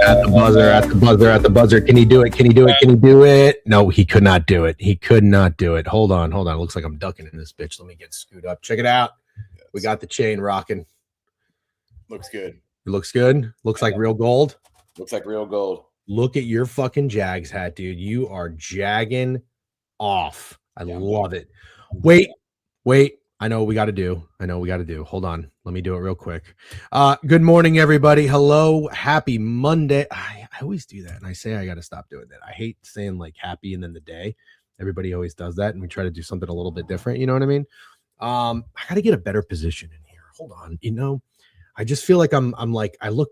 At the buzzer, at the buzzer, at the buzzer. Can he do it? Can he do it? Can he do it? No, he could not do it. He could not do it. Hold on, hold on. It looks like I'm ducking in this bitch. Let me get screwed up. Check it out. We got the chain rocking. Looks good. It looks good. Looks like real gold. Looks like real gold. Look at your fucking Jags hat, dude. You are jagging off. I love it. Wait. I know what we got to do. Hold on. Let me do it real quick. Good morning, everybody. Hello. Happy Monday. I always do that. And I say I got to stop doing that. I hate saying like happy and then the day. Everybody always does that. And we try to do something a little bit different. You know what I mean? I got to get a better position in here. Hold on. You know, I just feel like I'm like, I look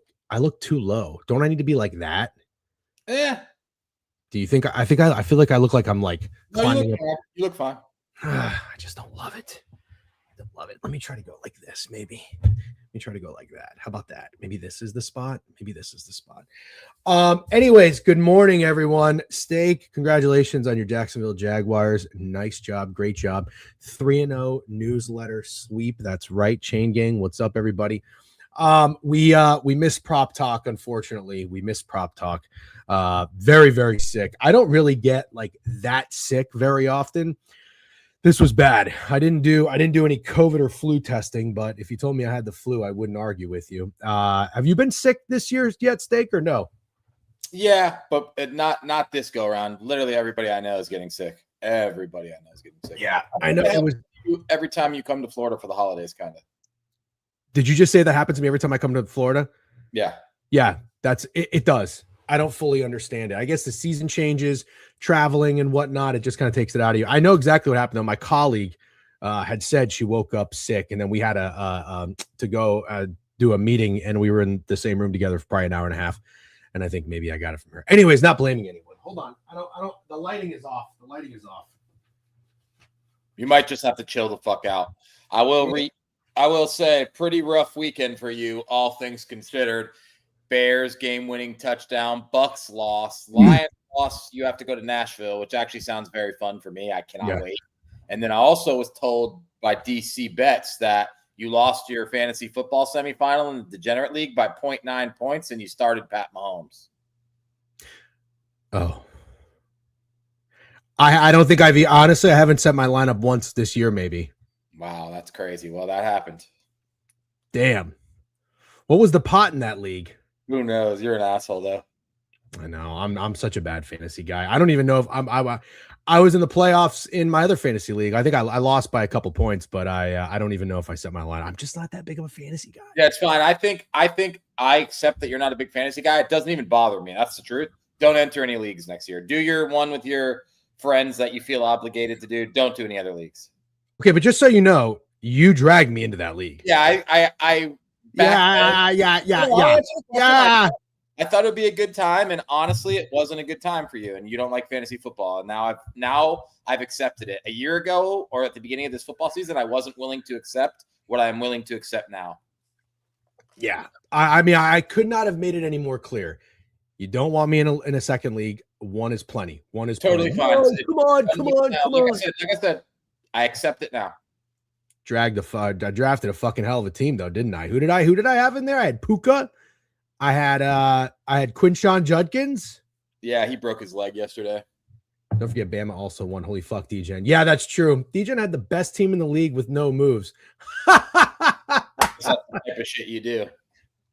too low. Don't I need to be like that? Yeah. Do you think I feel like I look like I'm like climbing up. You look fine. I just don't love it. Let me try to go like this, maybe. Let me try to go like that. How about that? Maybe this is the spot. Anyways, good morning, everyone. Steak, congratulations on your Jacksonville Jaguars. Nice job. Great job. 3-0 newsletter sweep. That's right. Chain gang. What's up, everybody? We missed prop talk, unfortunately. Very, very sick. I don't really get like that sick very often. This was bad. I didn't do any COVID or flu testing, but if you told me I had the flu, I wouldn't argue with you. Have you been sick this year yet, Steak, or no? Yeah, but not this go around. Literally everybody I know is getting sick. Everybody I know is getting sick. Yeah, I know. It was every time you come to Florida for the holidays, kind of. Did you just say that happens to me every time I come to Florida? Yeah. Yeah, that's it. It does. I don't fully understand it. I guess the season changes, traveling and whatnot. It just kind of takes it out of you. I know exactly what happened though. My colleague had said she woke up sick, and then we had to go do a meeting, and we were in the same room together for probably an hour and a half. And I think maybe I got it from her. Anyways, not blaming anyone. Hold on. I don't. The lighting is off. You might just have to chill the fuck out. I will say pretty rough weekend for you, all things considered. Bears game-winning touchdown. Bucks lost. Lions lost. You have to go to Nashville, which actually sounds very fun for me. I cannot wait. And then I also was told by DC Bets that you lost your fantasy football semifinal in the Degenerate League by 0.9 points, and you started Pat Mahomes. Oh. I don't think honestly, I haven't set my lineup once this year, maybe. Wow, that's crazy. Well, that happened. Damn. What was the pot in that league? Who knows? You're an asshole, though. I know. I'm such a bad fantasy guy. I don't even know if I was in the playoffs in my other fantasy league. I think I lost by a couple points, but I don't even know if I set my line. I'm just not that big of a fantasy guy. Yeah, it's fine. I think I accept that you're not a big fantasy guy. It doesn't even bother me. That's the truth. Don't enter any leagues next year. Do your one with your friends that you feel obligated to do. Don't do any other leagues. Okay, but just so you know, you dragged me into that league. Yeah, Yeah. I thought it'd be a good time, and honestly, it wasn't a good time for you, and you don't like fantasy football. And now I've accepted it. A year ago, or at the beginning of this football season, I wasn't willing to accept what I'm willing to accept now. Yeah, I mean, I could not have made it any more clear. You don't want me in a second league. One is plenty. One is totally plenty. fine. No, come on. Like I said, I accept it now. I drafted a fucking hell of a team though, didn't I? Who did I have in there? I had Puka. I had Quinshon Judkins. Yeah, he broke his leg yesterday. Don't forget Bama also won. Holy fuck, Degen. Yeah, that's true. Degen had the best team in the league with no moves. That's the type of shit you do.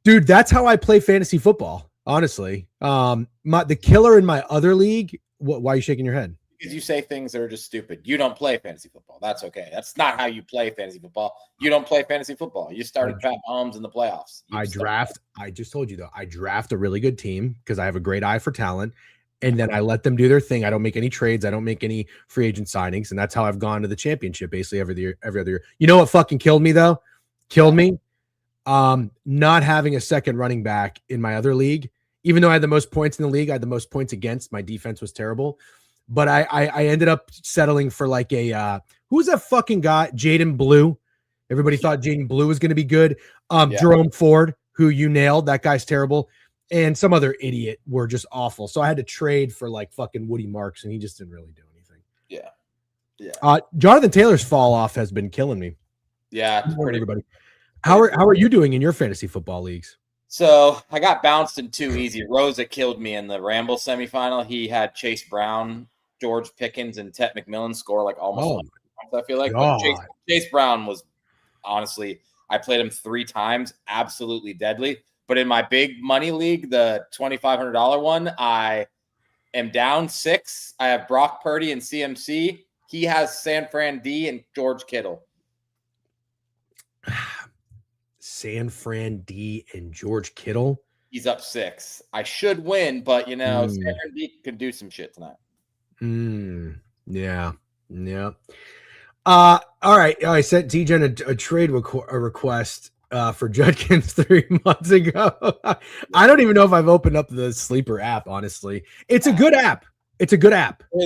Dude, that's how I play fantasy football, honestly. The killer in my other league, why are you shaking your head? Because you say things that are just stupid. You don't play fantasy football. That's okay. That's not how you play fantasy football. You don't play fantasy football. You started Pat Mahomes in the playoffs. I just told you though, I draft a really good team because I have a great eye for talent. And then I let them do their thing. I don't make any trades. I don't make any free agent signings. And that's how I've gone to the championship basically every other year. You know what fucking killed me though? Not having a second running back in my other league. Even though I had the most points in the league, I had the most points against. My defense was terrible. But I ended up settling for like who was that fucking guy? Jaden Blue. Everybody thought Jaden Blue was going to be good. Jerome Ford, who you nailed. That guy's terrible. And some other idiot were just awful. So I had to trade for like fucking Woody Marks, and he just didn't really do anything. Yeah. Jonathan Taylor's fall off has been killing me. Yeah. Everybody. How are you doing in your fantasy football leagues? So I got bounced in too easy. Rosa killed me in the Ramble semifinal. He had Chase Brown, George Pickens, and Tet McMillan score like almost 100 points, I feel like. But Chase Brown was honestly, I played him 3 times, absolutely deadly. But in my big money league, the $2,500 one, I am down 6. I have Brock Purdy and CMC. He has San Fran D and George Kittle. San Fran D and George Kittle. He's up 6. I should win, but San Fran D can do some shit tonight. Yeah. All right. I sent TJ a trade request for Judkins 3 months ago. I don't even know if I've opened up the Sleeper app, honestly. It's a good app. Really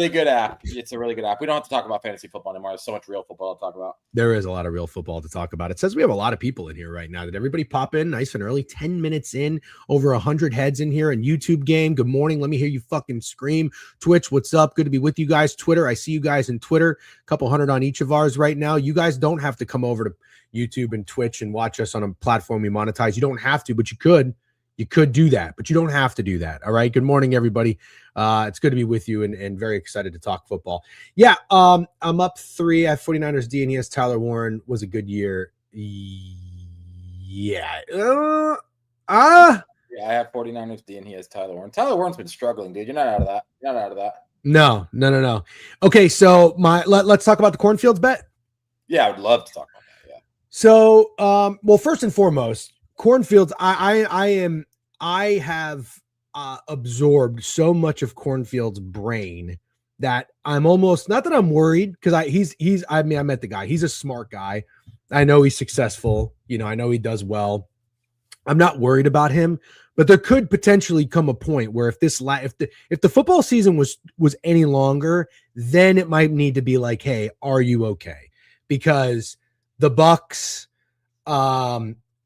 good app. It's a really good app. We don't have to talk about fantasy football anymore. There's so much real football to talk about. There is a lot of real football to talk about. It says we have a lot of people in here right now. Did everybody pop in nice and early? 10 minutes in, over 100 heads in here. And YouTube game, good morning. Let me hear you fucking scream. Twitch, what's up? Good to be with you guys. Twitter, I see you guys in Twitter. A couple hundred on each of ours right now. You guys don't have to come over to YouTube and Twitch and watch us on a platform we monetize. You don't have to, but you could. You could do that, but you don't have to do that. All right. Good morning, everybody. It's good to be with you and very excited to talk football. Yeah. I'm up 3. I have 49ers D and he has Tyler Warren. Was a good year. Yeah. Yeah, I have 49ers D and he has Tyler Warren. Tyler Warren's been struggling, dude. You're not out of that. No. Okay. So let's talk about the cornfields bet. Yeah. I would love to talk about that. Yeah. So, well, first and foremost, cornfields, I have absorbed so much of Cornfield's brain that I'm almost, not that I'm worried, because I met the guy. He's a smart guy. I know he's successful. I know he does well. I'm not worried about him, but there could potentially come a point where if the football season was any longer, then it might need to be like, hey, are you okay? Because the Bucks,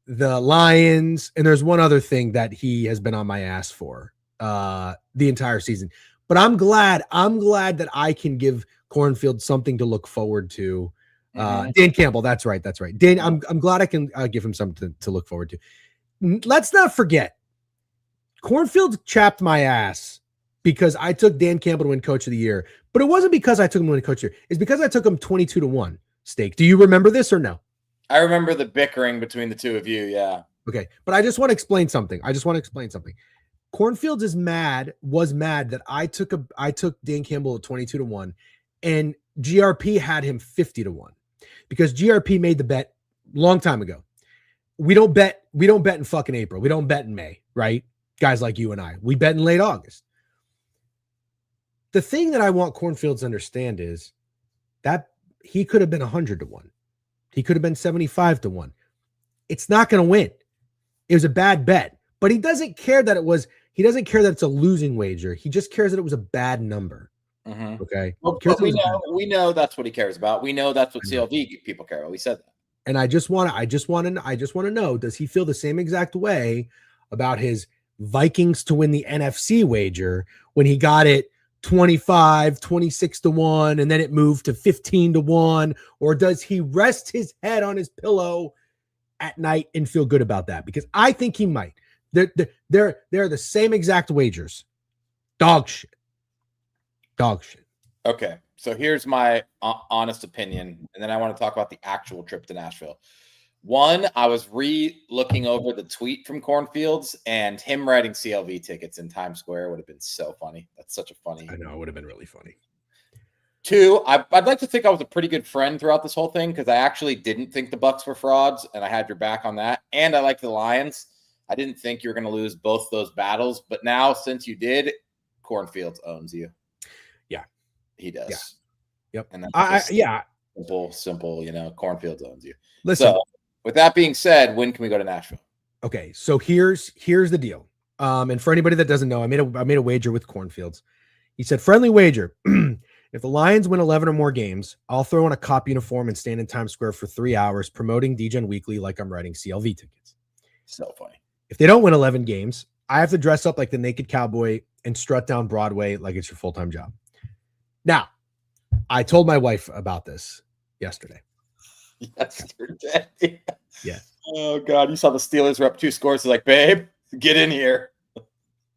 the Lions, and there's one other thing that he has been on my ass for the entire season. But I'm glad that I can give Cornfield something to look forward to. Dan Campbell, that's right. Dan, I'm glad I can give him something to look forward to. Let's not forget, Cornfield chapped my ass because I took Dan Campbell to win Coach of the Year. But it wasn't because I took him to win Coach of the Year. It's because I took him 22-1 stake. Do you remember this or no? I remember the bickering between the two of you. Yeah. Okay. But I just want to explain something. Cornfields was mad that I took Dan Campbell at 22-1 and GRP had him 50-1 because GRP made the bet long time ago. We don't bet in fucking April. We don't bet in May, right? Guys like you and I, we bet in late August. The thing that I want Cornfields to understand is that he could have been 100-1. He could have been 75-1. It's not going to win. It was a bad bet, but he doesn't care that it's a losing wager. He just cares that it was a bad number. Mm-hmm. Okay. Well, we know that's what he cares about. We know that's what CLV people care about. We said that. And I just want to know, does he feel the same exact way about his Vikings to win the NFC wager when he got it 26-1, and then it moved to 15-1, or does he rest his head on his pillow at night and feel good about that? Because I think he might. They're the same exact wagers. Dog shit. Okay, so here's my honest opinion, and then I want to talk about the actual trip to Nashville. One, I was re-looking over the tweet from Cornfields, and him writing CLV tickets in Times Square would have been so funny. That's such a funny. I know, it would have been really funny. Two, I'd like to think I was a pretty good friend throughout this whole thing because I actually didn't think the Bucks were frauds, and I had your back on that. And I like the Lions. I didn't think you were going to lose both those battles, but now since you did, Cornfields owns you. Yeah, he does. Yeah. Yep. And that's simple. Cornfields owns you. Listen. So, with that being said, when can we go to Nashville? Okay, so here's the deal. And for anybody that doesn't know, I made a wager with Cornfields. He said, friendly wager. If the Lions win 11 or more games, I'll throw on a cop uniform and stand in Times Square for 3 hours promoting DGen Weekly like I'm writing CLV tickets. So funny. If they don't win 11 games, I have to dress up like the naked cowboy and strut down Broadway like it's your full-time job. Now, I told my wife about this yesterday. Yesterday. Yeah. Oh God, you saw the Steelers were up 2 scores. It's like, babe, Get in here.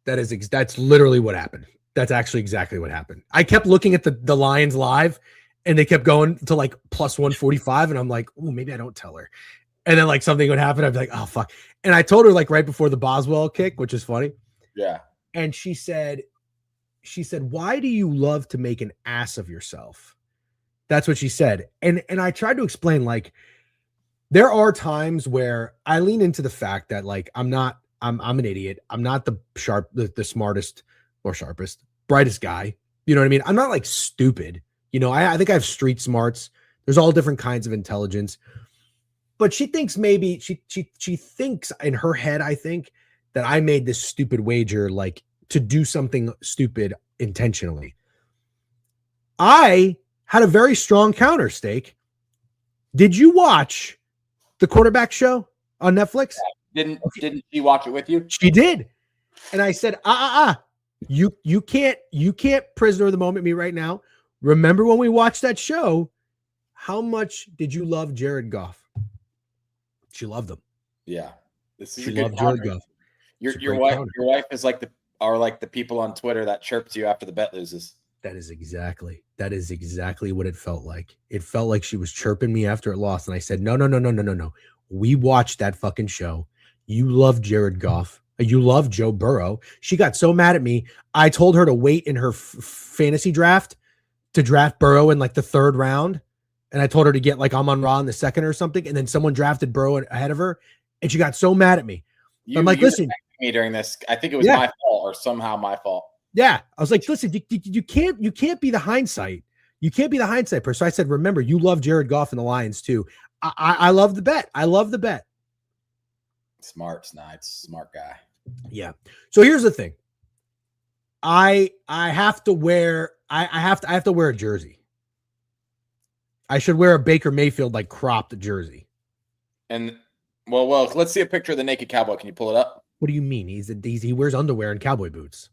That's literally what happened. That's actually exactly what happened. I kept looking at the Lions live, and they kept going to like plus 145, and I'm like, oh, maybe I don't tell her. And then like something would happen. I'd be like, oh fuck. And I told her like right before the Boswell kick, which is funny. Yeah. And she said, why do you love to make an ass of yourself? That's what she said. And I tried to explain, like, there are times where I lean into the fact that like I'm an idiot. I'm not the smartest or sharpest, brightest guy. You know what I mean? I'm not like stupid. You know, I think I have street smarts. There's all different kinds of intelligence. But she thinks maybe she thinks in her head, I think, that I made this stupid wager like to do something stupid intentionally. I had a very strong counter, Steak. Did you watch the Quarterback Show on Netflix? Didn't she watch it with you? She did. And I said, you can't prisoner of the moment me right now. Remember when we watched that show, how much did you love Jared Goff? She loved him. Yeah. This is she a good loved Jared counter. Goff. Your wife is like the people on Twitter that chirps you after the bet loses. That is exactly what it felt like. It felt like she was chirping me after it lost. And I said, no. We watched that fucking show. You love Jared Goff. You love Joe Burrow. She got so mad at me. I told her to wait in her fantasy draft to draft Burrow in like the 3rd round. And I told her to get like Amon-Ra in the 2nd or something. And then someone drafted Burrow ahead of her. And she got so mad at me. I'm like, listen. Me during this, I think it was my fault or somehow my fault. Yeah. I was like, listen, you can't be the hindsight. You can't be the hindsight person. So I said, remember, you love Jared Goff and the Lions too. I love the bet. I love the bet. Smart, Snides. Smart guy. Yeah. So here's the thing. I have to wear I have to wear a jersey. I should wear a Baker Mayfield like cropped jersey. And well, let's see a picture of the naked cowboy. Can you pull it up? What do you mean? He wears underwear and cowboy boots.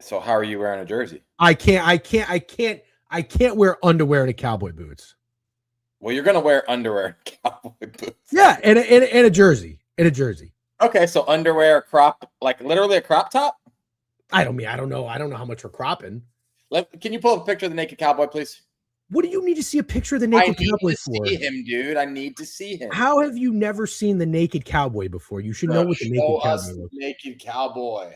So how are you wearing a jersey? I can't wear underwear and a cowboy boots. Well, you're gonna wear underwear and cowboy boots. Yeah, and a jersey. And a jersey. Okay, so underwear, crop, like literally a crop top? I don't know. I don't know how much we're cropping. Can you pull up a picture of the naked cowboy, please? What do you need to see a picture of the naked cowboy for? I need to see him, dude. I need to see him. How have you never seen the naked cowboy before? You should know what the naked cowboy looks like. Naked cowboy,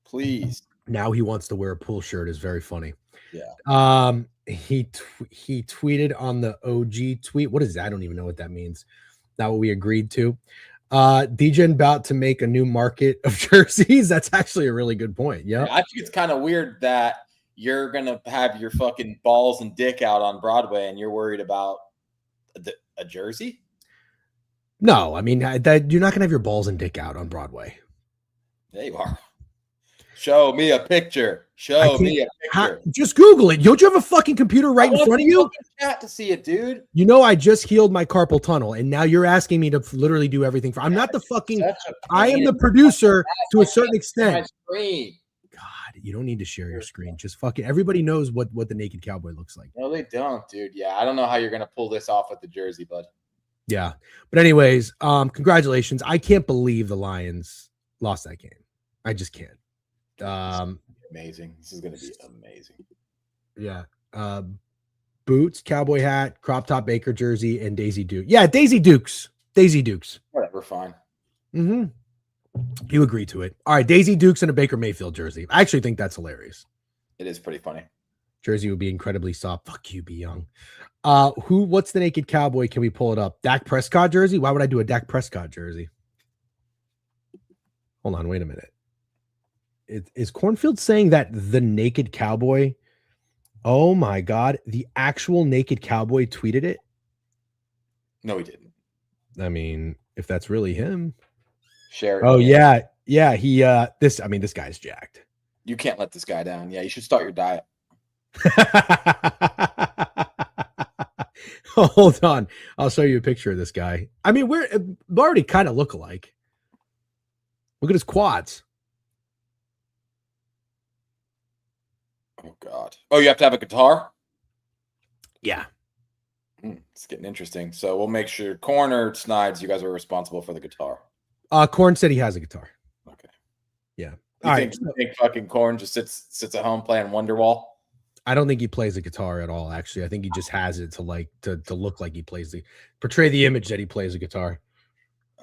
please. Now he wants to wear a pool shirt is very funny. Yeah. He tweeted on the OG tweet. What is that? I don't even know what that means. Not what we agreed to. DJ about to make a new market of jerseys. That's actually a really good point. Yeah. I think it's kind of weird that you're going to have your fucking balls and dick out on Broadway and you're worried about a jersey? No, I mean, that you're not going to have your balls and dick out on Broadway. There you are. Show me a picture. Show me a picture. Just Google it. Don't you have a fucking computer right in front of you? Chat to see it, dude. You know, I just healed my carpal tunnel, and now you're asking me to literally do everything I'm not the fucking. I am the producer to a certain extent. God, you don't need to share your screen. Just fucking. Everybody knows what the naked cowboy looks like. No, they don't, dude. Yeah, I don't know how you're gonna pull this off with the jersey, bud. Yeah, but anyways, congratulations. I can't believe the Lions lost that game. I just can't. Amazing. This is gonna be amazing. Yeah. Boots, cowboy hat, crop top Baker jersey, and Daisy Duke. Yeah, Daisy Dukes. Whatever, fine. Mm-hmm. You agree to it. All right, Daisy Dukes and a Baker Mayfield jersey. I actually think that's hilarious. It is pretty funny. Jersey would be incredibly soft. Fuck you, be young. What's the naked cowboy? Can we pull it up? Dak Prescott jersey? Why would I do a Dak Prescott jersey? Hold on, wait a minute. Is Cornfield saying that the naked cowboy? Oh my God, the actual naked cowboy tweeted it? No, he didn't. I mean, if that's really him. Share it. Oh yeah. Yeah, this guy's jacked. You can't let this guy down. Yeah, you should start your diet. Hold on. I'll show you a picture of this guy. I mean, we already kind of look alike. Look at his quads. Oh, God. Oh, you have to have a guitar? Yeah. It's getting interesting. So we'll make sure Corner, Snides, you guys are responsible for the guitar. Corn said he has a guitar. Okay. Yeah. You think fucking Corn just sits at home playing Wonderwall? I don't think he plays a guitar at all. Actually, I think he just has it to look like he plays portray the image that he plays a guitar.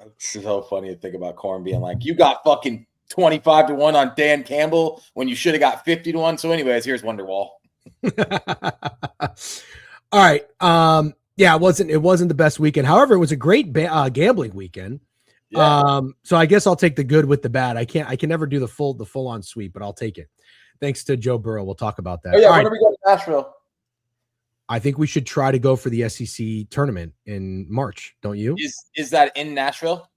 It's so funny to think about Corn being like, you got fucking 25-1 on Dan Campbell when you should have got 50-1. So, anyways, here's Wonderwall. All right. Yeah, it wasn't the best weekend. However, it was a great gambling weekend. Yeah. So I guess I'll take the good with the bad. I can never do the full on sweep, but I'll take it. Thanks to Joe Burrow. We'll talk about that. Oh, yeah. When are we going to Nashville? I think we should try to go for the SEC tournament in March. Don't you? Is that in Nashville?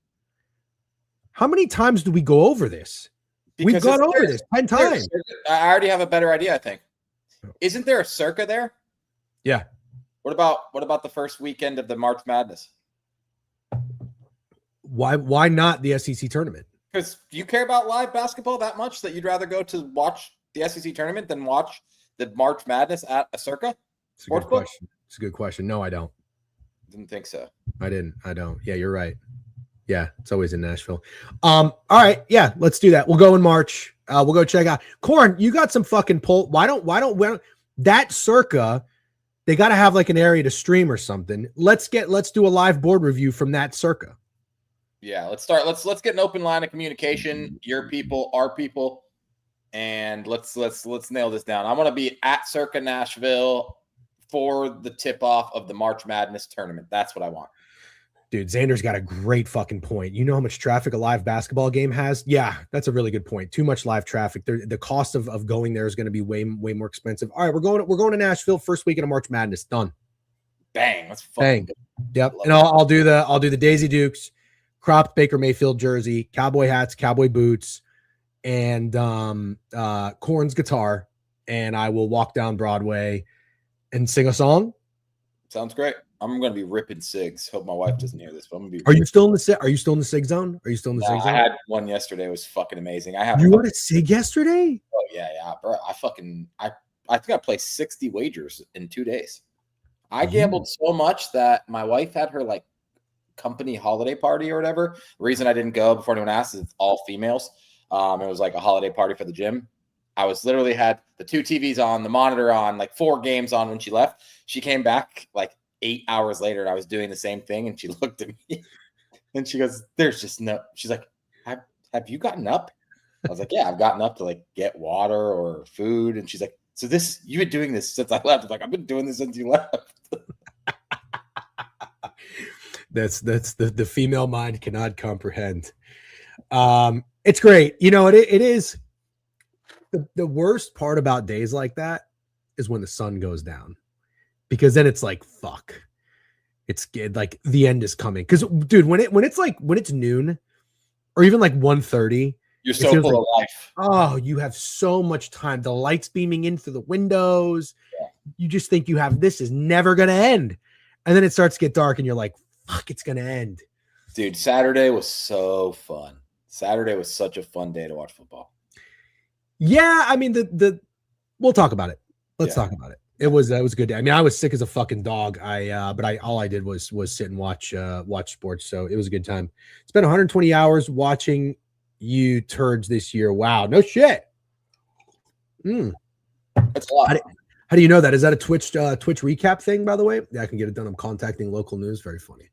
How many times do we go over this? Because we've gone over this 10 times. I already have a better idea, I think. Isn't there a circa there? Yeah. What about the first weekend of the March Madness? Why not the SEC tournament? Because do you care about live basketball that much that you'd rather go to watch the SEC tournament than watch the March Madness at a circa? It's a good question. It's a good question. No, I don't. Didn't think so. I don't. Yeah, you're right. Yeah, it's always in Nashville. All right. Yeah, let's do that. We'll go in March. We'll go check out. Corn, you got some fucking poll. Why don't that circa? They got to have like an area to stream or something. Let's do a live board review from that circa. Yeah, let's start. Let's get an open line of communication. Your people, our people, and let's nail this down. I want to be at Circa Nashville for the tip off of the March Madness tournament. That's what I want. Dude, Xander's got a great fucking point. You know how much traffic a live basketball game has? Yeah, that's a really good point. Too much live traffic. The cost of going there is going to be way more expensive. All right, we're going to Nashville first weekend of March Madness. Done. Bang. Let's fucking good. Yep. And I'll do the Daisy Dukes, cropped Baker Mayfield jersey, cowboy hats, cowboy boots, and Corn's guitar, and I will walk down Broadway and sing a song. Sounds great. I'm going to be ripping cigs. Hope my wife doesn't hear this, but I'm going to be. Are you still in the sig zone? Are you still in the sig zone? I had one yesterday. It was fucking amazing. You had a sig yesterday? Oh yeah, bro. I think I placed 60 wagers in 2 days. I gambled so much that my wife had her like company holiday party or whatever. The reason I didn't go before anyone asked is it's all females. It was like a holiday party for the gym. I was literally had the 2 TVs on, the monitor on, like 4 games on when she left. She came back like 8 hours later and I was doing the same thing. And she looked at me and she goes, there's just no, she's like, have you gotten up? I was like, yeah, I've gotten up to like get water or food. And she's like, so you've been doing this since I left. I'm like, I've been doing this since you left. That's the female mind cannot comprehend. It's great. You know, it is the worst part about days like that is when the sun goes down, because then it's like, fuck, it's like the end is coming. Cause dude, when it's noon or even like 1:30, you're so full of life. Oh, you have so much time. The lights beaming in through the windows. Yeah. You just think this is never going to end. And then it starts to get dark and you're like, fuck, it's going to end. Dude, Saturday was so fun. Saturday was such a fun day to watch football. Yeah, I mean we'll talk about it. Let's talk about it. It was a good day. I mean, I was sick as a fucking dog. All I did was sit and watch sports. So it was a good time. Spent 120 hours watching you turds this year. Wow, no shit. That's a lot. How do you know that? Is that a Twitch recap thing, by the way? Yeah, I can get it done. I'm contacting local news. Very funny.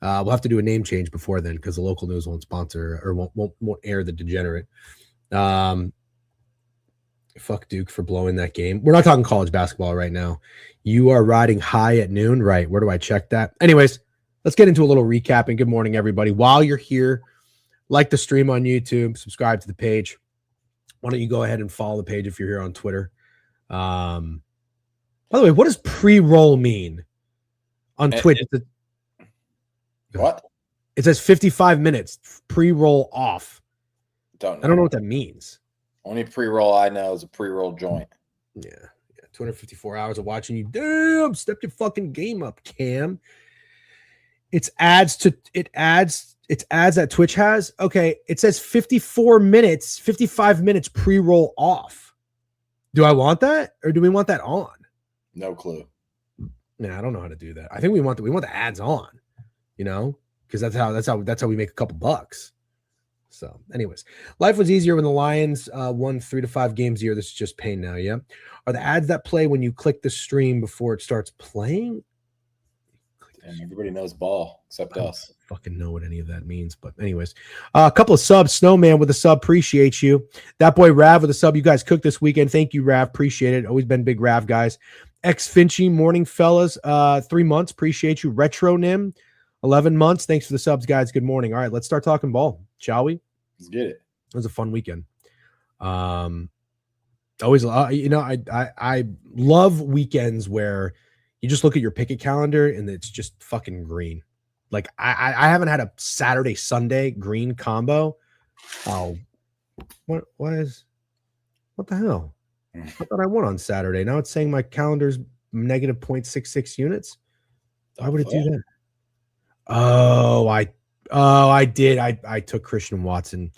We'll have to do a name change before then because the local news won't sponsor or won't air the degenerate. Fuck Duke for blowing that game. We're not talking college basketball right now. You are riding high at noon, right? Where do I check that? Anyways, let's get into a little recap. And good morning, everybody. While you're here, like the stream on YouTube, subscribe to the page. Why don't you go ahead and follow the page if you're here on Twitter? By the way, what does pre-roll mean on Twitch? What? It says 55 minutes pre-roll off. I don't know what that means. Only pre-roll I know is a pre-roll joint. Yeah. 254 hours of watching you. Damn, step your fucking game up, Cam. It's ads that Twitch has. Okay, it says 55 minutes pre-roll off. Do I want that or do we want that on? No clue. Nah, I don't know how to do that. I think we want the ads on, you know, because that's how we make a couple bucks. So, anyways, life was easier when the Lions won 3 to 5 games a year. This is just pain now. Yeah. Are the ads that play when you click the stream before it starts playing? And everybody knows ball except us. Fucking know what any of that means. But anyways, a couple of subs. Snowman with a sub. Appreciate you. That boy Rav with a sub. You guys cooked this weekend. Thank you, Rav. Appreciate it. Always been big Rav guys. X Finchy, morning fellas. 3 months. Appreciate you. Retro Nim, 11 months. Thanks for the subs, guys. Good morning. All right, let's start talking ball, shall we? Let's get it. It was a fun weekend. Always, I love weekends where you just look at your picket calendar and it's just fucking green. Like I haven't had a Saturday Sunday green combo. Oh, what the hell? I thought I won on Saturday. Now it's saying my calendar's negative 0.66 units. Why would it do that? Oh, I did. I took Christian Watson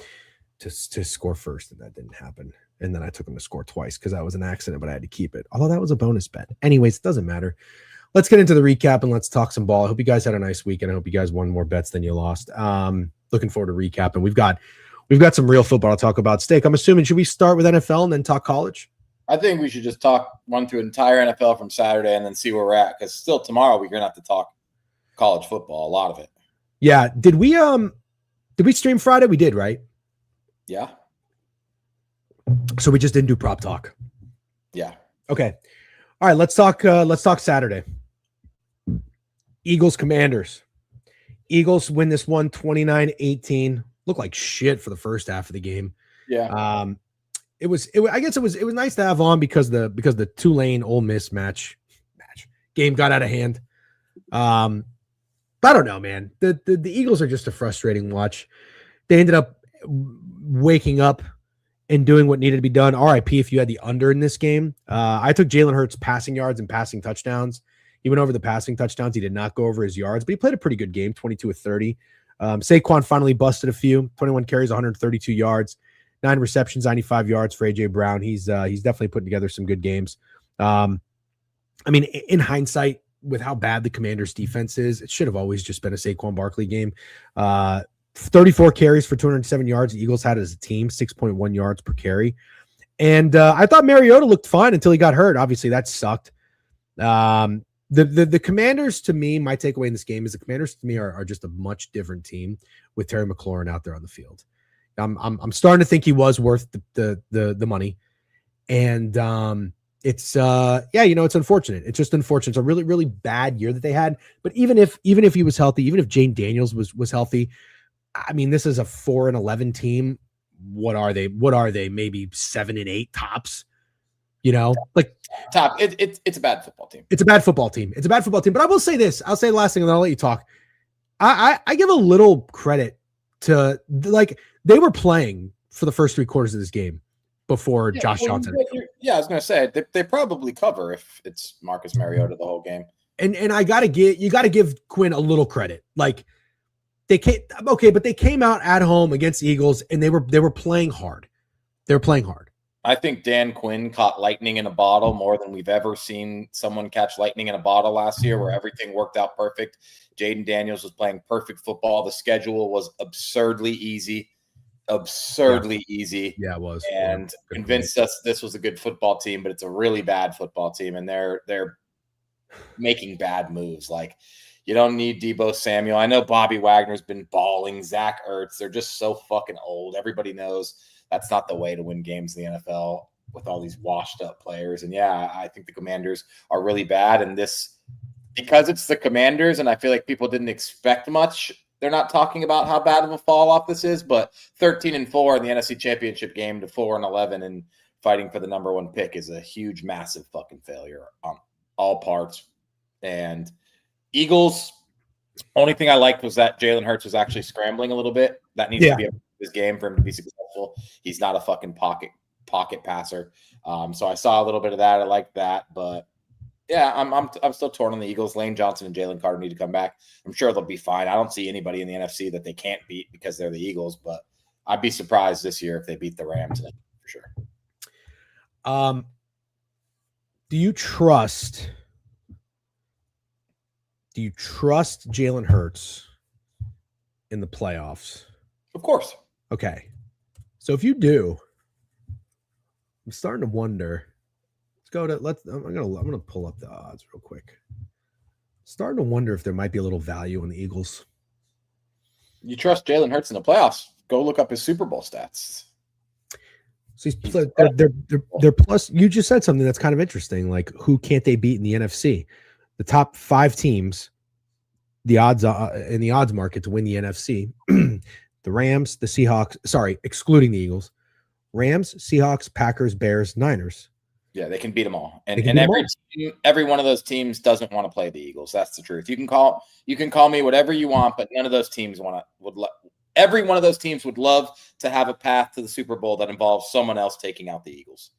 to score first, and that didn't happen. And then I took him to score twice because that was an accident, but I had to keep it. Although that was a bonus bet. Anyways, it doesn't matter. Let's get into the recap and let's talk some ball. I hope you guys had a nice weekend. I hope you guys won more bets than you lost. Looking forward to recapping. We've got some real football to talk about. Steak, I'm assuming, should we start with NFL and then talk college? I think we should just run through entire NFL from Saturday and then see where we're at. Because still tomorrow we're gonna have to talk college football, a lot of it. Yeah. Did we stream Friday? We did, right? Yeah. So we just didn't do prop talk. Yeah. Okay. All right, let's talk Saturday. Eagles Commanders. Eagles win this one 29-18. Looked like shit for the first half of the game. Yeah. I guess it was nice to have on because the Tulane Ole Miss match game got out of hand. I don't know, man. The Eagles are just a frustrating watch. They ended up waking up and doing what needed to be done. RIP if you had the under in this game. I took Jalen Hurts passing yards and passing touchdowns. He went over the passing touchdowns. He did not go over his yards, but he played a pretty good game, 22 of 30. Saquon finally busted a few, 21 carries, 132 yards, 9 receptions, 95 yards for A.J. Brown. He's definitely putting together some good games. I mean, in hindsight, with how bad the Commanders' defense is, it should have always just been a Saquon Barkley game. 34 carries for 207 yards. The Eagles had as a team, 6.1 yards per carry. And I thought Mariota looked fine until he got hurt. Obviously, that sucked. The Commanders, to me, my takeaway in this game is the Commanders, to me, are just a much different team with Terry McLaurin out there on the field. I'm starting to think he was worth the money. And it's it's unfortunate. It's just unfortunate. It's a really, really bad year that they had. But even if he was healthy, even if Jane Daniels was healthy, I mean, this is a 4-11 team. What are they? Maybe 7-8 tops. You know, like top. It's a bad football team. It's a bad football team. But I will say this. I'll say the last thing, and then I'll let you talk. I give a little credit to like they were playing for the first 3 quarters of this game before Josh Johnson. I was gonna say they probably cover if it's Marcus Mariota the whole game. And you gotta give Quinn a little credit. Like they came out at home against the Eagles and they were playing hard. They were playing hard. I think Dan Quinn caught lightning in a bottle more than we've ever seen someone catch lightning in a bottle last year, where everything worked out perfect. Jaden Daniels was playing perfect football. The schedule was absurdly easy. Yeah, it was. And convinced us this was a good football team, but it's a really bad football team, and they're making bad moves. Like, you don't need Deebo Samuel. I know Bobby Wagner's been balling. Zach Ertz. They're just so fucking old. Everybody knows that's not the way to win games in the NFL with all these washed up players. And yeah, I think the Commanders are really bad. And this, because it's the Commanders, and I feel like people didn't expect much. They're not talking about how bad of a fall off this is, but 13-4 in the NFC Championship game to 4-11 and fighting for the number 1 pick is a huge, massive fucking failure on all parts. And Eagles, only thing I liked was that Jalen Hurts was actually scrambling a little bit. That needs to be his game for him to be successful. He's not a fucking pocket passer. So I saw a little bit of that. I like that, but yeah, I'm still torn on the Eagles. Lane Johnson and Jalen Carter need to come back. I'm sure they'll be fine. I don't see anybody in the NFC that they can't beat because they're the Eagles, but I'd be surprised this year if they beat the Rams for sure. Do you trust Jalen Hurts in the playoffs? Of course. Okay. So if you do, I'm starting to wonder. I'm gonna pull up the odds real quick. Starting to wonder if there might be a little value on the Eagles. You trust Jalen Hurts in the playoffs? Go look up his Super Bowl stats. So they're plus. You just said something that's kind of interesting. Like, who can't they beat in the NFC? The top 5 teams, the odds in the odds market to win the NFC: the Rams, the Seahawks. Sorry, excluding the Eagles. Rams, Seahawks, Packers, Bears, Niners. Yeah, they can beat them all, and every one of those teams doesn't want to play the Eagles. That's the truth. You can call me whatever you want, but none of those teams every one of those teams would love to have a path to the Super Bowl that involves someone else taking out the Eagles.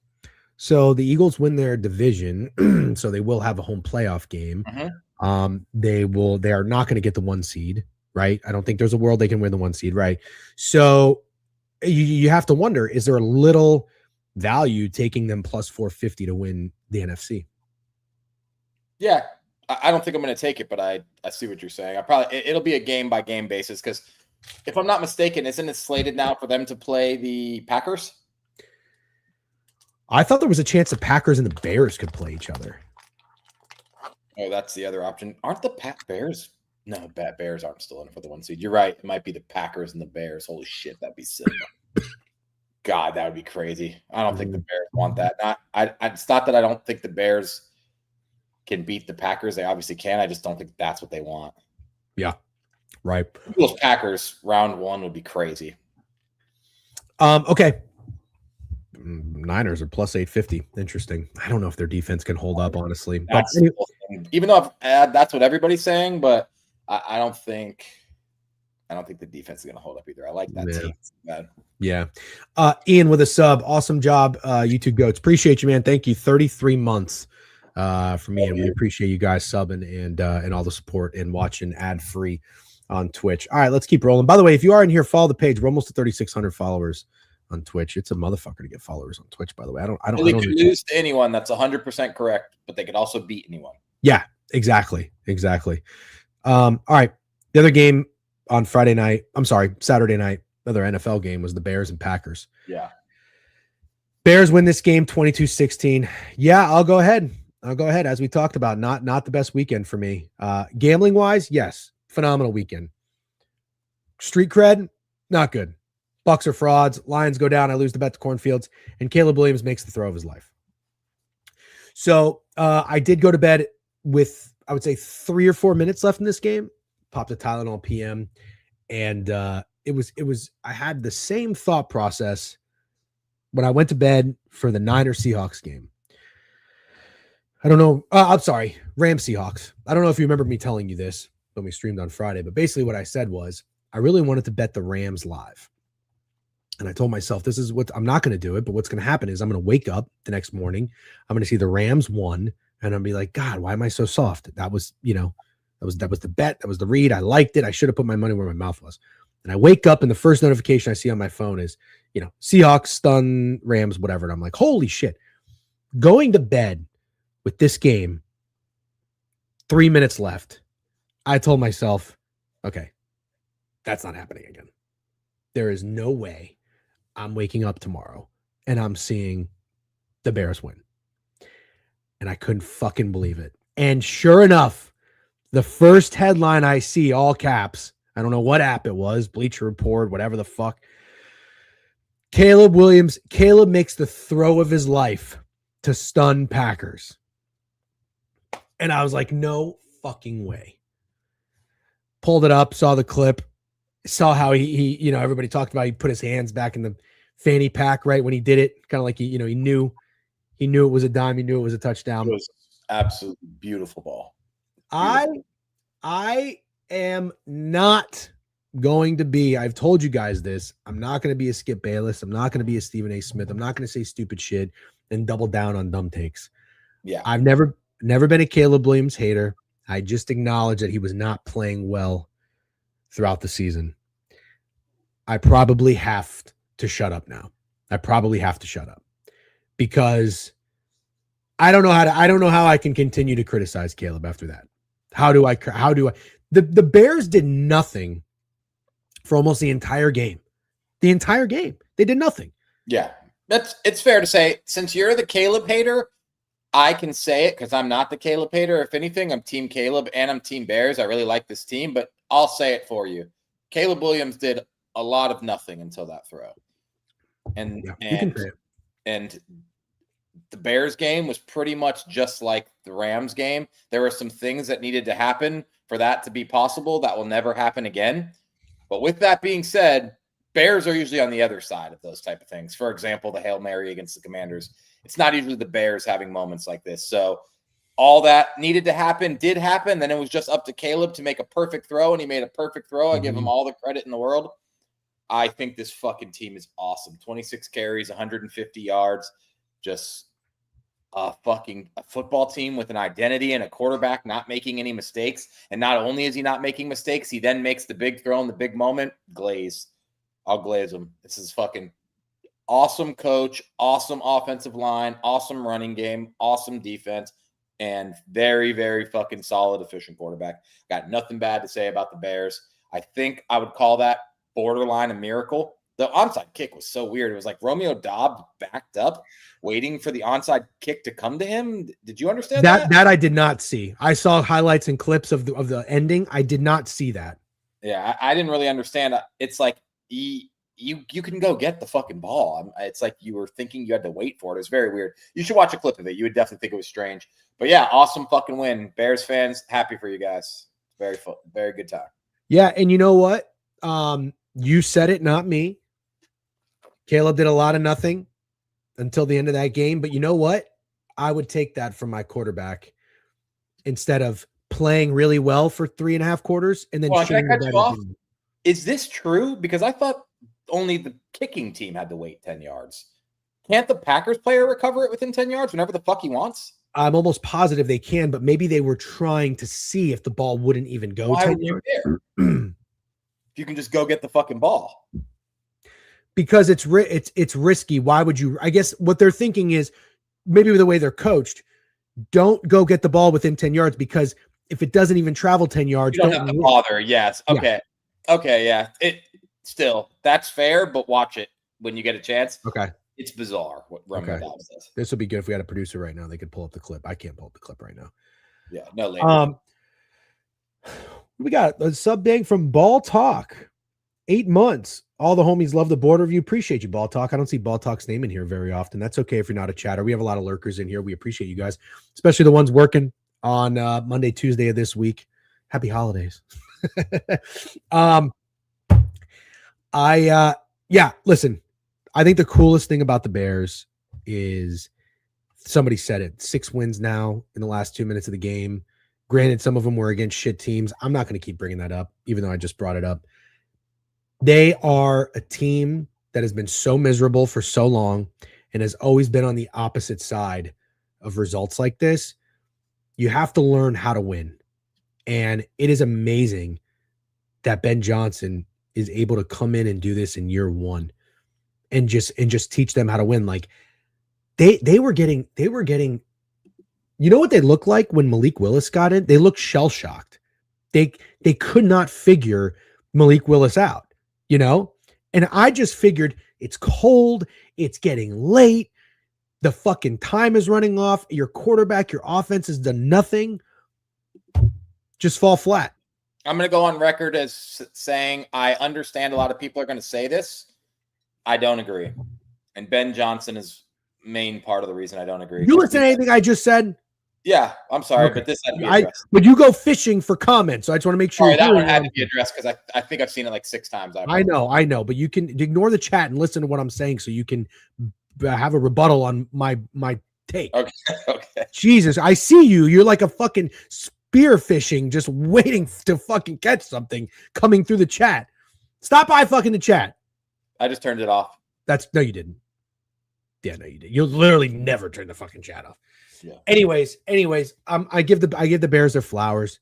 So the Eagles win their division, so they will have a home playoff game. Mm-hmm. They are not going to get the 1 seed, right? I don't think there's a world they can win the 1 seed, right? So you have to wonder, is there a little value taking them plus 450 to win the NFC? Yeah, I don't think I'm going to take it, but I see what you're saying. It'll be a game by game basis, because if I'm not mistaken, isn't it slated now for them to play the Packers? I thought there was a chance the Packers and the Bears could play each other. Oh, that's the other option. Aren't the Bears? No, Bears aren't still in for the 1 seed. You're right. It might be the Packers and the Bears. Holy shit, that'd be sick. God, that would be crazy. I don't think the Bears want that. It's not that I don't think the Bears can beat the Packers. They obviously can. I just don't think that's what they want. Yeah, right. Those Packers round 1 would be crazy. Okay. Niners are plus 850. Interesting. I don't know if their defense can hold up, honestly. Even though that's what everybody's saying, but I don't think the defense is going to hold up either. I like that team. Man. Yeah. Ian with a sub. Awesome job, you two goats. Appreciate you, man. Thank you. 33 months for me, and we appreciate you guys subbing and all the support and watching ad-free on Twitch. All right, let's keep rolling. By the way, if you are in here, follow the page. We're almost to 3,600 followers on Twitch. It's a motherfucker to get followers on Twitch, by the way. I don't lose to anyone. That's 100% correct, but they could also beat anyone. Yeah, exactly. All right. The other game on Saturday night, another NFL game, was the Bears and Packers. Yeah. Bears win this game 22-16. Yeah, I'll go ahead. As we talked about, not the best weekend for me. Gambling wise, yes, phenomenal weekend. Street cred, not good. Bucks are frauds. Lions go down. I lose the bet to Cornfields, and Caleb Williams makes the throw of his life. So I did go to bed with, I would say, 3 or 4 minutes left in this game. Popped a Tylenol PM, and it was. I had the same thought process when I went to bed for the Niners Seahawks game. I don't know. I'm sorry, Rams Seahawks. I don't know if you remember me telling you this when we streamed on Friday, but basically what I said was I really wanted to bet the Rams live. And I told myself, this is what I'm not going to do it, but what's going to happen is I'm going to wake up the next morning. I'm going to see the Rams won, and I'll be like, God, why am I so soft? That was the bet. That was the read. I liked it. I should have put my money where my mouth was. And I wake up, and the first notification I see on my phone is, Seahawks stun Rams, whatever. And I'm like, holy shit. Going to bed with this game, 3 minutes left, I told myself, okay, that's not happening again. There is no way I'm waking up tomorrow and I'm seeing the Bears win. And I couldn't fucking believe it. And sure enough, the first headline I see, all caps, I don't know what app it was, Bleacher Report, whatever the fuck. Caleb makes the throw of his life to stun Packers. And I was like, no fucking way. Pulled it up, saw the clip, saw how he everybody talked about, he put his hands back in the fanny pack right when he did it, kind of like he knew it was a dime, he knew it was a touchdown. It was absolutely beautiful ball. Beautiful. I am not going to be, I've told you guys this, I'm not going to be a Skip Bayless, I'm not going to be a Stephen A. Smith, I'm not going to say stupid shit and double down on dumb takes. Yeah, I've never been a Caleb Williams hater. I just acknowledge that he was not playing well throughout the season. I probably have to shut up now. Because I don't know how I can continue to criticize Caleb after that. The Bears did nothing for almost the entire game. the entire game. They did nothing. Yeah, it's fair to say. Since you're the Caleb hater, I can say it because I'm not the Caleb hater. If anything, I'm Team Caleb and I'm Team Bears. I really like this team, but I'll say it for you. Caleb Williams did a lot of nothing until that throw. And the Bears game was pretty much just like the Rams game. There were some things that needed to happen for that to be possible that will never happen again. But with that being said, Bears are usually on the other side of those type of things. For example, the Hail Mary against the Commanders. It's not usually the Bears having moments like this. So all that needed to happen did happen. Then it was just up to Caleb to make a perfect throw, and he made a perfect throw. I give him all the credit in the world. I think this fucking team is awesome. 26 carries, 150 yards, just a football team with an identity and a quarterback not making any mistakes. And not only is he not making mistakes, he then makes the big throw in the big moment. Glaze. I'll glaze him. This is fucking awesome coach, awesome offensive line, awesome running game, awesome defense, and very, very fucking solid, efficient quarterback. Got nothing bad to say about the Bears. I think I would call that borderline a miracle. The onside kick was so weird. It was like Romeo Doubs backed up, waiting for the onside kick to come to him. Did you understand that? That I did not see. I saw highlights and clips of the ending. I did not see that. Yeah, I didn't really understand. It's like you can go get the fucking ball. It's like you were thinking you had to wait for it. It was very weird. You should watch a clip of it. You would definitely think it was strange. But yeah, awesome fucking win. Bears fans, happy for you guys. Very good time. Yeah, and you know what? You said it, not me. Caleb did a lot of nothing until the end of that game. But you know what? I would take that from my quarterback instead of playing really well for 3.5 quarters and then can I cut you off? Is this true? Because I thought only the kicking team had to wait 10 yards. Can't the Packers player recover it within 10 yards whenever the fuck he wants? I'm almost positive they can, but maybe they were trying to see if the ball wouldn't even go. Why would you care? If you can just go get the fucking ball. Because it's risky. Why would you? I guess what they're thinking is maybe the way they're coached, don't go get the ball within 10 yards because if it doesn't even travel 10 yards, you don't have to bother. Yes. Okay. Yeah. Okay. Yeah. That's fair, but watch it when you get a chance. Okay. It's bizarre what Romeo Doubs does. This would be good if we had a producer right now. They could pull up the clip. I can't pull up the clip right now. Yeah. No. Later. We got a sub bang from Ball Talk. 8 months. All the homies love the border review. Appreciate you, Ball Talk. I don't see Ball Talk's name in here very often. That's okay if you're not a chatter. We have a lot of lurkers in here. We appreciate you guys, especially the ones working on Monday, Tuesday of this week. Happy holidays. Listen, I think the coolest thing about the Bears is somebody said it. 6 wins now in the last 2 minutes of the game. Granted, some of them were against shit teams. I'm not going to keep bringing that up, even though I just brought it up. They are a team that has been so miserable for so long and has always been on the opposite side of results like this. You have to learn how to win. And it is amazing that Ben Johnson is able to come in and do this in year one and just teach them how to win. Like they were getting, you know what they looked like when Malik Willis got in? They looked shell-shocked. They could not figure Malik Willis out. You know, and I just figured it's cold. It's getting late. The fucking time is running off. Your quarterback, your offense has done nothing. Just fall flat. I'm going to go on record as saying I understand a lot of people are going to say this. I don't agree. And Ben Johnson is main part of the reason I don't agree. You listen to anything I just said? Yeah, I'm sorry, okay. But this had to be addressed. But you go fishing for comments, so I just want to make sure. That one had to be addressed because I think I've seen it like 6 times. I know, but you can ignore the chat and listen to what I'm saying, so you can have a rebuttal on my take. Okay. Jesus, I see you. You're like a fucking spear fishing, just waiting to fucking catch something coming through the chat. Stop by fucking the chat. I just turned it off. No, you didn't. Yeah, no, you did. You'll literally never turn the fucking chat off. Yeah. Anyways, I give the Bears their flowers,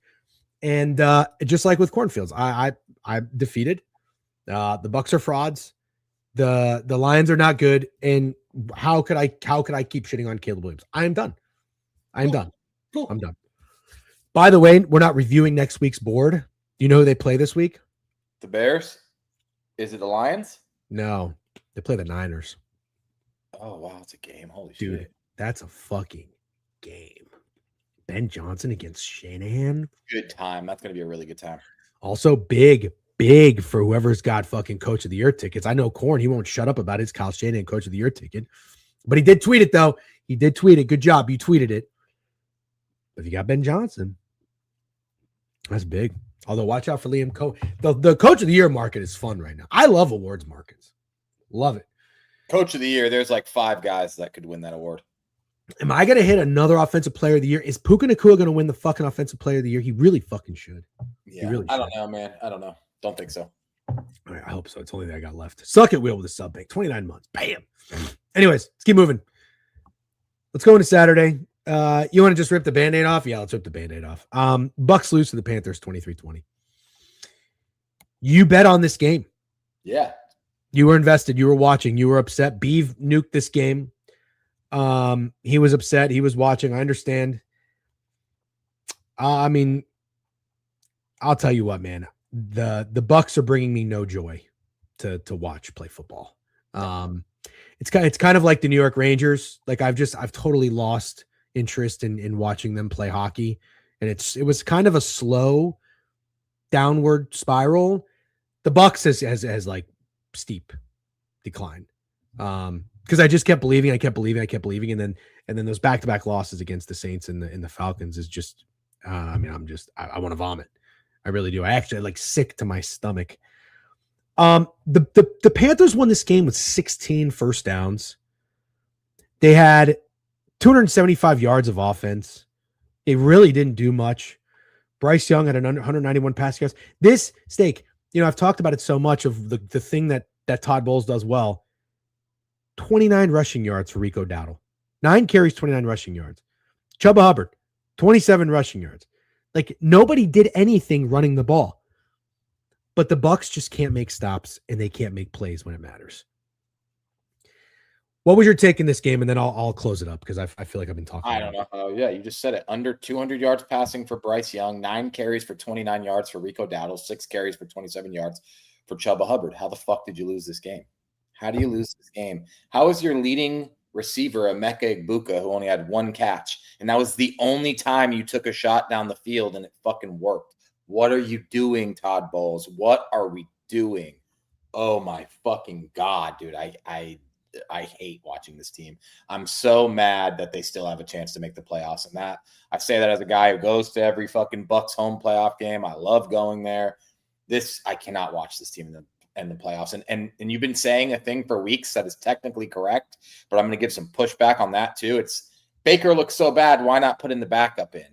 and just like with cornfields, I defeated. The Bucks are frauds. The Lions are not good. And how could I keep shitting on Caleb Williams? I am done. Cool. I'm done. By the way, we're not reviewing next week's board. Do you know who they play this week? The Bears. Is it the Lions? No, they play the Niners. Oh wow, it's a game. Holy Dude, shit. that's a fucking game. Ben Johnson against Shanahan. Good time. That's gonna be a really good time. Also big for whoever's got fucking Coach of the Year tickets. I know Corn, he won't shut up about his Kyle Shanahan Coach of the Year ticket. But he did tweet it, though. He did tweet it. Good job. You tweeted it. But if you got Ben Johnson, that's big. Although, watch out for Liam Cohen. The Coach of the Year market is fun right now. I love awards markets. Love it. Coach of the Year, there's like 5 guys that could win that award. Am I going to hit another Offensive Player of the Year? Is Puka Nacua going to win the fucking Offensive Player of the Year? He really fucking should. Yeah, really I don't know, man. I don't know. Don't think so. All right, I hope so. It's only that I got left. Suck it, Wheel with a sub bank. 29 months. Bam. Anyways, let's keep moving. Let's go into Saturday. You want to just rip the Band-Aid off? Yeah, let's rip the Band-Aid off. Bucks lose to the Panthers 23-20. You bet on this game. Yeah. You were invested. You were watching. You were upset. Beeve nuked this game. He was upset. He was watching. I understand. I mean, I'll tell you what, man. The Bucks are bringing me no joy to watch play football. It's kind of like the New York Rangers. Like I've totally lost interest in watching them play hockey, and it was kind of a slow downward spiral. The Bucks has like steep decline. Because I just kept believing, and then those back-to-back losses against the Saints and the Falcons is just, I want to vomit. I really do. I actually like sick to my stomach. The Panthers won this game with 16 first downs. They had 275 yards of offense. They really didn't do much. Bryce Young had 191 passing yards. This steak, I've talked about it so much of the thing that Todd Bowles does well. 29 rushing yards for Rico Dowdle. 9 carries, 29 rushing yards. Chuba Hubbard, 27 rushing yards. Like nobody did anything running the ball. But the Bucks just can't make stops and they can't make plays when it matters. What was your take in this game? And then I'll close it up because I feel like I've been talking. I don't know. Oh, yeah, you just said it. Under 200 yards passing for Bryce Young, 9 carries for 29 yards for Rico Dowdle, 6 carries for 27 yards for Chuba Hubbard. How the fuck did you lose this game? How do you lose this game? How is your leading receiver, Emeka Egbuka, who only had 1 catch, and that was the only time you took a shot down the field and it fucking worked? What are you doing, Todd Bowles? What are we doing? Oh my fucking God, dude. I hate watching this team. I'm so mad that they still have a chance to make the playoffs. And that I say that as a guy who goes to every fucking Bucks home playoff game. I love going there. I cannot watch this team in the playoffs. And you've been saying a thing for weeks that is technically correct, but I'm going to give some pushback on that too. It's Baker looks so bad. Why not put in the backup in?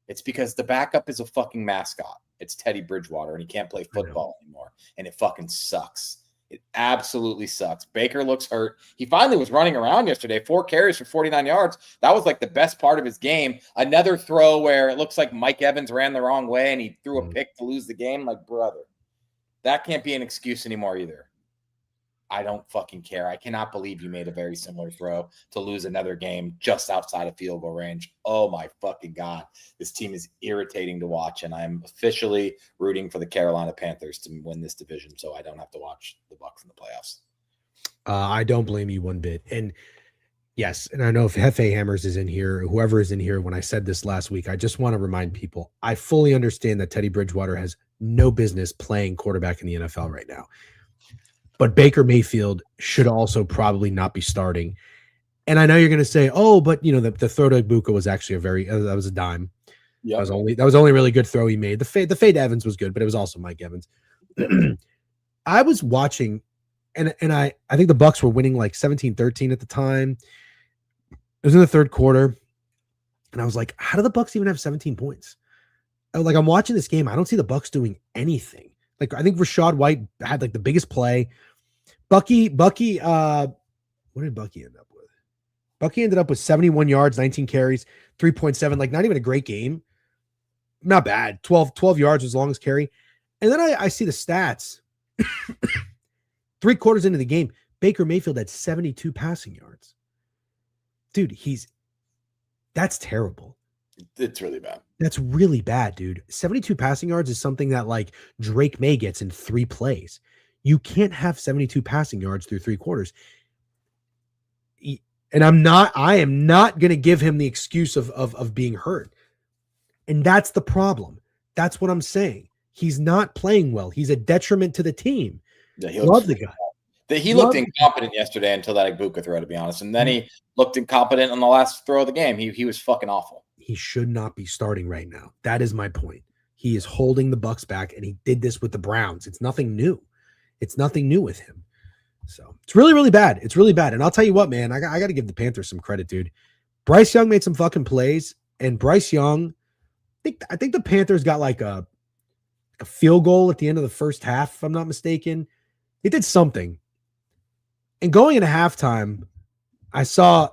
It's because the backup is a fucking mascot. It's Teddy Bridgewater, and he can't play football anymore. And it fucking sucks. It absolutely sucks. Baker looks hurt. He finally was running around yesterday, 4 carries for 49 yards. That was like the best part of his game. Another throw where it looks like Mike Evans ran the wrong way and he threw a pick to lose the game. Like, brother, that can't be an excuse anymore either. I don't fucking care. I cannot believe you made a very similar throw to lose another game just outside of field goal range. Oh my fucking God. This team is irritating to watch, and I'm officially rooting for the Carolina Panthers to win this division so I don't have to watch the Bucks in the playoffs. I don't blame you one bit. And yes, and I know if Hefe Hammers is in here, whoever is in here, when I said this last week, I just want to remind people, I fully understand that Teddy Bridgewater has no business playing quarterback in the NFL right now. But Baker Mayfield should also probably not be starting. And I know you're going to say, oh, but the throw to Egbuka was actually that was a dime. Yep. That was only really good throw he made. The fade to Evans was good, but it was also Mike Evans. I was watching, and I think the Bucks were winning like 17-13 at the time. It was in the third quarter. And I was like, how do the Bucks even have 17 points? Like, I'm watching this game. I don't see the Bucks doing anything. Like, I think Rachaad White had like the biggest play. Bucky, what did Bucky end up with? Bucky ended up with 71 yards, 19 carries, 3.7, like not even a great game. Not bad. 12 yards was longest carry. And then I see the stats. 3 quarters into the game, Baker Mayfield had 72 passing yards. Dude, that's terrible. It's really bad. That's really bad, dude. 72 passing yards is something that like Drake May gets in 3 plays. You can't have 72 passing yards through 3 quarters. And I am not going to give him the excuse of being hurt. And that's the problem. That's what I'm saying. He's not playing well. He's a detriment to the team. Yeah, Love the guy. He looked incompetent yesterday until that Igbukah throw, to be honest. And then he looked incompetent on the last throw of the game. He was fucking awful. He should not be starting right now. That is my point. He is holding the Bucs back, and he did this with the Browns. It's nothing new. It's nothing new with him. So it's really, really bad. It's really bad. And I'll tell you what, man, I got to give the Panthers some credit, dude. Bryce Young made some fucking plays, and Bryce Young, I think the Panthers got like a field goal at the end of the first half, if I'm not mistaken. They did something. And going into halftime, I saw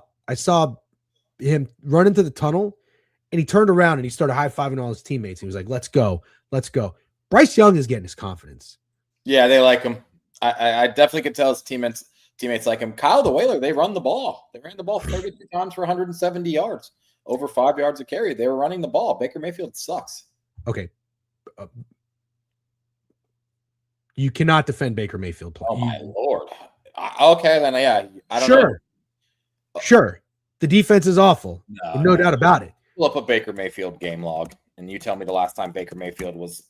him run into the tunnel, and he turned around and he started high-fiving all his teammates. He was like, let's go. Let's go. Bryce Young is getting his confidence. Yeah, they like him. I definitely could tell his teammates like him. Kyle the Whaler, they run the ball. They ran the ball 33 times for 170 yards, over 5 yards a carry. They were running the ball. Baker Mayfield sucks. Okay. You cannot defend Baker Mayfield play. Oh, my Lord. Okay, then, yeah. I don't know. Sure. The defense is awful. No doubt about it. Pull up a Baker Mayfield game log, and you tell me the last time Baker Mayfield was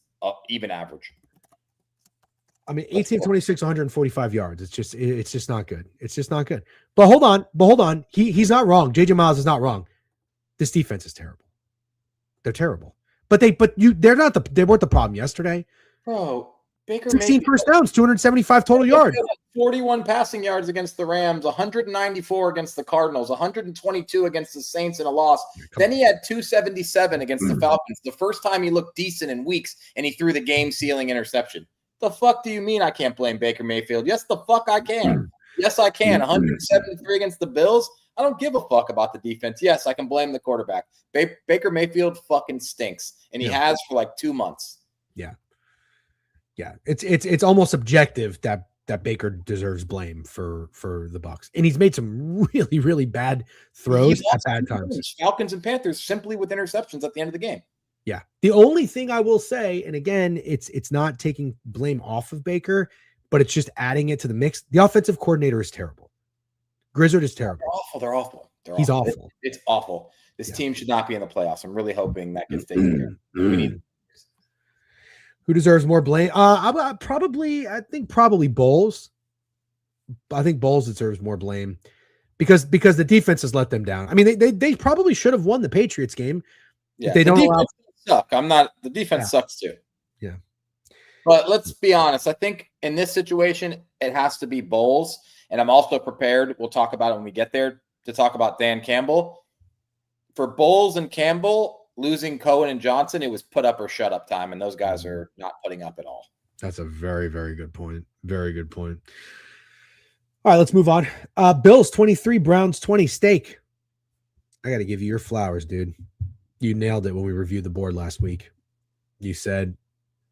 even average. I mean, 18 26, 145 yards. It's just not good. It's just not good. But hold on. He's not wrong. JJ Miles is not wrong. This defense is terrible. They're terrible. But they weren't the problem yesterday. Bro, Baker 16 Mayfield, first downs, 275 total yards. 41 passing yards against the Rams, 194 against the Cardinals, 122 against the Saints in a loss. Then he had 277 against the Falcons. The first time he looked decent in weeks, and he threw the game-sealing interception. The fuck do you mean I can't blame Baker Mayfield? Yes, the fuck I can. Yes, I can. 173 against the Bills. I don't give a fuck about the defense. Yes, I can blame the quarterback. Baker Mayfield fucking stinks, and he has for like 2 months. Yeah. It's almost objective that Baker deserves blame for the Bucs, and he's made some really, really bad throws at bad times. Falcons and Panthers simply with interceptions at the end of the game. Yeah. The only thing I will say, and again, it's not taking blame off of Baker, but it's just adding it to the mix. The offensive coordinator is terrible. Grizzard is terrible. They're awful. He's awful. It's awful. This team should not be in the playoffs. I'm really hoping that gets taken care of. Who deserves more blame? I think probably Bowles. I think Bowles deserves more blame because the defense has let them down. I mean, they probably should have won the Patriots game. Yeah, they don't allow. Suck. The defense sucks too. Yeah. But let's be honest. I think in this situation, it has to be Bowles. And I'm also prepared. We'll talk about it when we get there to talk about Dan Campbell. For Bowles and Campbell, losing Cohen and Johnson, it was put up or shut up time. And those guys are not putting up at all. That's a very, very good point. Very good point. All right, let's move on. Bills 23, Browns 20. Steak. I got to give you your flowers, dude. You nailed it when we reviewed the board last week. You said,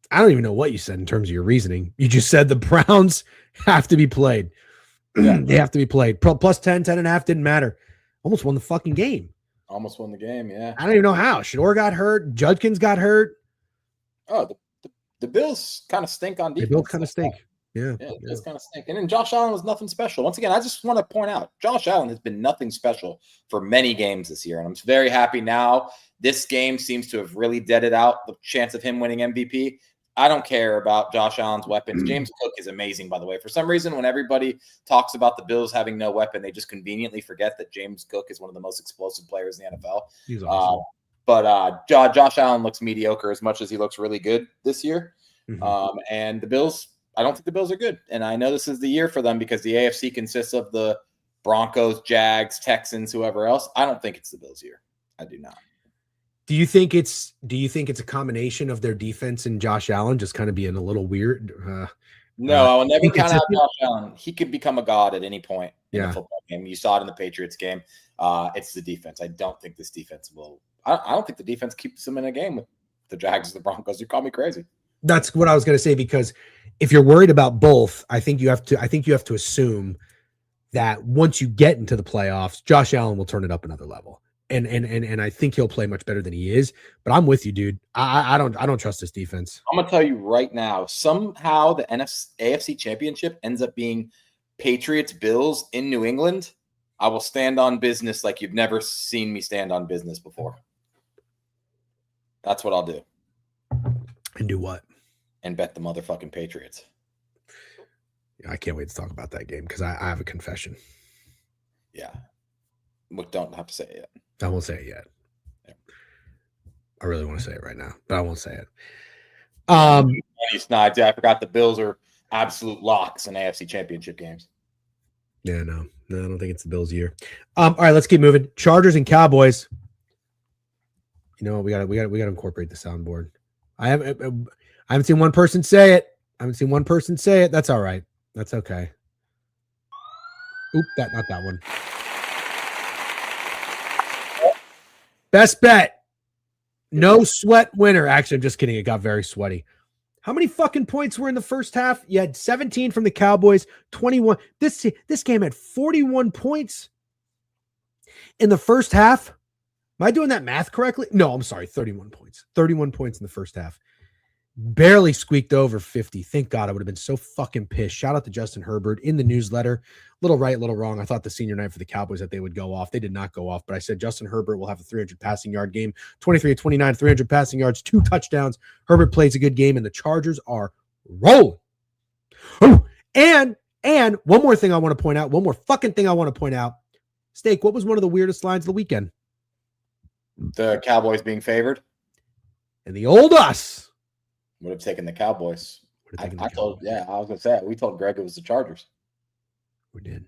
I don't even know what you said in terms of your reasoning. You just said the Browns have to be played. Yeah. They have to be played. Plus 10, 10.5 didn't matter. Almost won the fucking game. Almost won the game, yeah. I don't even know how. Shador got hurt. Judkins got hurt. Oh, the Bills kind of stink on defense. The Bills kind of stink. Yeah. The Bills kind of stink. And then Josh Allen was nothing special. Once again, I just want to point out, Josh Allen has been nothing special for many games this year. And I'm very happy now. This game seems to have really deaded out the chance of him winning MVP. I don't care about Josh Allen's weapons. James Cook is amazing, by the way. For some reason, when everybody talks about the Bills having no weapon, they just conveniently forget that James Cook is one of the most explosive players in the NFL. He's awesome. But Josh Allen looks mediocre as much as he looks really good this year. Mm-hmm. And the Bills, I don't think the Bills are good. And I know this is the year for them because the AFC consists of the Broncos, Jags, Texans, whoever else. I don't think it's the Bills' year. I do not. Do you think it's a combination of their defense and Josh Allen just kind of being a little weird? No, I will never count out Josh Allen. He could become a god at any point in the football game. You saw it in the Patriots game. It's the defense. I don't think this defense will. I don't think the defense keeps them in a game with the Jags or the Broncos. You call me crazy. That's what I was going to say, because if you're worried about both, I think you have to assume that once you get into the playoffs, Josh Allen will turn it up another level. And I think he'll play much better than he is. But I'm with you, dude. I don't trust this defense. I'm gonna tell you right now. Somehow the AFC Championship ends up being Patriots Bills in New England. I will stand on business like you've never seen me stand on business before. That's what I'll do. And do what? And bet the motherfucking Patriots. I can't wait to talk about that game because I have a confession. Yeah. We don't have to say it yet. I won't say it yet. Yeah. I really want to say it right now, but I won't say it. Snides. Yeah, I forgot the Bills are absolute locks in AFC Championship games. Yeah, no, I don't think it's the Bills' year. All right, let's keep moving. Chargers and Cowboys. You know, we got to incorporate the soundboard. I haven't seen one person say it. That's all right. That's okay. Oop, not that one. Best bet. No sweat winner. Actually, I'm just kidding. It got very sweaty. How many fucking points were in the first half? You had 17 from the Cowboys, 21. This game had 41 points in the first half. Am I doing that math correctly? No, I'm sorry. 31 points. 31 points in the first half. Barely squeaked over 50. Thank God. I would have been so fucking pissed. Shout out to Justin Herbert in the newsletter. Little right, little wrong. I thought the senior night for the Cowboys that they would go off. They did not go off, but I said Justin Herbert will have a 300 passing yard game. 23-29, 300 passing yards, 2 touchdowns. Herbert plays a good game, and the Chargers are rolling. Oh, and one more thing I want to point out. One more fucking thing I want to point out. Steak, what was one of the weirdest lines of the weekend? The Cowboys being favored. And the old us would have taken the Cowboys. I was going to say, we told Greg it was the Chargers. We did.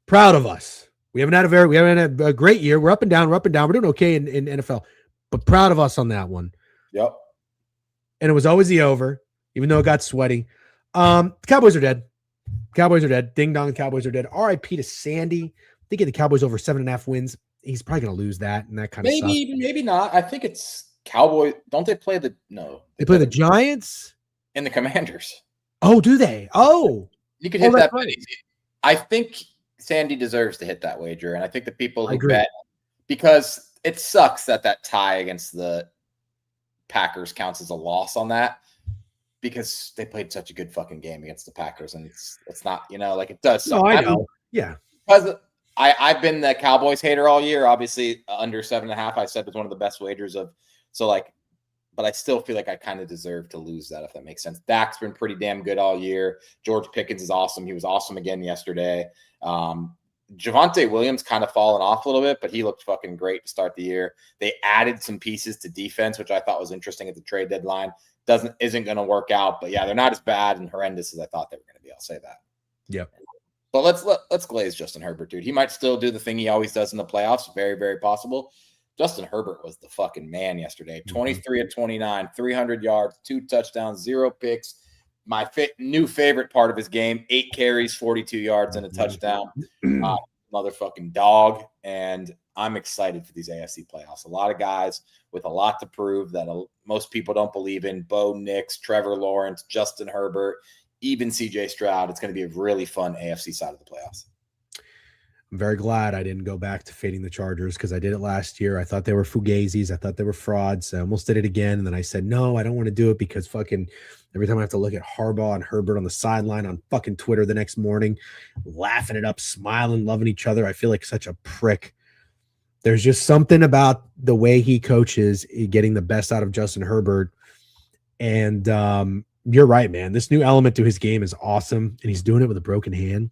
Proud of us. We haven't had a great year. We're up and down. We're doing okay in NFL, but proud of us on that one. Yep. And it was always the over, even though it got sweaty. The Cowboys are dead. Ding dong, Cowboys are dead. RIP to Sandy. Thinking the Cowboys over 7.5 wins. He's probably going to lose that, and that kind of maybe not. I think it's Cowboys. Don't they play They play the Giants and the Commanders. Oh, do they? Oh, you can hit that. Right. I think Sandy deserves to hit that wager, and I think the people who bet, because it sucks that tie against the Packers counts as a loss on that, because they played such a good fucking game against the Packers, and it's not, like it does suck. No, I know. Yeah, because I've been the Cowboys hater all year. Obviously, under 7.5, I said was one of the best wagers of. So but I still feel like I kind of deserve to lose that, if that makes sense. Dak's been pretty damn good all year. George Pickens is awesome. He was awesome again yesterday. Javonte Williams kind of fallen off a little bit, but he looked fucking great to start the year. They added some pieces to defense, which I thought was interesting at the trade deadline. Isn't going to work out, but yeah, they're not as bad and horrendous as I thought they were going to be. I'll say that. Yep. But let's glaze Justin Herbert, dude. He might still do the thing he always does in the playoffs. Very, very possible. Justin Herbert was the fucking man yesterday. 23-29, 300 yards, 2 touchdowns, 0 picks. My new favorite part of his game: 8 carries, 42 yards, and a touchdown. Motherfucking dog. And I'm excited for these AFC playoffs. A lot of guys with a lot to prove that most people don't believe in. Bo Nix, Trevor Lawrence, Justin Herbert, even CJ Stroud. It's going to be a really fun AFC side of the playoffs. I'm very glad I didn't go back to fading the Chargers, because I did it last year. I thought they were fugazis. I thought they were frauds. I almost did it again. And then I said, no, I don't want to do it, because fucking every time I have to look at Harbaugh and Herbert on the sideline on fucking Twitter the next morning, laughing it up, smiling, loving each other, I feel like such a prick. There's just something about the way he coaches, getting the best out of Justin Herbert. And you're right, man. This new element to his game is awesome. And he's doing it with a broken hand.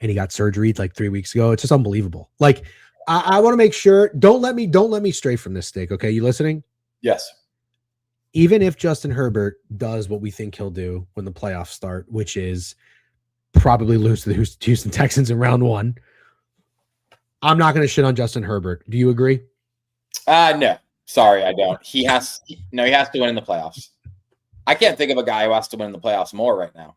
And he got surgery like 3 weeks ago. It's just unbelievable. Like, I want to make sure, don't let me stray from this, Steak. Okay. You listening? Yes. Even if Justin Herbert does what we think he'll do when the playoffs start, which is probably lose to the Houston Texans in round 1, I'm not going to shit on Justin Herbert. Do you agree? No, sorry, I don't. He has to win in the playoffs. I can't think of a guy who has to win in the playoffs more right now.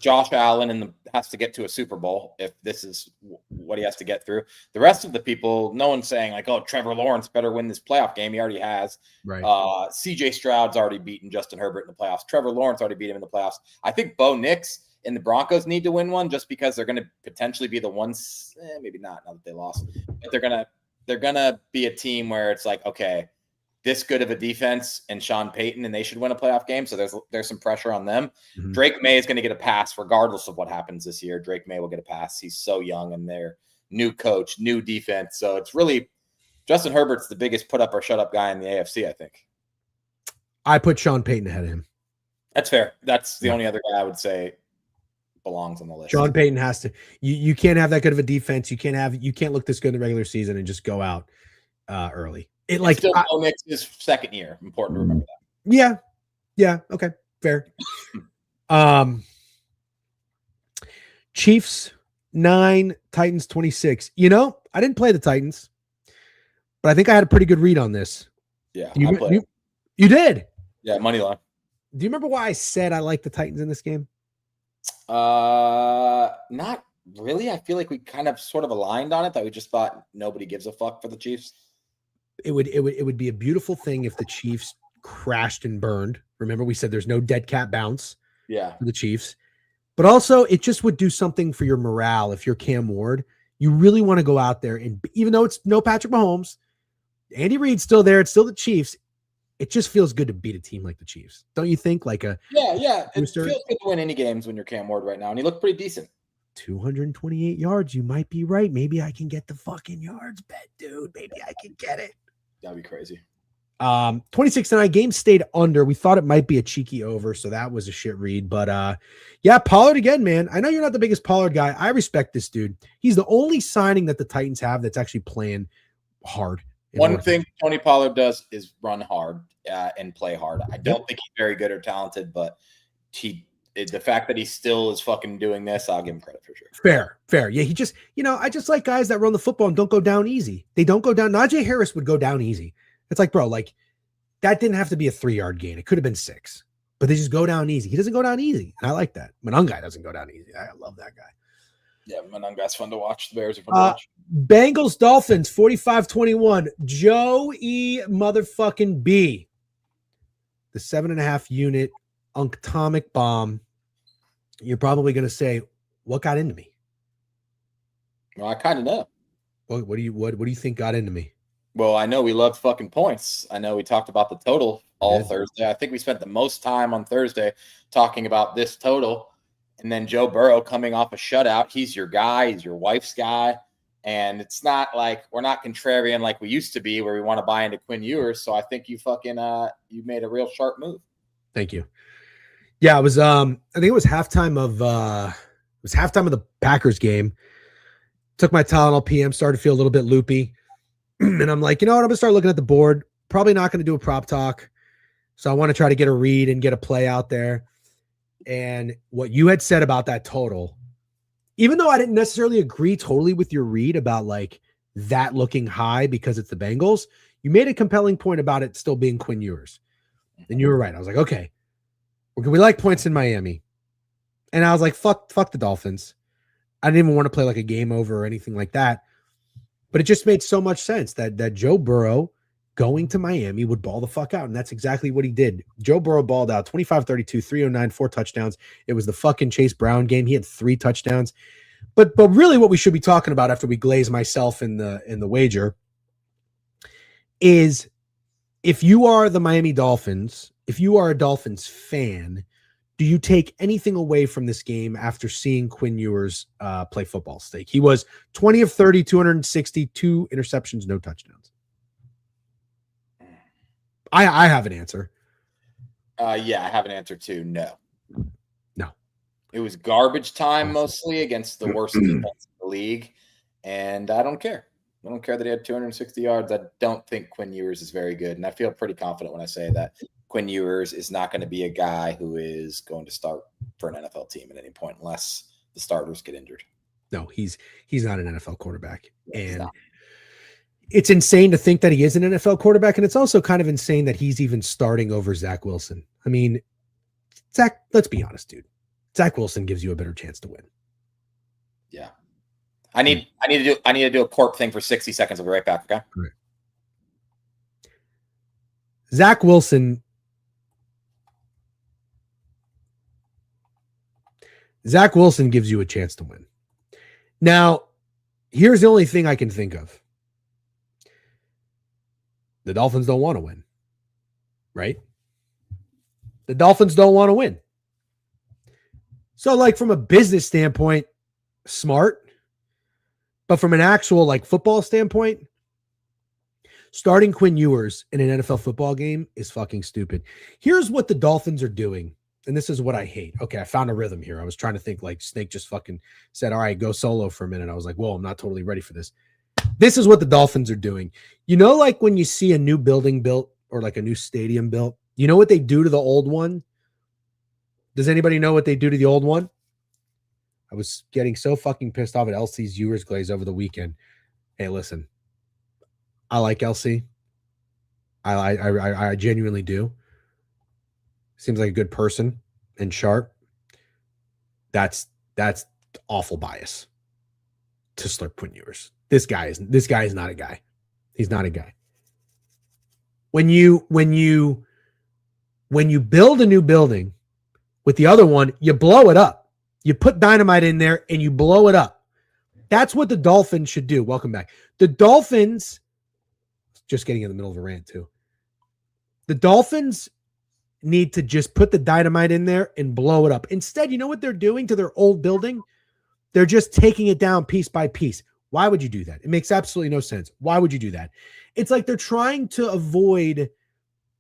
Josh Allen has to get to a Super Bowl if this is what he has to get through. The rest of the people, no one's saying like, oh, Trevor Lawrence better win this playoff game. He already has. Right. CJ Stroud's already beaten Justin Herbert in the playoffs. Trevor Lawrence already beat him in the playoffs. I think Bo Nix and the Broncos need to win one just because they're going to potentially be the ones. Maybe not now that they lost, but they're gonna be a team where it's like, okay, this good of a defense and Sean Payton, and they should win a playoff game. So there's some pressure on them. Mm-hmm. Drake May is going to get a pass regardless of what happens this year. Drake May will get a pass. He's so young, and they're new coach, new defense. So it's really Justin Herbert's the biggest put up or shut up guy in the AFC, I think. I put Sean Payton ahead of him. That's fair. That's the only other guy I would say belongs on the list. Sean Payton has to. You can't have that good of a defense. You can't look this good in the regular season and just go out early. It like still his second year. Important to remember that. Yeah. Yeah. Okay. Fair. Chiefs 9, Titans 26. You know, I didn't play the Titans, but I think I had a pretty good read on this. Yeah, you did. Yeah, money line. Do you remember why I said I like the Titans in this game? Not really. I feel like we kind of sort of aligned on it, that we just thought nobody gives a fuck for the Chiefs. It would be a beautiful thing if the Chiefs crashed and burned. Remember, we said there's no dead cat bounce. Yeah, for the Chiefs. But also, it just would do something for your morale. If you're Cam Ward, you really want to go out there, and even though it's no Patrick Mahomes, Andy Reid's still there. It's still the Chiefs. It just feels good to beat a team like the Chiefs. Don't you think? Like a yeah. It feels good to win any games when you're Cam Ward right now, and he looked pretty decent. 228 yards. You might be right. Maybe I can get the fucking yards bet, dude. Maybe I can get it. That'd be crazy. 26-9 game stayed under. We thought it might be a cheeky over, so that was a shit read. But yeah, Pollard again, man. I know you're not the biggest Pollard guy. I respect this dude. He's the only signing that the Titans have that's actually playing hard. One thing Tony Pollard does is run hard and play hard. I don't think he's very good or talented, but the fact that he still is fucking doing this, I'll give him credit for sure. Fair. Yeah, he just, I just like guys that run the football and don't go down easy. They don't go down. Najee Harris would go down easy. It's like, bro, like that didn't have to be a 3-yard gain. It could have been 6, but they just go down easy. He doesn't go down easy. And I like that. Monangai doesn't go down easy. I love that guy. Yeah, Monangai's fun to watch. The Bears are fun to watch. Bengals Dolphins 45-21. Joe E. motherfucking B. The 7.5 unit atomic bomb. You're probably going to say, what got into me? Well, I kind of know. What do you think got into me? Well, I know we loved fucking points. I know we talked about the total all Thursday. I think we spent the most time on Thursday talking about this total. And then Joe Burrow coming off a shutout. He's your guy. He's your wife's guy. And it's not like we're not contrarian like we used to be, where we want to buy into Quinn Ewers. So I think you fucking you made a real sharp move. Thank you. Yeah, it was I think it was halftime of the Packers game. Took my Tylenol PM, started to feel a little bit loopy. And I'm like, you know what? I'm gonna start looking at the board. Probably not gonna do a prop talk. So I want to try to get a read and get a play out there. And what you had said about that total, even though I didn't necessarily agree totally with your read about like that looking high because it's the Bengals, you made a compelling point about it still being Quinn Ewers. And you were right. I was like, okay, we like points in Miami. And I was like, fuck the Dolphins. I didn't even want to play like a game over or anything like that. But it just made so much sense that Joe Burrow going to Miami would ball the fuck out. And that's exactly what he did. Joe Burrow balled out 25-32, 309, 4 touchdowns. It was the fucking Chase Brown game. He had 3 touchdowns. But really what we should be talking about after we glaze myself in the wager is, if you are the Miami Dolphins, if you are a Dolphins fan, do you take anything away from this game after seeing Quinn Ewers play football stake? He was 20 of 30, 262 interceptions, no touchdowns. I have an answer. Yeah, I have an answer too. No. No. It was garbage time mostly against the worst defense in the league. And I don't care. I don't care that he had 260 yards. I don't think Quinn Ewers is very good. And I feel pretty confident when I say that Quinn Ewers is not going to be a guy who is going to start for an NFL team at any point unless the starters get injured. No, he's not an NFL quarterback. And it's insane to think that he is an NFL quarterback. And it's also kind of insane that he's even starting over Zach Wilson. I mean, Zach, let's be honest, dude. Zach Wilson gives you a better chance to win. Yeah. I need to do a corp thing for 60 seconds. I'll be right back. Okay. Right. Zach Wilson. Zach Wilson gives you a chance to win. Now, here's the only thing I can think of. The Dolphins don't want to win, right? The Dolphins don't want to win. So, like, from a business standpoint, smart. But from an actual, like, football standpoint, starting Quinn Ewers in an NFL football game is fucking stupid. Here's what the Dolphins are doing, and this is what I hate. Okay, I found a rhythm here. I was trying to think, like, Snake just fucking said, all right, go solo for a minute. I was like, whoa, I'm not totally ready for this. This is what the Dolphins are doing. You know, like when you see a new building built or like a new stadium built, you know what they do to the old one? Does anybody know what they do to the old one? I was getting so fucking pissed off at LC's Ewers glaze over the weekend. Hey, listen, I like LC. I genuinely do. Seems like a good person and sharp. That's awful bias to slurp Quinn Ewers. This guy is not a guy. He's not a guy. When you build a new building with the other one, you blow it up. You put dynamite in there and you blow it up. That's what the Dolphins should do. Welcome back. The Dolphins, just getting in the middle of a rant too. The Dolphins need to just put the dynamite in there and blow it up. Instead, you know what they're doing to their old building? They're just taking it down piece by piece. Why would you do that? It makes absolutely no sense. Why would you do that? It's like they're trying to avoid,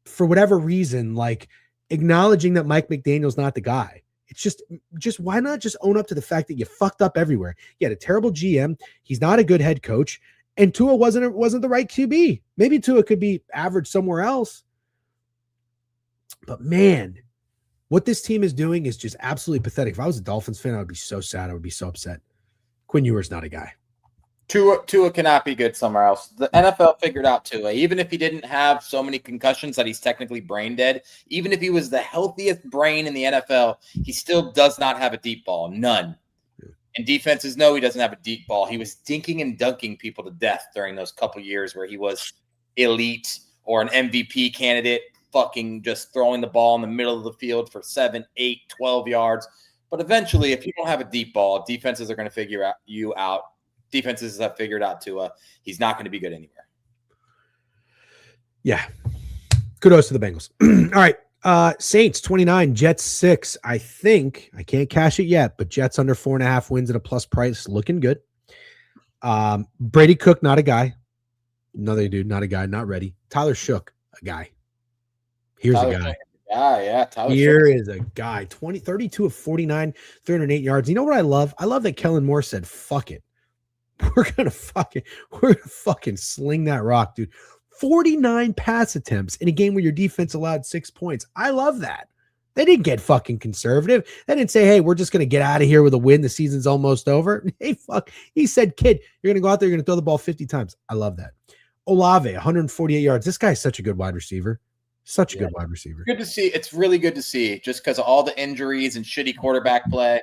for whatever reason, like acknowledging that Mike McDaniel's not the guy. It's just why not just own up to the fact that you fucked up everywhere? You had a terrible GM. He's not a good head coach. And Tua wasn't the right QB. Maybe Tua could be average somewhere else. But man, what this team is doing is just absolutely pathetic. If I was a Dolphins fan, I would be so sad. I would be so upset. Quinn Ewers not a guy. Tua cannot be good somewhere else. The NFL figured out Tua. Even if he didn't have so many concussions that he's technically brain dead, even if he was the healthiest brain in the NFL, he still does not have a deep ball. None. And defenses know he doesn't have a deep ball. He was dinking and dunking people to death during those couple years where he was elite or an MVP candidate, fucking just throwing the ball in the middle of the field for 7, 8, 12 yards. But eventually, if you don't have a deep ball, defenses are going to figure you out. Defenses have figured out Tua. He's not going to be good anywhere. Yeah. Kudos to the Bengals. All right. Saints 29, Jets 6. I think I can't cash it yet, but Jets under 4.5 wins at a plus price, looking good. Brady Cook, not a guy. Another dude, not a guy, not ready. Tyler Shook, a guy. Here's a guy. Yeah. Here is a guy. 32 of 49, 308 yards. You know what I love? I love that Kellen Moore said, fuck it. We're gonna fucking sling that rock, dude. 49 pass attempts in a game where your defense allowed 6 points. I love that. They didn't get fucking conservative. They didn't say, hey, we're just gonna get out of here with a win. The season's almost over. Hey, fuck. He said, kid, you're gonna go out there, you're gonna throw the ball 50 times. I love that. Olave, 148 yards. This guy's such a good wide receiver. Such a good wide receiver. Good to see. It's really good to see, just because of all the injuries and shitty quarterback play.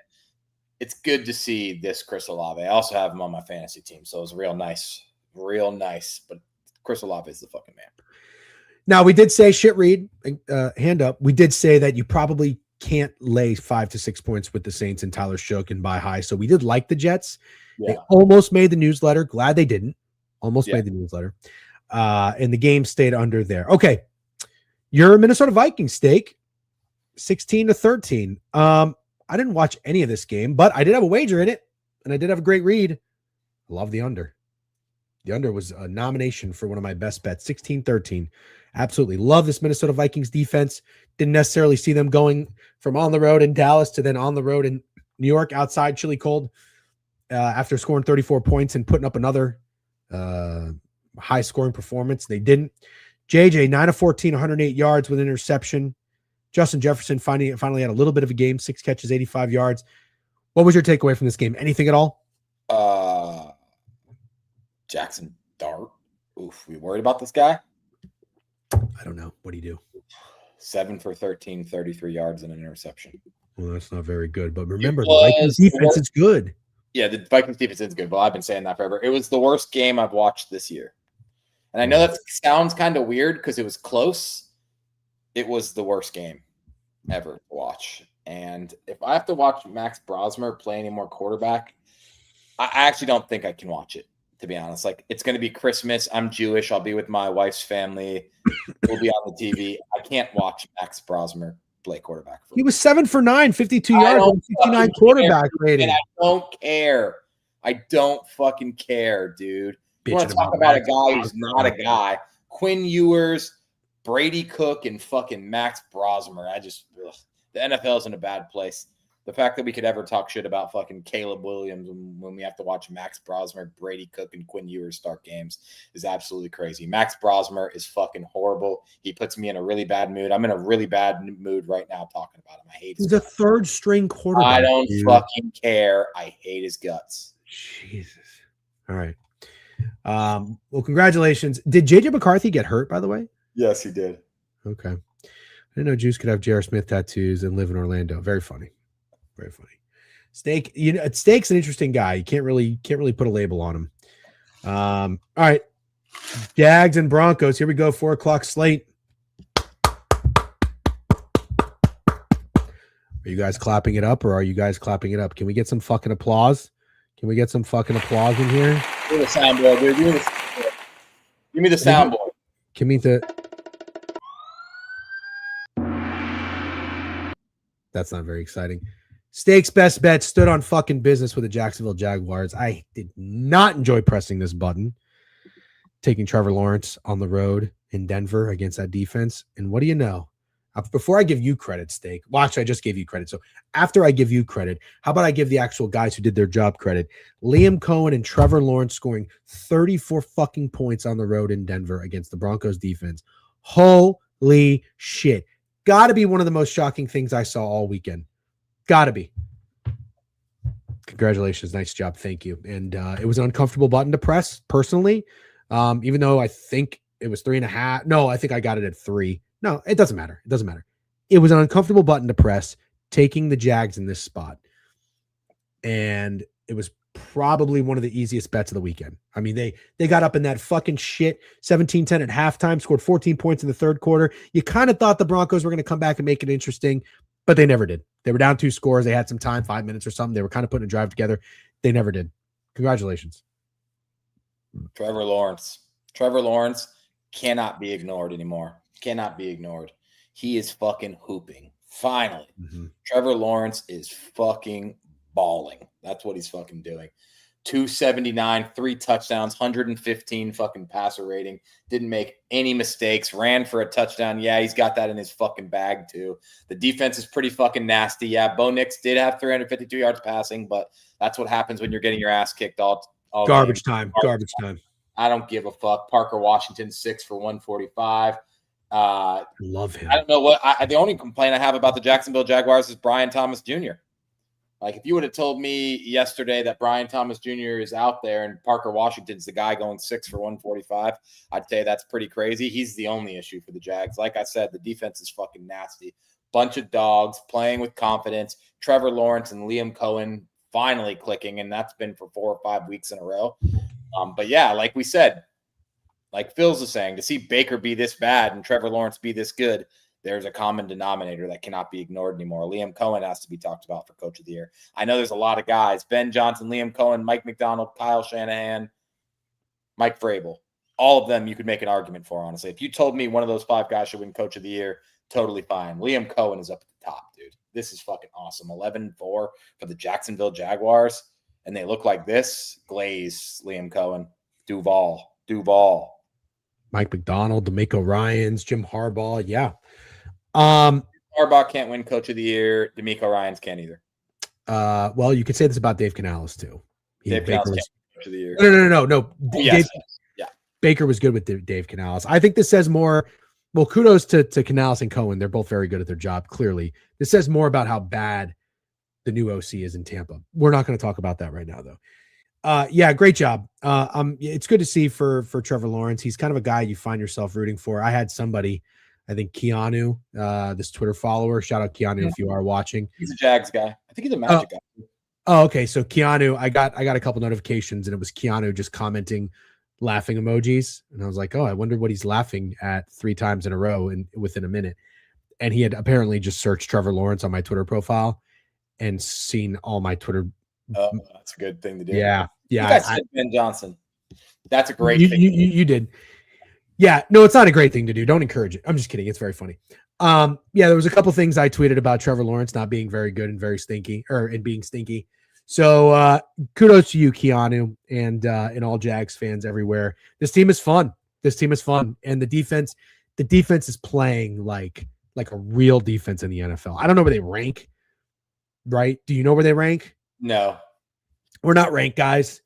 It's good to see this Chris Olave. I also have him on my fantasy team, so it was real nice. But Chris Olave is the fucking man. Now, we did say, shit, Reed, hand up. We did say that you probably can't lay 5 to 6 points with the Saints and Tyler Shook and buy high. So we did like the Jets. Yeah. They almost made the newsletter. Glad they didn't. Made the newsletter. And the game stayed under there. Okay. Your Minnesota Vikings stake, 16-13. I didn't watch any of this game, but I did have a wager in it, and I did have a great read. I love the under. The under was a nomination for one of my best bets, 16-13. Absolutely love this Minnesota Vikings defense. Didn't necessarily see them going from on the road in Dallas to then on the road in New York outside chilly cold after scoring 34 points and putting up another high-scoring performance. They didn't. JJ, 9 of 14, 108 yards with an interception. Justin Jefferson finally had a little bit of a game, 6 catches, 85 yards. What was your takeaway from this game? Anything at all? Jackson Dart. Oof, we worried about this guy? I don't know. What do you do? 7 for 13, 33 yards and an interception. Well, that's not very good. But remember, the Vikings defense is good. Yeah, the Vikings defense is good. Well, I've been saying that forever. It was the worst game I've watched this year. And I know that sounds kind of weird because it was close. It was the worst game ever to watch. And if I have to watch Max Brosmer play any more quarterback, I actually don't think I can watch it, to be honest. Like, it's going to be Christmas. I'm Jewish. I'll be with my wife's family. We'll be on the TV. I can't watch Max Brosmer play quarterback. He was 7 for 9, 52 yards, and 59 quarterback rating. I don't care. I don't fucking care, dude. You want to talk about a guy who's not a guy? Quinn Ewers, Brady Cook, and fucking Max Brosmer. The NFL is in a bad place. The fact that we could ever talk shit about fucking Caleb Williams when we have to watch Max Brosmer, Brady Cook, and Quinn Ewers start games is absolutely crazy. Max Brosmer is fucking horrible. He puts me in a really bad mood. I'm in a really bad mood right now talking about him. I hate his guts. He's a third-string quarterback. I don't fucking care. I hate his guts. Jesus. All right. Well, congratulations. Did JJ McCarthy get hurt, by the way? Yes, he did. Okay. I didn't know Juice could have J.R. Smith tattoos and live in Orlando. Very funny. Very funny. Steak, Steak's an interesting guy. You can't really put a label on him. All right. Jags and Broncos. Here we go. 4:00 slate. Are you guys clapping it up, or are you guys clapping it up? Can we get some fucking applause? Can we get some fucking applause in here? Give me the soundboard, dude. Give me the soundboard. Give me the. That's not very exciting. Steak's best bet stood on fucking business with the Jacksonville Jaguars. I did not enjoy pressing this button. Taking Trevor Lawrence on the road in Denver against that defense. And what do you know? Before I give you credit, Steak, watch, I just gave you credit. So after I give you credit, how about I give the actual guys who did their job credit? Liam Cohen and Trevor Lawrence scoring 34 fucking points on the road in Denver against the Broncos defense. Holy shit. Got to be one of the most shocking things I saw all weekend. Got to be. Congratulations. Nice job. Thank you. And it was an uncomfortable button to press, personally, even though I think it was 3.5. No, I think I got it at 3. No, it doesn't matter. It doesn't matter. It was an uncomfortable button to press, taking the Jags in this spot. And it was probably one of the easiest bets of the weekend. I mean, they got up in that fucking shit 17-10 at halftime, scored 14 points in the third quarter. You kind of thought the Broncos were going to come back and make it interesting, but they never did. They were down 2 scores. They had some time, 5 minutes or something. They were kind of putting a drive together. They never did. Congratulations. Trevor Lawrence cannot be ignored anymore. Cannot be ignored. He is fucking hooping. Finally. Mm-hmm. Trevor Lawrence is fucking balling. That's what he's fucking doing. 279, 3 touchdowns, 115 fucking passer rating. Didn't make any mistakes. Ran for a touchdown. Yeah, he's got that in his fucking bag too. The defense is pretty fucking nasty. Yeah, Bo Nix did have 352 yards passing, but that's what happens when you're getting your ass kicked all garbage time. Garbage time. I don't give a fuck. Parker Washington, 6 for 145. Love him. I don't know what the only complaint I have about the Jacksonville Jaguars is Brian Thomas Jr. Like, if you would have told me yesterday that Brian Thomas Jr. is out there and Parker Washington's the guy going 6 for 145, I'd say that's pretty crazy. He's the only issue for the Jags. Like I said, the defense is fucking nasty. Bunch of dogs playing with confidence. Trevor Lawrence and Liam Cohen finally clicking, and that's been for 4 or 5 weeks in a row. But yeah, like we said, like Phil's is saying, to see Baker be this bad and Trevor Lawrence be this good, there's a common denominator that cannot be ignored anymore. Liam Cohen has to be talked about for Coach of the Year. I know there's a lot of guys: Ben Johnson, Liam Cohen, Mike McDonald, Kyle Shanahan, Mike Vrabel. All of them you could make an argument for, honestly. If you told me one of those 5 guys should win Coach of the Year, totally fine. Liam Cohen is up at the top, dude. This is fucking awesome. 11-4 for the Jacksonville Jaguars, and they look like this. Glaze, Liam Cohen, Duval. Mike McDonald, D'Amico Ryans, Jim Harbaugh. Yeah. Harbaugh can't win Coach of the Year. D'Amico Ryans can't either. Well, you could say this about Dave Canales too. Dave Canales can't win Coach of the Year. No. Yes. Baker was good with Dave Canales. I think this says more. Well, kudos to Canales and Cohen. They're both very good at their job. Clearly, this says more about how bad the new OC is in Tampa. We're not going to talk about that right now, though. Yeah, great job. It's good to see for Trevor Lawrence. He's kind of a guy you find yourself rooting for. I had somebody, I think Keanu, this Twitter follower. Shout out Keanu if you are watching. He's a Jags guy. I think he's a Magic guy. Oh, okay. So Keanu, I got a couple notifications, and it was Keanu just commenting laughing emojis, and I was like, oh, I wonder what he's laughing at 3 times in a row and within a minute. and he had apparently just searched Trevor Lawrence on my Twitter profile and seen all my Twitter. Oh, that's a good thing to do. Yeah. You guys said Ben Johnson. That's a great thing. You did. Yeah, no, it's not a great thing to do. Don't encourage it. I'm just kidding. It's very funny. Yeah, there was a couple things I tweeted about Trevor Lawrence not being very good and very stinky, and being stinky. So kudos to you, Keanu, and all Jags fans everywhere. This team is fun. And the defense is playing like a real defense in the NFL. I don't know where they rank. Right? Do you know where they rank? No, we're not ranked, guys.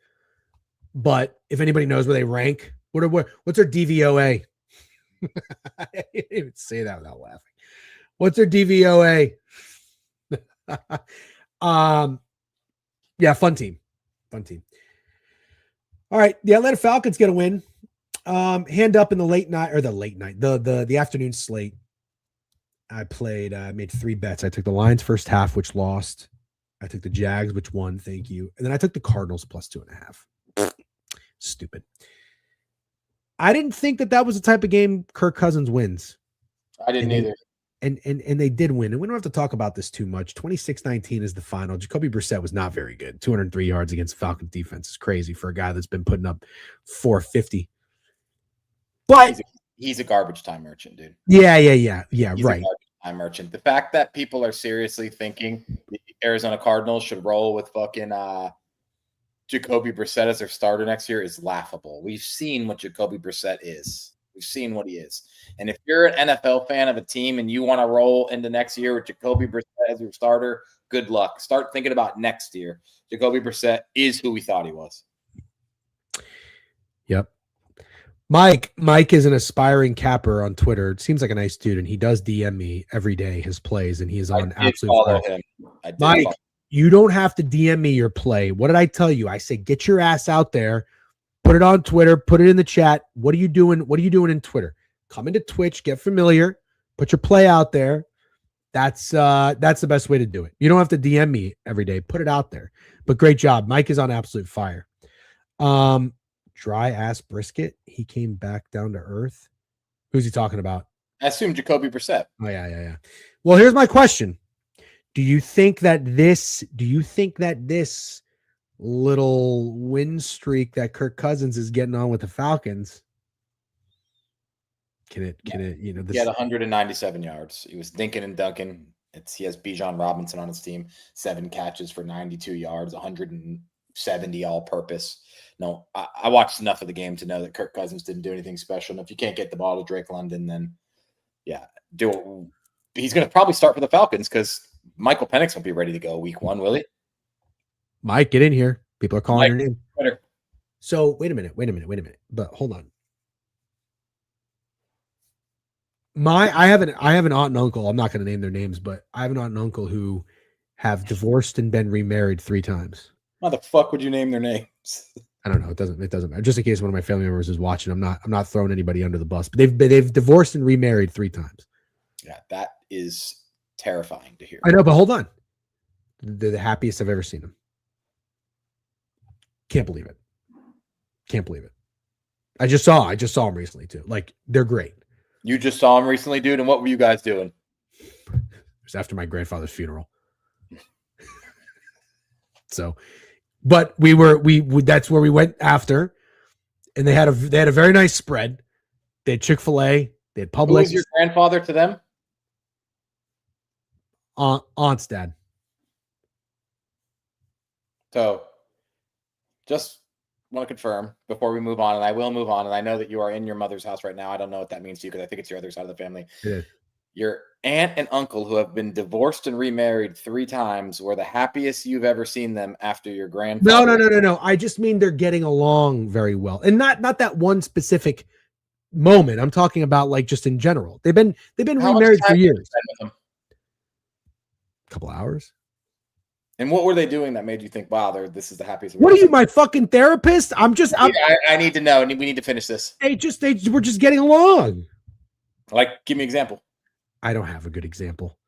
But if anybody knows where they rank, what's their DVOA? I didn't even say that without laughing. What's their DVOA? Yeah, fun team. All right, the Atlanta Falcons get a win. Hand up in the afternoon slate. I made 3 bets. I took the Lions first half, which lost. I took the Jags, which won. Thank you. And then I took the Cardinals plus 2.5. Stupid. I didn't think that was the type of game Kirk Cousins wins. I didn't either. And they did win. And we don't have to talk about this too much. 26-19 is the final. Jacoby Brissett was not very good. 203 yards against Falcons defense is crazy for a guy that's been putting up 450. But he's a garbage time merchant, dude. Yeah, he's right. A garbage time merchant. The fact that people are seriously thinking the Arizona Cardinals should roll with fucking Jacoby Brissett as their starter next year is laughable. We've seen what Jacoby Brissett is. We've seen what he is. And if you're an NFL fan of a team and you want to roll into next year with Jacoby Brissett as your starter, good luck. Start thinking about next year. Jacoby Brissett is who we thought he was. Yep. Mike is an aspiring capper on Twitter. It seems like a nice dude, and he does DM me every day his plays, and he is on absolute fire. Mike, you don't have to DM me your play. What did I tell you? I said, get your ass out there, put it on Twitter, put it in the chat. What are you doing? What are you doing in Twitter? Come into Twitch, get familiar, put your play out there. That's the best way to do it. You don't have to DM me every day. Put it out there. But great job. Mike is on absolute fire. Dry ass brisket. He came back down to earth. Who's he talking about? I assume Jacoby Brissett. Oh, yeah. Well, here's my question. Do you think that this little win streak that Kirk Cousins is getting on with the Falcons, can it, he had 197 yards. He was dinking and dunking. He has Bijan Robinson on his team, 7 catches for 92 yards, 170 all purpose. No, I watched enough of the game to know that Kirk Cousins didn't do anything special. And if you can't get the ball to Drake London, then he's going to probably start for the Falcons because Michael Penix won't be ready to go week 1, will he? Mike, get in here. People are calling your name. Twitter. So wait a minute. But hold on. I have an aunt and uncle. I'm not going to name their names, but I have an aunt and uncle who have divorced and been remarried 3 times. How the fuck would you name their names? I don't know. It doesn't matter. Just in case one of my family members is watching, I'm not throwing anybody under the bus. But they've divorced and remarried 3 times. Yeah, that is terrifying to hear. I know, but hold on. They're the happiest I've ever seen them. Can't believe it. I just saw them recently too. Like, they're great. You just saw them recently, dude. And what were you guys doing? It was after my grandfather's funeral. So, but we that's where we went after, and they had a very nice spread. They had Chick-fil-A. They had Publix. Who was your grandfather to them? Aunt's dad. So, just want to confirm before we move on, and I will move on, and I know that you are in your mother's house right now. I don't know what that means to you because I think it's your other side of the family. Yeah. Your aunt and uncle who have been divorced and remarried 3 times were the happiest you've ever seen them after your grandfather. No. I just mean they're getting along very well. And not that one specific moment. I'm talking about like just in general. They've been remarried for years. A couple hours. And what were they doing that made you think, wow, this is the happiest? What are you, my fucking therapist? I need to know. We need to finish this. We're just getting along. Like, give me an example. I don't have a good example.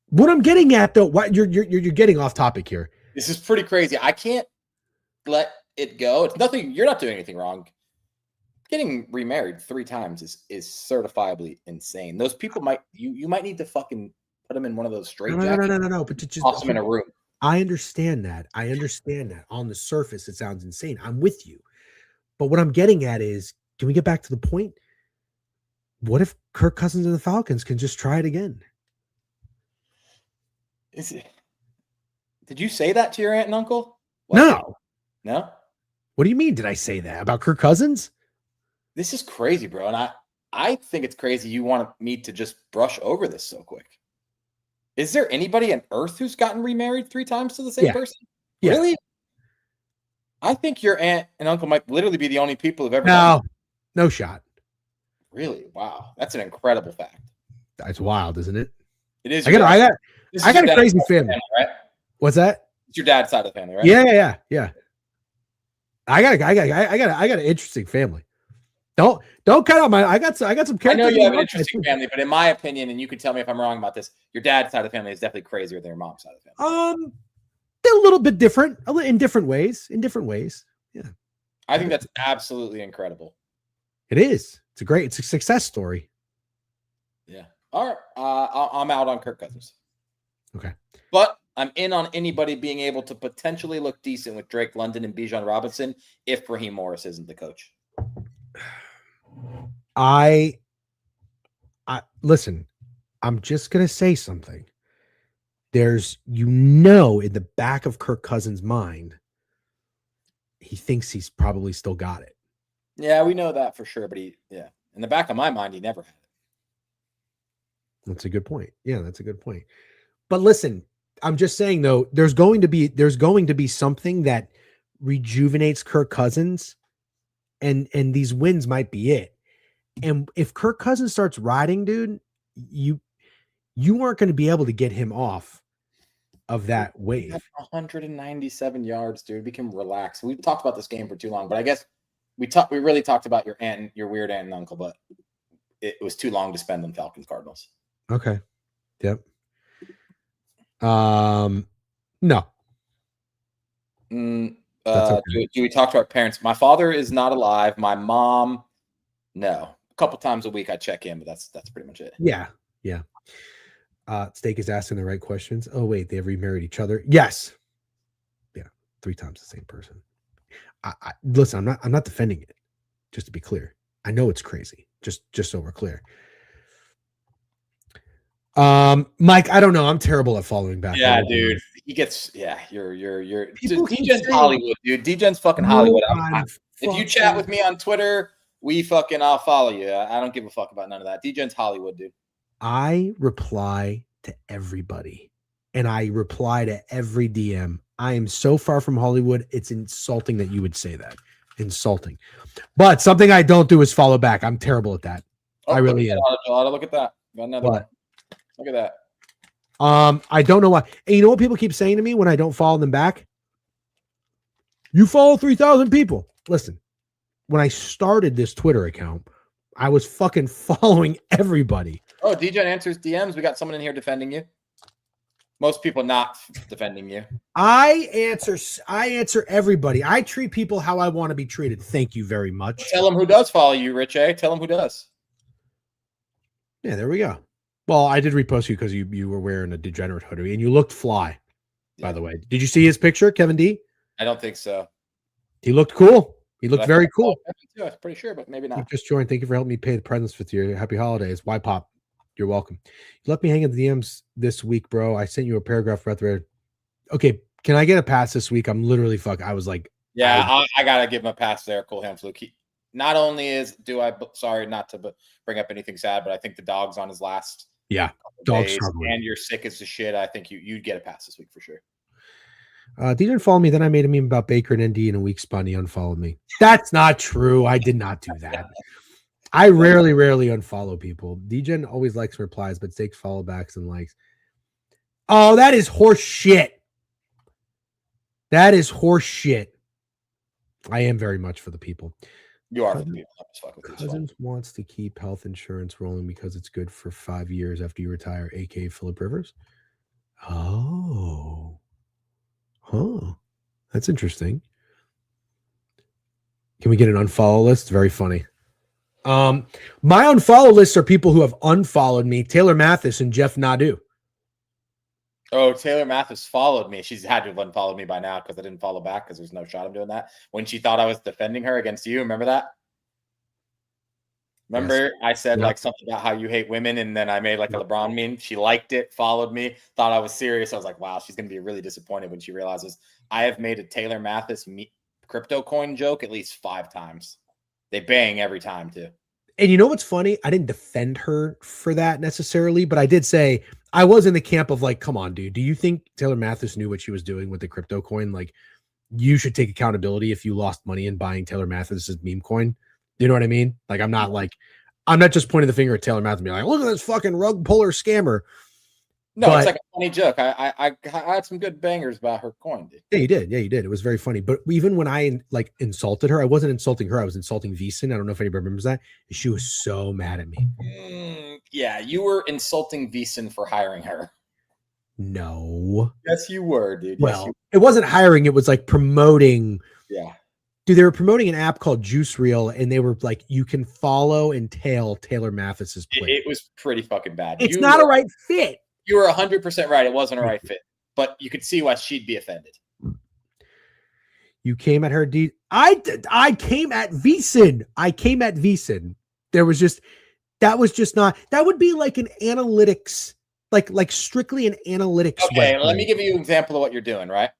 What I'm getting at, though, you're getting off topic here. This is pretty crazy. I can't let it go. It's nothing. You're not doing anything wrong. getting remarried 3 times is certifiably insane. Those people might you might need to fucking put them in one of those No, straight no, no, no, jackets, no, no, no. But just toss them in a room. I understand that. I understand that. On the surface, it sounds insane. I'm with you. But what I'm getting at is, can we get back to the point? What if Kirk Cousins and the Falcons can just try it again? Is it? Did you say that to your aunt and uncle? No. No? What do you mean? Did I say that about Kirk Cousins? This is crazy, bro. And I think it's crazy you want me to just brush over this so quick. Is there anybody on earth who's gotten remarried 3 times to the same person? Yeah. Really? I think your aunt and uncle might literally be the only people who've ever done that. No shot. Really? Wow. That's an incredible fact. That's wild, isn't it? It is. I got a crazy family, right? What's that? It's your dad's side of the family, right? Yeah. I got an interesting family. Don't cut out my. I got some characters. I know you have an interesting family, but in my opinion, and you can tell me if I'm wrong about this, your dad's side of the family is definitely crazier than your mom's side of the family. They're a little bit different, in different ways. Yeah, I think that's absolutely incredible. It is. It's a success story. Yeah. All right. I'm out on Kirk Cousins. Okay. But I'm in on anybody being able to potentially look decent with Drake London and Bijan Robinson if Raheem Morris isn't the coach. I listen, I'm just going to say something. There's, in the back of Kirk Cousins' mind, he thinks he's probably still got it. Yeah, we know that for sure. But in the back of my mind, he never had it. That's a good point. Yeah, that's a good point. But listen, I'm just saying though, there's going to be something that rejuvenates Kirk Cousins, and these wins might be it. And if Kirk Cousins starts riding, dude, you aren't going to be able to get him off of that wave. 197 yards, dude. We can relax. We've talked about this game for too long, but I guess we really talked about your weird aunt and uncle, but it was too long to spend on Falcons Cardinals. Okay. Yep. No. Okay. Do we talk to our parents? My father is not alive. My mom, no. A couple times a week I check in, but that's pretty much it. Yeah. Steak is asking the right questions. Oh wait, they have remarried each other. Yes. Yeah, 3 times the same person. I listen. I'm not defending it. Just to be clear, I know it's crazy. Just so we're clear. Mike, I don't know. I'm terrible at following back. Yeah, dude. He gets. Yeah, you're. DJ's Hollywood, dude. DJ's fucking Hollywood. If you chat with me on Twitter, I'll follow you. I don't give a fuck about none of that. DJ's Hollywood, dude. I reply to everybody, and I reply to every DM. I am so far from Hollywood. It's insulting that you would say that. Insulting. But something I don't do is follow back. I'm terrible at that. I really am. Look at that. Got another one. Look at that. I don't know why. And you know what people keep saying to me when I don't follow them back? You follow 3,000 people. Listen, when I started this Twitter account, I was fucking following everybody. Oh, DJ answers DMs. We got someone in here defending you. Most people not defending you. I answer everybody. I treat people how I want to be treated. Thank you very much. Tell them who does follow you, Rich A. Tell them who does. Yeah, there we go. Well, I did repost you because you were wearing a degenerate hoodie and you looked fly, by the way. Did you see his picture, Kevin D? I don't think so. He looked cool. He looked very cool. I was pretty sure, but maybe not. You just joined. Thank you for helping me pay the presents with your happy holidays. Why pop? You're welcome. You let me hang in the DMs this week, bro. I sent you a paragraph right there. Okay, can I get a pass this week? I'm literally I was like, yeah, I gotta give him a pass there. Cool hand fluke. Not only sorry not to bring up anything sad, but I think the dog's on his last. Yeah, dog's struggling. And you're sick as a shit. I think you'd get a pass this week for sure. Didn't follow me. Then I made a meme about Baker and ND in a week spun. He unfollowed me. That's not true. I did not do that. I rarely unfollow people. DJen always likes replies, but takes follow backs and likes. Oh, that is horse shit. That is horse shit. I am very much for the people. You are for the people. Cousins wants to keep health insurance rolling because it's good for 5 years after you retire, aka Phillip Rivers. Oh. Huh. That's interesting. Can we get an unfollow list? Very funny. My unfollow lists are people who have unfollowed me: Taylor Mathis and Jeff Nadu. Oh, Taylor Mathis followed me. She's had to have unfollowed me by now because I didn't follow back because there's no shot of doing that. When she thought I was defending her against you, remember that? Remember, yes. I said like something about how you hate women, and then I made like a LeBron meme. She liked it, followed me, thought I was serious. I was like, wow, she's going to be really disappointed when she realizes I have made a Taylor Mathis crypto coin joke at least 5 times. They bang every time too. And you know what's funny? I didn't defend her for that necessarily, but I did say I was in the camp of like, come on, dude. Do you think Taylor Mathis knew what she was doing with the crypto coin? Like, you should take accountability if you lost money in buying Taylor Mathis's meme coin. You know what I mean? Like, I'm not just pointing the finger at Taylor Mathis and being like, look at this fucking rug puller scammer. No, it's like a funny joke. I had some good bangers about her coin, dude. Yeah, you did. Yeah, you did. It was very funny. But even when I like insulted her, I wasn't insulting her. I was insulting VSiN. I don't know if anybody remembers that. She was so mad at me. Yeah, you were insulting VSiN for hiring her. No. Yes, you were, dude. Well, it wasn't hiring. It was like promoting. Yeah. Dude, they were promoting an app called Juice Reel, and they were like, you can follow and tail Taylor Mathis's play. It was pretty fucking bad. It's not a right fit. You were 100% right. It wasn't a right fit, but you could see why she'd be offended. You came at her. I came at VSiN. I came at VSiN. That was just not, that would be like an analytics, like strictly an analytics. Okay. Let me give you an example of what you're doing, right?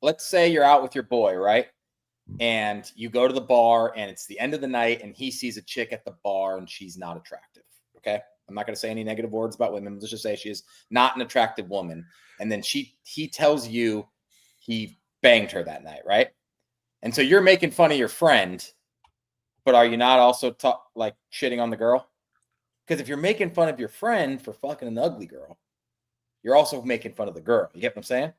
Let's say you're out with your boy, right? And you go to the bar and it's the end of the night and he sees a chick at the bar and she's not attractive. Okay. I'm not going to say any negative words about women. Let's just say she is not an attractive woman. And then he tells you he banged her that night, right? And so you're making fun of your friend, but are you not also like shitting on the girl? Because if you're making fun of your friend for fucking an ugly girl, you're also making fun of the girl. You get what I'm saying?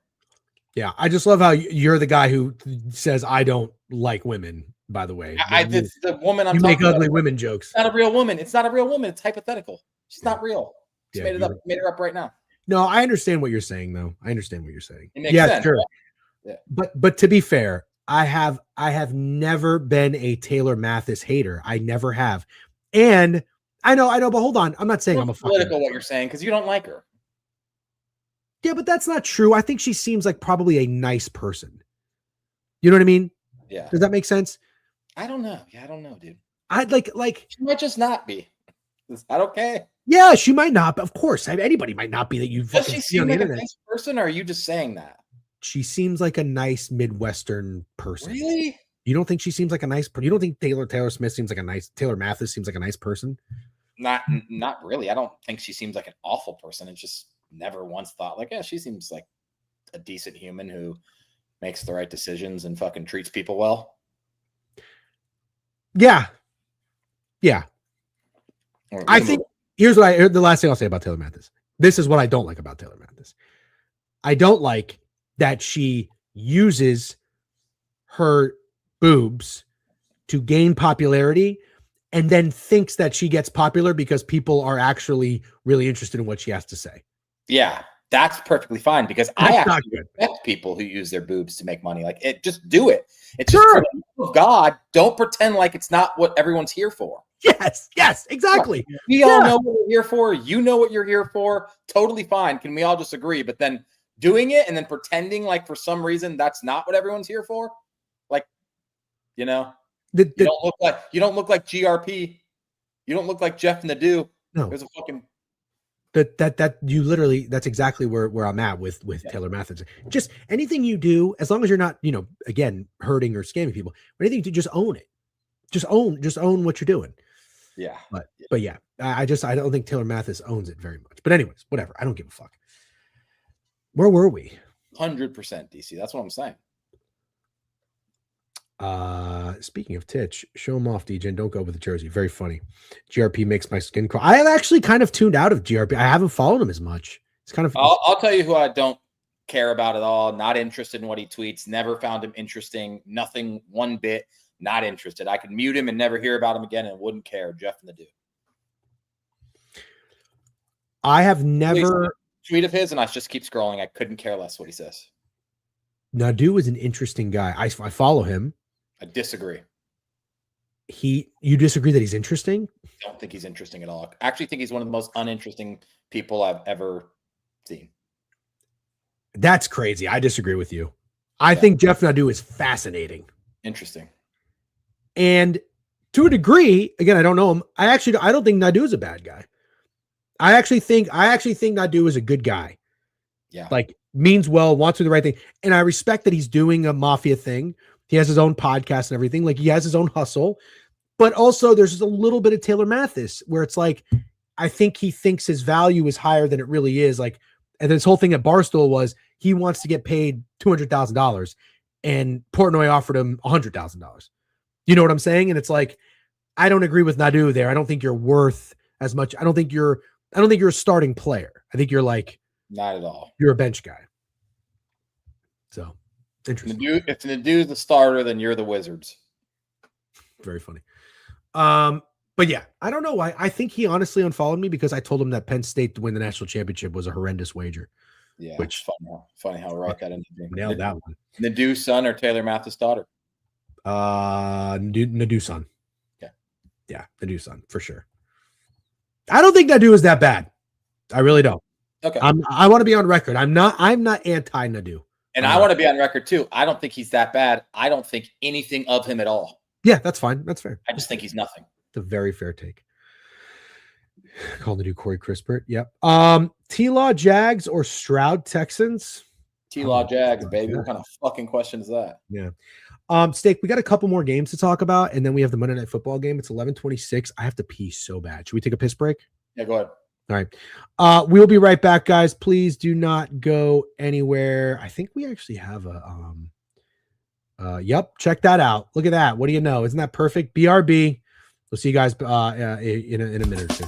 Yeah. I just love how you're the guy who says, I don't like women, by the way. It's the woman you make ugly women jokes. It's not a real woman. It's not a real woman. It's hypothetical. She's not real. Just made it up. Made her up right now. No, I understand what you're saying, though. I understand what you're saying. It makes sense, sure. Right? Yeah. But to be fair, I have never been a Taylor Mathis hater. I never have. And I know, but hold on. I'm not saying I'm a political what you're saying because you don't like her. Yeah, but that's not true. I think she seems like probably a nice person. You know what I mean? Yeah. Does that make sense? I don't know. Yeah, I don't know, dude. I'd like she might just not be. Is that okay? Yeah, she might not. But of course, anybody might not be that you fucking see on the internet. A nice person, or are you just saying that? She seems like a nice Midwestern person. Really? You don't think she seems like a nice person? You don't think Taylor Smith seems like a nice Taylor Mathis seems like a nice person? Not really. I don't think she seems like an awful person. It's just never once thought like, yeah, she seems like a decent human who makes the right decisions and fucking treats people well. Yeah. I think here's the last thing I'll say about Taylor Mathis. This is what I don't like about Taylor Mathis. I don't like that she uses her boobs to gain popularity and then thinks that she gets popular because people are actually really interested in what she has to say. Yeah, that's perfectly fine because I actually respect people who use their boobs to make money. Like just do it. It's just for the love of God. Don't pretend like it's not what everyone's here for. Yes, exactly. We all know what we're here for. You know what you're here for. Totally fine. Can we all just agree? But then doing it and then pretending like for some reason that's not what everyone's here for. Like, you know, you don't look like GRP. You don't look like Jeff Nadu. No, there's a fucking that you literally. That's exactly where I'm at with Taylor Mathis. Just anything you do, as long as you're not, again, hurting or scamming people. Anything to just own it. Just own what you're doing. Yeah. But yeah, I don't think Taylor Mathis owns it very much. But anyways, whatever. I don't give a fuck. Where were we? 100% DC. That's what I'm saying. Speaking of Titch, show him off, DJ, and don't go with the jersey. Very funny. GRP makes my skin crawl. I have actually kind of tuned out of GRP. I haven't followed him as much. It's kind of. I'll tell you who I don't care about at all. Not interested in what he tweets. Never found him interesting. Nothing one bit. Not interested. I could mute him and never hear about him again and wouldn't care. Jeff Nadu. I have never tweet of his and I just keep scrolling. I couldn't care less what he says. Nadu is an interesting guy. I follow him. I disagree. you disagree that he's interesting? I don't think he's interesting at all. I actually think he's one of the most uninteresting people I've ever seen. That's crazy. I disagree with you. I think Jeff Nadeau is fascinating. Interesting. And to a degree, again, I don't know him. I don't think Nadeau is a bad guy. I actually think Nadeau is a good guy. Yeah. Like, means well, wants to do the right thing. And I respect that he's doing a mafia thing. He has his own podcast and everything. Like, he has his own hustle. But also there's just a little bit of Taylor Mathis where it's like, I think he thinks his value is higher than it really is. Like, and this whole thing at Barstool was he wants to get paid $200,000 and Portnoy offered him $100,000. You know what I'm saying? And it's like, I don't agree with Nadeau there. I don't think you're worth as much. I don't think you're a starting player. I think you're like, not at all. You're a bench guy. So interesting. If Nadeau's the starter, then you're the Wizards. Very funny. But yeah, I don't know why. I think he honestly unfollowed me because I told him that Penn State to win the national championship was a horrendous wager. Yeah, which funny how right that ended up being. Nailed that one. Nadeau's son or Taylor Mathis' daughter? Nadeau's son. Yeah. Yeah, Nadeau's son for sure. I don't think Nadeau is that bad. I really don't. Okay. I want to be on record. I'm not anti Nadeau. And I want to be on record too. I don't think he's that bad. I don't think anything of him at all. Yeah, that's fine. That's fair. I just think he's nothing. It's a very fair take. Call Nadeau Corey Crispert. Yep. T-Law Jags or Stroud Texans? T-Law Jags, baby. What kind of fucking question is that? Yeah. Steak, we got a couple more games to talk about, and then we have the Monday Night Football game. It's 11:26. I have to pee so bad. Should we take a piss break? Yeah, go ahead. All right. We'll be right back, guys. Please do not go anywhere. I think we actually have a yep, check that out. Look at that. What do you know? Isn't that perfect? BRB. We'll see you guys in a minute or two.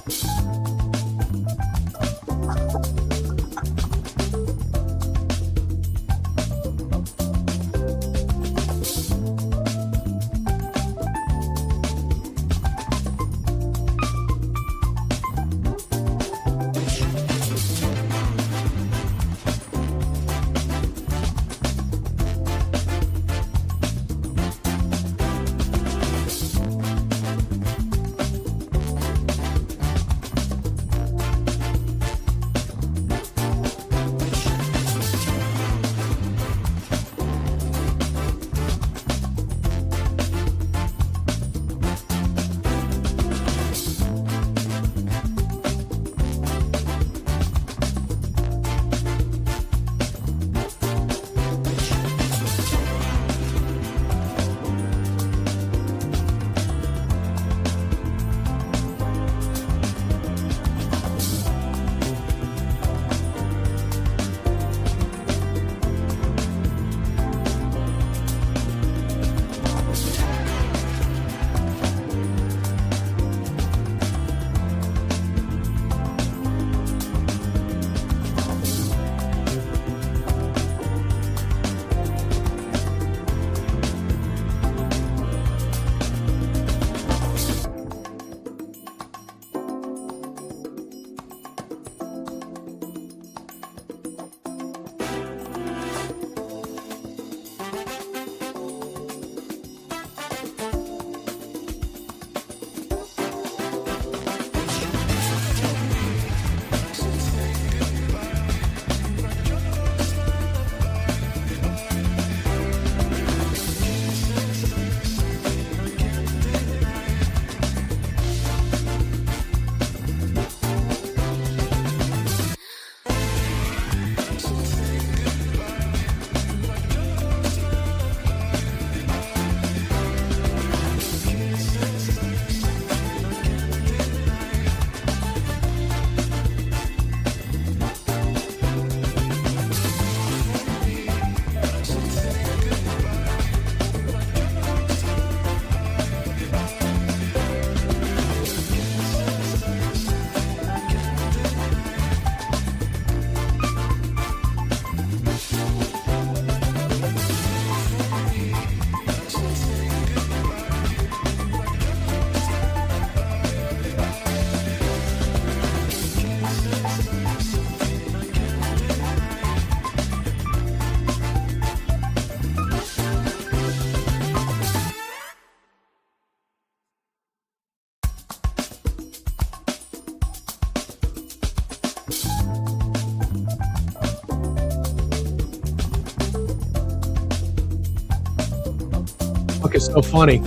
fuck is so funny?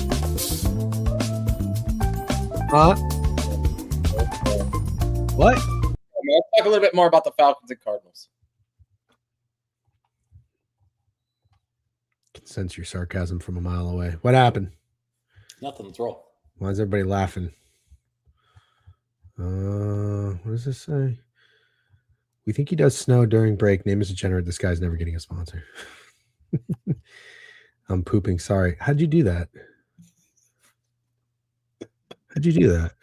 Huh? What? Let's talk a little bit more about the Falcons and Cardinals. I can sense your sarcasm from a mile away. What happened? Nothing. Let's roll. Why is everybody laughing? What does this say? We think he does snow during break. Name is degenerate. This guy's never getting a sponsor. I'm pooping. Sorry. How'd you do that? How'd you do that?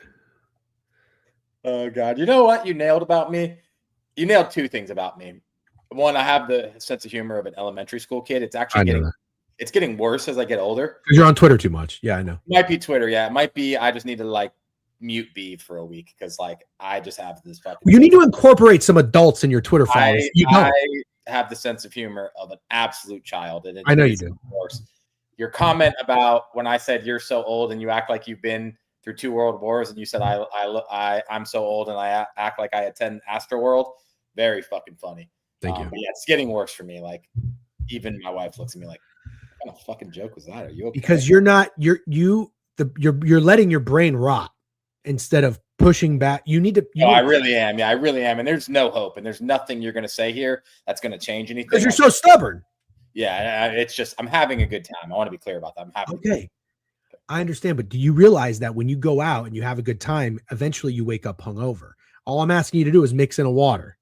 Oh, God. You know what you nailed about me? You nailed two things about me. One, I have the sense of humor of an elementary school kid. It's actually getting worse as I get older. Because you're on Twitter too much. Yeah, I know. It might be Twitter. Yeah, it might be. I just need to like mute B for a week because like I just have this fucking. You need to incorporate some adults in your Twitter followers. I have the sense of humor of an absolute child. And I know you do. Worse. Your comment about when I said you're so old and you act like you've been through 2 world wars, and you said I'm so old and I act like I attend Astroworld. Very fucking funny. Thank you. Yeah, it's getting worse for me. Like even my wife looks at me like, what kind of fucking joke was that? Are you okay? Because you're letting your brain rot instead of pushing back. I really am. Yeah, I really am. And there's no hope. And there's nothing you're going to say here that's going to change anything. Because you're so stubborn. Yeah, it's just I'm having a good time. I want to be clear about that. I'm having. Okay. I understand, but do you realize that when you go out and you have a good time, eventually you wake up hungover? All I'm asking you to do is mix in a water.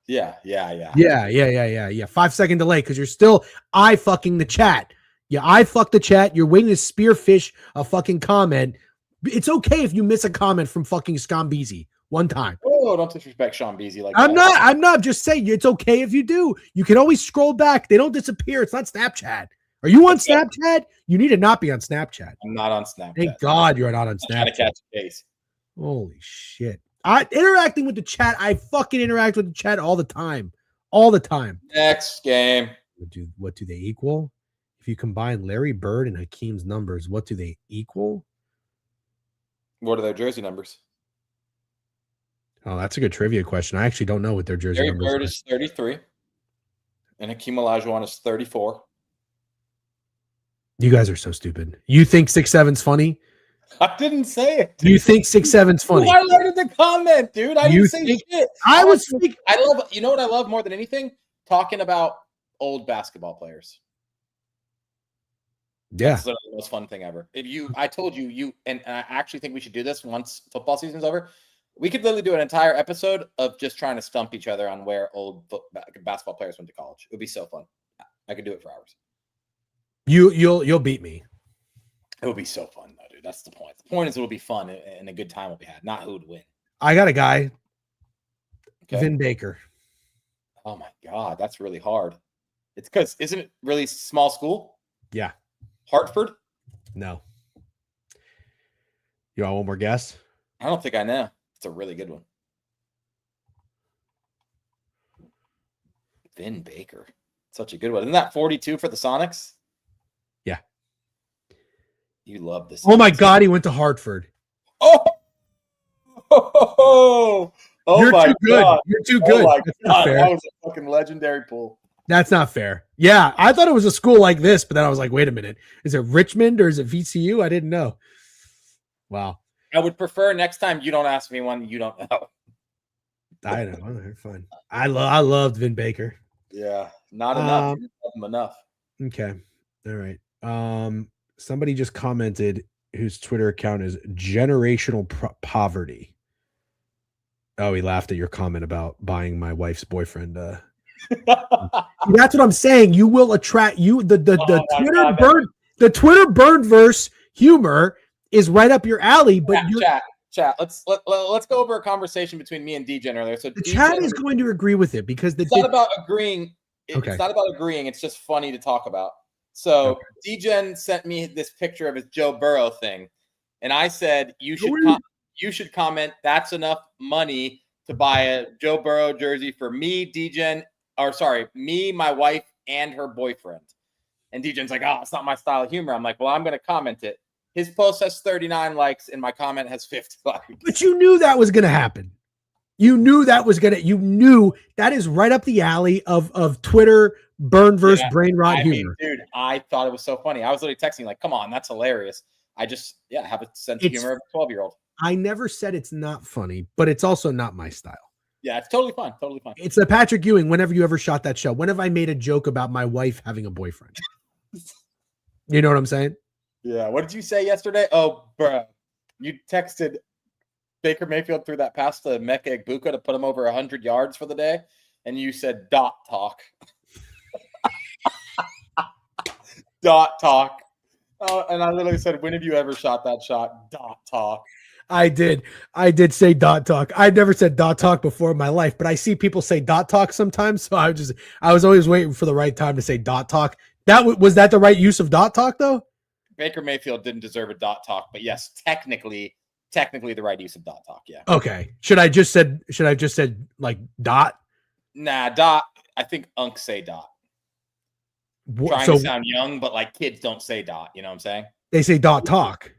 Yeah. 5-second delay because you're still fucking the chat. Yeah, I fuck the chat. You're waiting to spearfish a fucking comment. It's okay if you miss a comment from fucking Scambizi one time. Oh, don't disrespect Sean Beasley like I'm that. I'm not just saying it's okay if you do. You can always scroll back. They don't disappear. It's not Snapchat. Are you on Snapchat? You need to not be on Snapchat. I'm not on Snapchat. Thank God you're not on Snapchat. I'm trying to catch a case. Holy shit. Interacting with the chat. I fucking interact with the chat all the time. All the time. Next game. What do they equal? If you combine Larry Bird and Hakeem's numbers, what do they equal? What are their jersey numbers? Oh, that's a good trivia question. I actually don't know what their jersey numbers are. Larry Bird is 33. And Hakeem Olajuwon is 34. You guys are so stupid. You think 6'7's funny? I didn't say it. You think 6'7's funny? I learned the comment, dude. I didn't say shit. I love. You know what I love more than anything? Talking about old basketball players. Yeah, it's the most fun thing ever. I told you, and I actually think we should do this once football season's over. We could literally do an entire episode of just trying to stump each other on where old basketball players went to college. It would be so fun. I could do it for hours. You'll beat me. It would be so fun, though, dude. That's the point. The point is it will be fun and a good time will be had, not who would win. I got a guy. Okay. Vin Baker. Oh, my God. That's really hard. It's because, isn't it really small school? Yeah. Hartford? No. You want one more guess? I don't think I know. It's a really good one. Vin Baker. Such a good one. Isn't that 42 for the Sonics? Yeah. You love this. Oh, my God. He went to Hartford. Oh, You're my too good. God. You're too good. Oh, my God. Fair. That was a fucking legendary pull. That's not fair. Yeah, I thought it was a school like this, but then I was like, wait a minute. Is it Richmond or is it VCU? I didn't know. Wow. I would prefer next time you don't ask me one you don't know. I know. They're fun. I loved Vin Baker. Yeah, not enough. Enough. Okay. All right. Somebody just commented whose Twitter account is generational poverty. Oh, he laughed at your comment about buying my wife's boyfriend. That's what I'm saying. You will attract the Twitter birdverse humor is right up your alley. But chat. Let's go over a conversation between me and DGen earlier. So the chat is going to agree with it because it's not about agreeing. It's not about agreeing. It's just funny to talk about. So DGen sent me this picture of his Joe Burrow thing, and I said you should comment. That's enough money to buy a Joe Burrow jersey for me, DGen. Me, my wife, and her boyfriend. And DGen's like, oh, it's not my style of humor. I'm like, well, I'm going to comment it. His post has 39 likes, and my comment has 50 likes. But you knew that was going to happen. You knew that was gonna. You knew that is right up the alley of Twitter burn versus brain rot humor. Dude, I thought it was so funny. I was literally texting like, "Come on, that's hilarious." I just have a sense of humor of a 12-year-old. I never said it's not funny, but it's also not my style. Yeah, it's totally fine. Totally fine. It's the Patrick Ewing. Whenever you ever shot that show, when have I made a joke about my wife having a boyfriend? You know what I'm saying? Yeah. What did you say yesterday? Oh, bro, you texted Baker Mayfield threw that pass to Emeka Egbuka to put him over 100 yards for the day, and you said dot talk. Dot talk. Oh, and I literally said, when have you ever shot that shot? Dot talk. I did say dot talk. I'd never said dot talk before in my life, but I see people say dot talk sometimes. So I was always waiting for the right time to say dot talk. Was that the right use of dot talk though? Baker Mayfield didn't deserve a dot talk, but yes, technically the right use of dot talk. Yeah. Okay. Should I just said like dot? Nah, dot. I think unks say dot. Trying to sound young, but like kids don't say dot. You know what I'm saying? They say dot talk.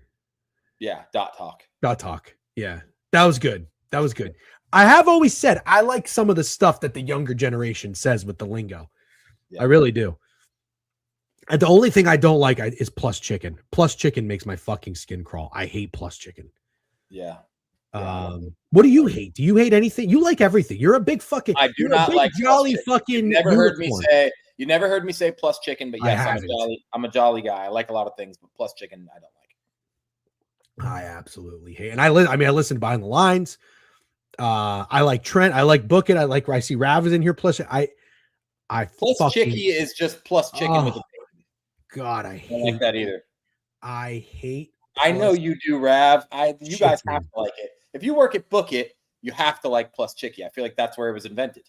Yeah, dot talk. Dot talk. Yeah, that was good. That was good. I have always said I like some of the stuff that the younger generation says with the lingo. Yeah. I really do. And the only thing I don't like is plus chicken. Plus chicken makes my fucking skin crawl. I hate plus chicken. Yeah. What do you hate? Do you hate anything? You like everything. You're a big fucking. I do not like jolly fucking. You never heard me say plus chicken, but yes, I'm a jolly guy. I like a lot of things, but plus chicken, I don't like. I absolutely hate, and I listen to Behind the Lines. I like Trent. I like Book It. I like I see Rav is in here. Plus, plus chicky is just plus chicken with a baby. God, I don't like that either. I hate. I know you do, Rav. You guys have to like it. If you work at Book It, you have to like plus chicky. I feel like that's where it was invented.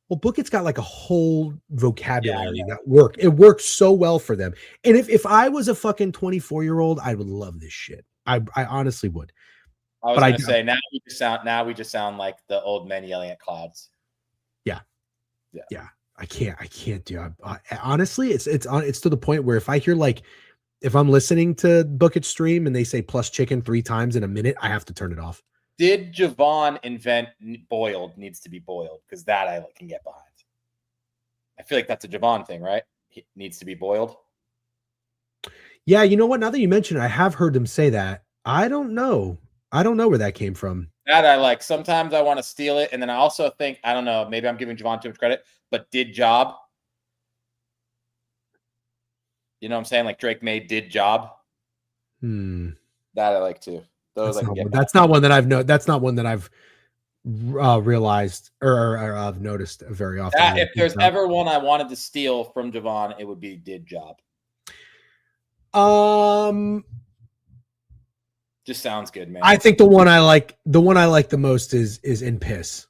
Well, Book It's got like a whole vocabulary that work. It works so well for them. And if I was a fucking 24-year-old, I would love this shit. I honestly would. I was going to say now we just sound like the old men yelling at clouds. Yeah. I can't do it. Honestly, it's to the point where if I hear if I'm listening to Book It stream and they say plus chicken 3 times in a minute, I have to turn it off. Did Javon invent boiled needs to be boiled? Because that I can get behind. I feel like that's a Javon thing, right? It needs to be boiled. Yeah, you know what? Now that you mention it, I have heard them say that. I don't know where that came from. That I like. Sometimes I want to steal it. And then I also think, I don't know, maybe I'm giving Javon too much credit, but did job. You know what I'm saying? Like Drake made did job. That I like too. That's not one that I've That's not one that I've realized or I've noticed very often. If there's ever one I wanted to steal from Javon, it would be did job. Just sounds good, man. I think the one I like the most is in piss.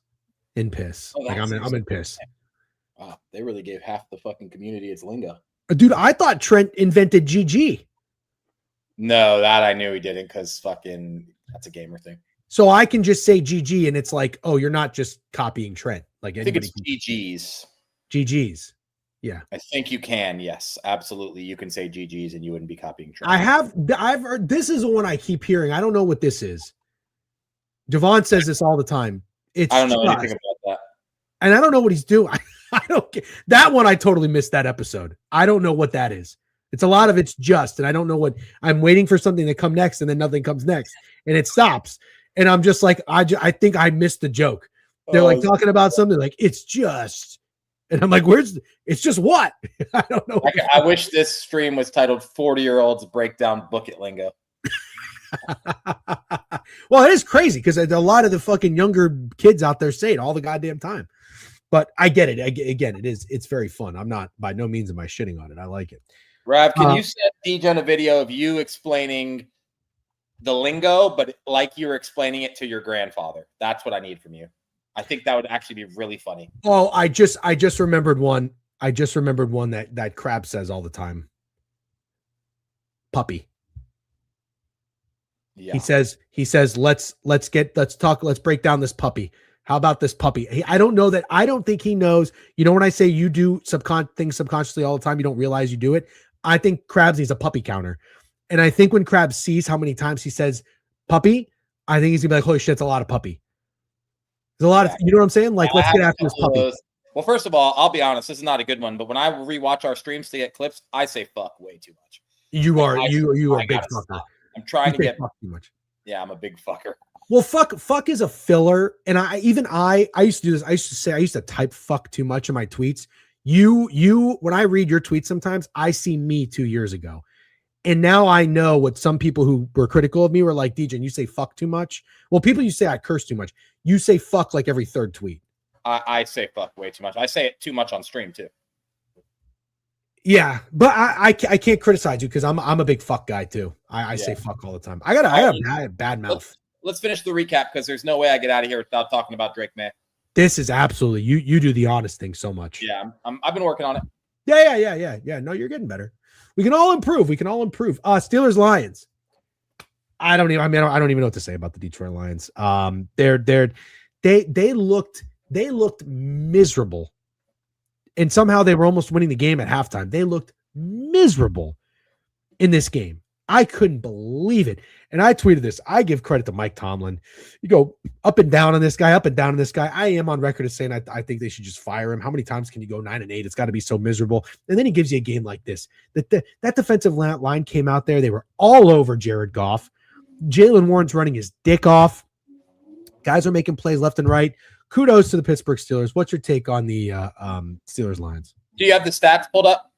In piss. Oh, I'm in piss. Wow, they really gave half the fucking community its lingo. Dude, I thought Trent invented GG. No, that I knew he didn't because fucking that's a gamer thing. So I can just say GG and it's like, oh, you're not just copying Trent. Like I think it's GGs. GGs. Yeah. I think you can. Yes, absolutely. You can say GGs and you wouldn't be copying Trent. I've heard this is the one I keep hearing. I don't know what this is. Javon says this all the time. I don't know anything about that. And I don't know what he's doing. I don't get that one. I totally missed that episode. I don't know what that is. It's a lot of it's just, and I don't know what I'm waiting for something to come next and then nothing comes next and it stops. And I'm just like, I think I missed the joke. They're talking about something like it's just, and I'm like, it's just what? I don't know. I wish this stream was titled 40-year-olds break down Book It lingo. Well, it is crazy because a lot of the fucking younger kids out there say it all the goddamn time. But I get it. Again, it's very fun. I'm not, by no means am I shitting on it. I like it. Rav, can you send DJ a video of you explaining the lingo, but like you were explaining it to your grandfather? That's what I need from you. I think that would actually be really funny. Oh, I just remembered one. I just remembered one that Crab says all the time. Puppy. Yeah. He says, let's talk, let's break down this puppy. How about this puppy? I don't know that. I don't think he knows. You know, when I say you do things subconsciously all the time, you don't realize you do it. I think Krabs needs a puppy counter. And I think when Krabs sees how many times he says puppy, I think he's gonna be like, holy shit, it's a lot of puppy. There's a lot of, you know what I'm saying? Like, let's get after this puppy. Well, first of all, I'll be honest. This is not a good one, but when I rewatch our streams to get clips, I say fuck way too much. You are a big fucker. Stop. I'm trying to get fuck too much. Yeah, I'm a big fucker. Well, fuck is a filler, and I used to do this. I used to type fuck too much in my tweets. You when I read your tweets, sometimes I see me 2 years ago, and now I know what some people who were critical of me were like. DJ, you say fuck too much. Well, people, you say I curse too much. You say fuck like every third tweet. I say fuck way too much. I say it too much on stream too. Yeah, but I can't criticize you because I'm a big fuck guy too. I say fuck all the time. I got a bad mouth. Let's finish the recap because there's no way I get out of here without talking about Drake Maye. This is absolutely you do the honest thing so much. Yeah, I've been working on it. Yeah. No, you're getting better. We can all improve. Steelers Lions. I don't even know what to say about the Detroit Lions. They looked miserable. And somehow they were almost winning the game at halftime. They looked miserable in this game. I couldn't believe it. And I tweeted this. I give credit to Mike Tomlin. You go up and down on this guy, up and down on this guy. I am on record as saying I think they should just fire him. How many times can you go 9-8? It's got to be so miserable. And then he gives you a game like this. That defensive line came out there. They were all over Jared Goff. Jaylen Warren's running his dick off. Guys are making plays left and right. Kudos to the Pittsburgh Steelers. What's your take on the Steelers Lions? Do you have the stats pulled up?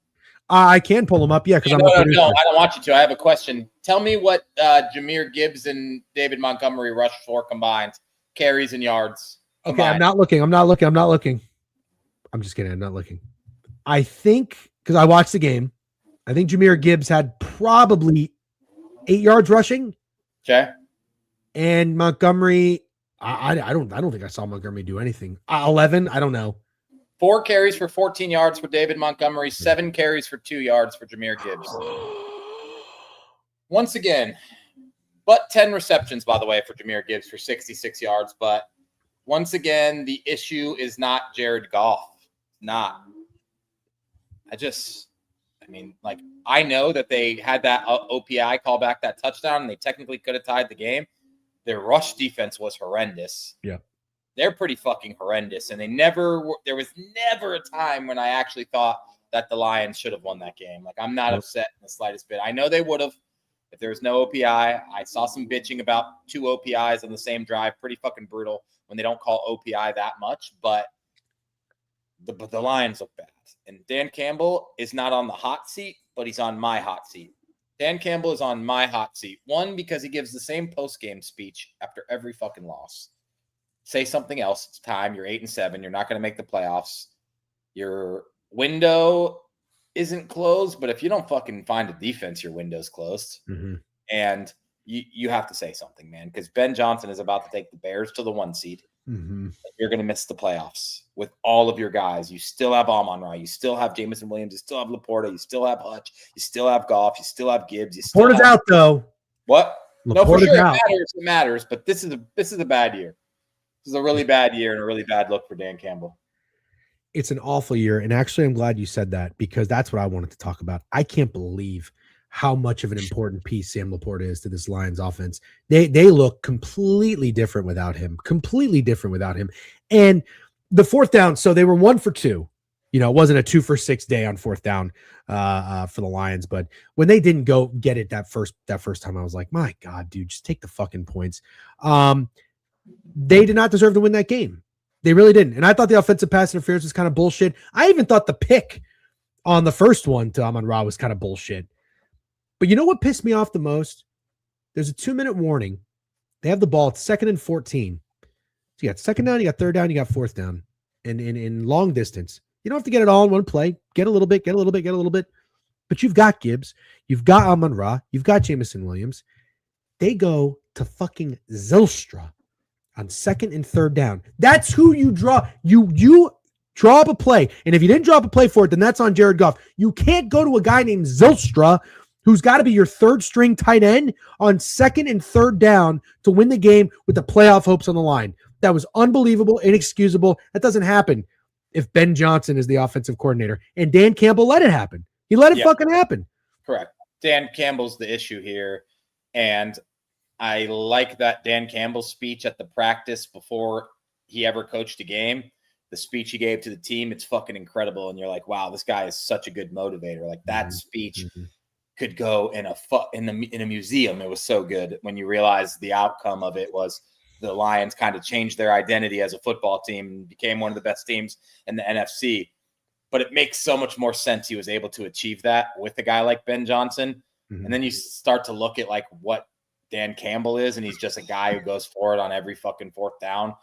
I can pull them up, yeah. No, I don't want you to. I have a question. Tell me what Jahmyr Gibbs and David Montgomery rushed for combined carries and yards. Combined. Okay, I'm not looking. I'm just kidding. I'm not looking. I think because I watched the game, I think Jahmyr Gibbs had probably 8 yards rushing. Okay. And Montgomery, I don't think I saw Montgomery do anything. 11, I don't know. 4 carries for 14 yards for David Montgomery, 7 carries for 2 yards for Jahmyr Gibbs. Once again, but 10 receptions, by the way, for Jahmyr Gibbs for 66 yards. But once again, the issue is not Jared Goff. Not. I know that they had that OPI call back that touchdown, and they technically could have tied the game. Their rush defense was horrendous. Yeah. They're pretty fucking horrendous. And there was never a time when I actually thought that the Lions should have won that game. Like, I'm not upset in the slightest bit. I know they would have if there was no OPI. I saw some bitching about 2 OPIs on the same drive. Pretty fucking brutal when they don't call OPI that much. But the Lions look bad. And Dan Campbell is not on the hot seat, but he's on my hot seat. Dan Campbell is on my hot seat. One, because he gives the same post-game speech after every fucking loss. Say something else. It's time. You're 8-7. You're not going to make the playoffs. Your window isn't closed, but if you don't fucking find a defense, your window's closed. Mm-hmm. And you have to say something, man, because Ben Johnson is about to take the Bears to the 1 seed. Mm-hmm. You're going to miss the playoffs with all of your guys. You still have Amon-Ra. You still have Jameson Williams. You still have Laporta. You still have Hutch. You still have Goff. You still have Gibbs. Laporta's out, though. What? Laporta's no, for sure. out. It matters. But this is a bad year. This is a really bad year and a really bad look for Dan Campbell. It's an awful year. And actually, I'm glad you said that because that's what I wanted to talk about. I can't believe how much of an important piece Sam Laporta is to this Lions offense. They look completely different without him. And the fourth down, so they were 1 for 2. You know, it wasn't a 2 for 6 day on fourth down for the Lions. But when they didn't go get it that first time, I was like, my God, dude, just take the fucking points. They did not deserve to win that game. They really didn't. And I thought the offensive pass interference was kind of bullshit. I even thought the pick on the first one to Amon-Ra was kind of bullshit. But you know what pissed me off the most? There's a 2-minute warning. They have the ball. It's 2nd and 14. So you got 2nd down, you got 3rd down, you got 4th down. And in long distance, you don't have to get it all in one play. Get a little bit. But you've got Gibbs. You've got Amon-Ra. You've got Jameson Williams. They go to fucking Zylstra on 2nd and 3rd down. That's who you draw. You draw up a play. And if you didn't draw up a play for it, then that's on Jared Goff. You can't go to a guy named Zylstra who's got to be your 3rd string tight end on 2nd and 3rd down to win the game with the playoff hopes on the line. That was unbelievable, inexcusable. That doesn't happen if Ben Johnson is the offensive coordinator. And Dan Campbell let it happen. He let it fucking happen. Correct. Dan Campbell's the issue here. And I like that Dan Campbell's speech at the practice before he ever coached a game, the speech he gave to the team, it's fucking incredible. And you're like, wow, this guy is such a good motivator. Like that speech could go in a museum. It was so good when you realize the outcome of it was the Lions kind of changed their identity as a football team and became one of the best teams in the NFC. But it makes so much more sense he was able to achieve that with a guy like Ben Johnson. And then you start to look at like what Dan Campbell is, and he's just a guy who goes for it on every fucking fourth down.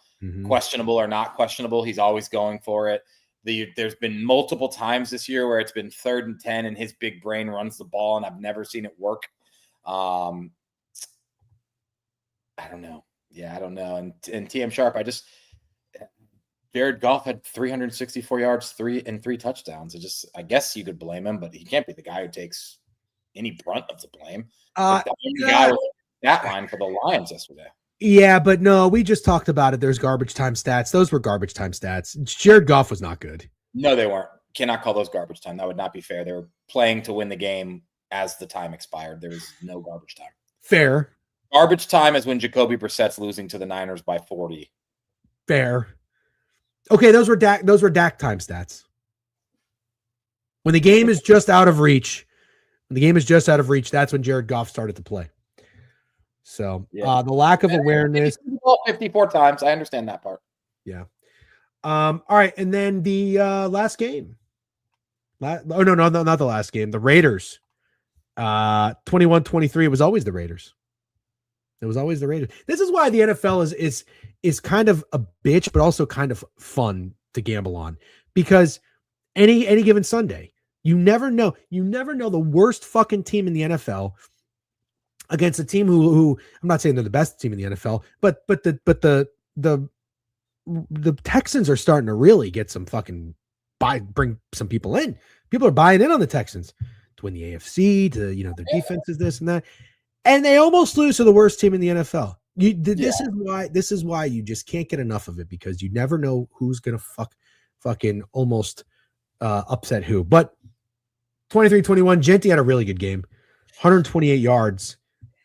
Questionable or not questionable, he's always going for it. There's been multiple times this year where it's been 3rd and 10 and his big brain runs the ball, and I've never seen it work. I don't know. Yeah, I don't know. And TM Sharp, Jared Goff had 364 yards, 3 touchdowns. I guess you could blame him, but he can't be the guy who takes any brunt of the blame. The only guy with that line for the Lions yesterday. Yeah, but no, we just talked about it. There's garbage time stats. Those were garbage time stats. Jared Goff was not good. No, they weren't. Cannot call those garbage time. That would not be fair. They were playing to win the game as the time expired. There was no garbage time. Fair. Garbage time is when Jacoby Brissett's losing to the Niners by 40. Fair. Okay, those were Dak time stats. When the game is just out of reach, that's when Jared Goff started to play. So the lack of awareness. 54 times. I understand that part. Yeah. All right. And then the last game. Not the last game. The Raiders. 21-23. It was always the Raiders. This is why the NFL is kind of a bitch, but also kind of fun to gamble on, because any given Sunday, you never know the worst fucking team in the NFL against a team who I'm not saying they're the best team in the NFL, but the Texans are starting to really get some fucking bring some people in. People are buying in on the Texans to win the AFC, to their defense is this and that. And they almost lose to the worst team in the NFL. This is why you just can't get enough of it, because you never know who's gonna fucking almost upset who. But 23-21, Genti had a really good game, 128 yards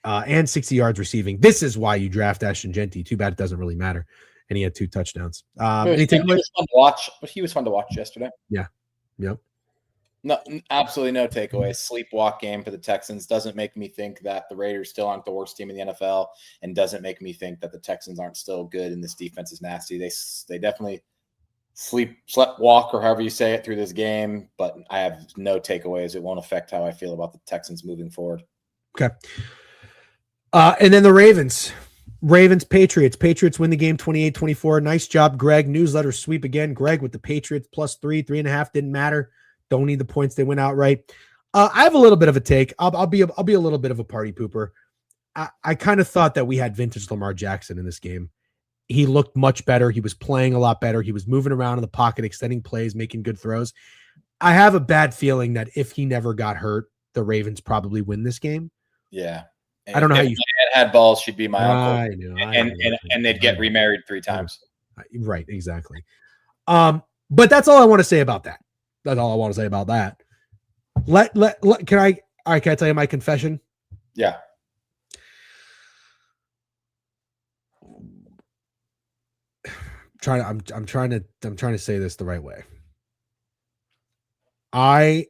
and 60 yards receiving. This is why you draft Ashton Genti. Too bad it doesn't really matter. And he had 2 touchdowns. He was fun to watch. He was fun to watch yesterday. Yeah. Yep. No, absolutely no takeaway. Sleepwalk game for the Texans. Doesn't make me think that the Raiders still aren't the worst team in the NFL, and doesn't make me think that the Texans aren't still good and this defense is nasty. They definitely slept walk, or however you say it, through this game, but I have no takeaways. It won't affect how I feel about the Texans moving forward. Okay. And then the Ravens, Patriots. Patriots win the game 28-24. Nice job, Greg. Newsletter sweep again. Greg with the Patriots plus 3.5. Didn't matter. Don't need the points. They went outright. I have a little bit of a take. I'll be a little bit of a party pooper. I kind of thought that we had vintage Lamar Jackson in this game. He looked much better. He was playing a lot better. He was moving around in the pocket, extending plays, making good throws. I have a bad feeling that if he never got hurt, the Ravens probably win this game. Yeah. I don't know how you had balls. She'd be my uncle. I know. And they'd get remarried 3 times. Right. Exactly. But that's all I want to say about that. That's all I want to say about that. Can I tell you my confession? Yeah. I'm trying to say this the right way. I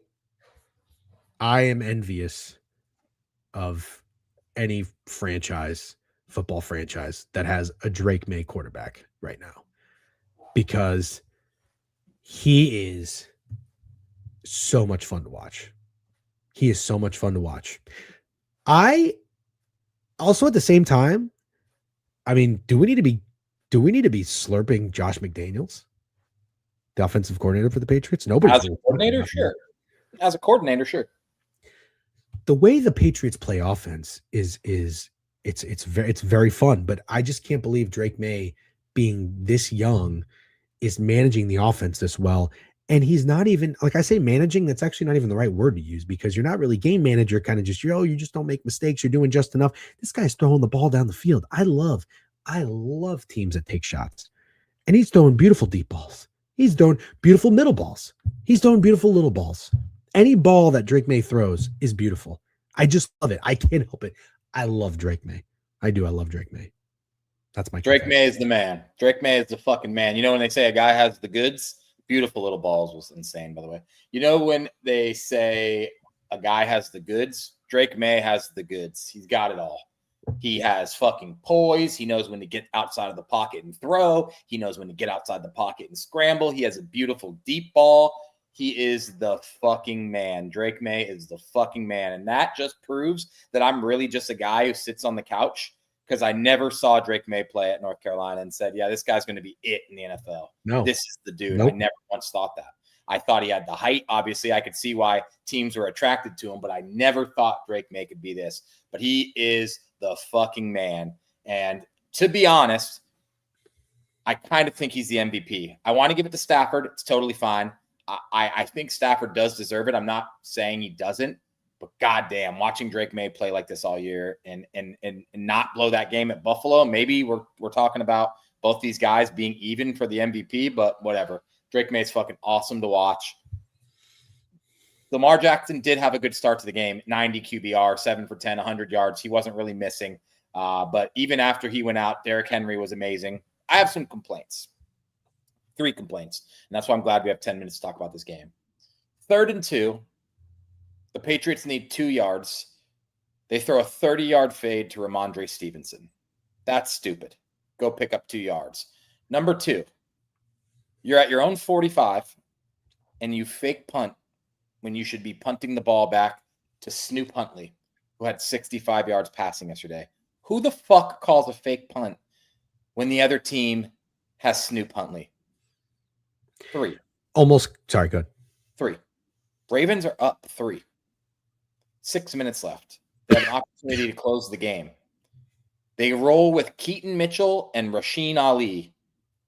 am envious of any football franchise that has a Drake May quarterback right now, because he is so much fun to watch. I also, at the same time, I mean, do we need to be slurping Josh McDaniels, the offensive coordinator for the Patriots? Nobody. As a coordinator, sure. The way the Patriots play offense is it's very fun, but I just can't believe Drake May, being this young, is managing the offense this well. And he's not even, like I say, managing, that's actually not even the right word to use, because you're not really game manager, kind of just, you just don't make mistakes. You're doing just enough. This guy's throwing the ball down the field. I love teams that take shots. And he's throwing beautiful deep balls. He's throwing beautiful middle balls. He's throwing beautiful little balls. Any ball that Drake May throws is beautiful. I just love it. I can't help it. I love Drake May. I do. I love Drake May. That's my Drake confession. May is the man. Drake May is the fucking man. You know when they say a guy has the goods? Beautiful little balls was insane, by the way. You know when they say a guy has the goods? Drake May has the goods. He's got it all. He has fucking poise. He knows when to get outside of the pocket and throw. He knows when to get outside the pocket and scramble. He has a beautiful deep ball. He is the fucking man. Drake May is the fucking man. And that just proves that I'm really just a guy who sits on the couch, because I never saw Drake May play at North Carolina and said, yeah, this guy's going to be it in the NFL. No. This is the dude. Nope. I never once thought that. I thought he had the height. Obviously, I could see why teams were attracted to him, but I never thought Drake May could be this. But he is the fucking man. And to be honest, I kind of think he's the MVP. I want to give it to Stafford. It's totally fine. I think Stafford does deserve it. I'm not saying he doesn't, but goddamn, watching Drake May play like this all year and not blow that game at Buffalo, maybe we're talking about both these guys being even for the MVP, but whatever. Drake May's fucking awesome to watch. Lamar Jackson did have a good start to the game, 90 QBR, 7 for 10, 100 yards. He wasn't really missing. But even after he went out, Derrick Henry was amazing. I have some complaints. 3 complaints. And that's why I'm glad we have 10 minutes to talk about this game. 3rd and 2. The Patriots need 2 yards. They throw a 30-yard fade to Ramondre Stevenson. That's stupid. Go pick up 2 yards. Number 2, you're at your own 45, and you fake punt when you should be punting the ball back to Snoop Huntley, who had 65 yards passing yesterday. Who the fuck calls a fake punt when the other team has Snoop Huntley? 3. Sorry, good. 3. Ravens are up 3. 6 minutes left. They have an opportunity to close the game. They roll with Keaton Mitchell and Rasheen Ali.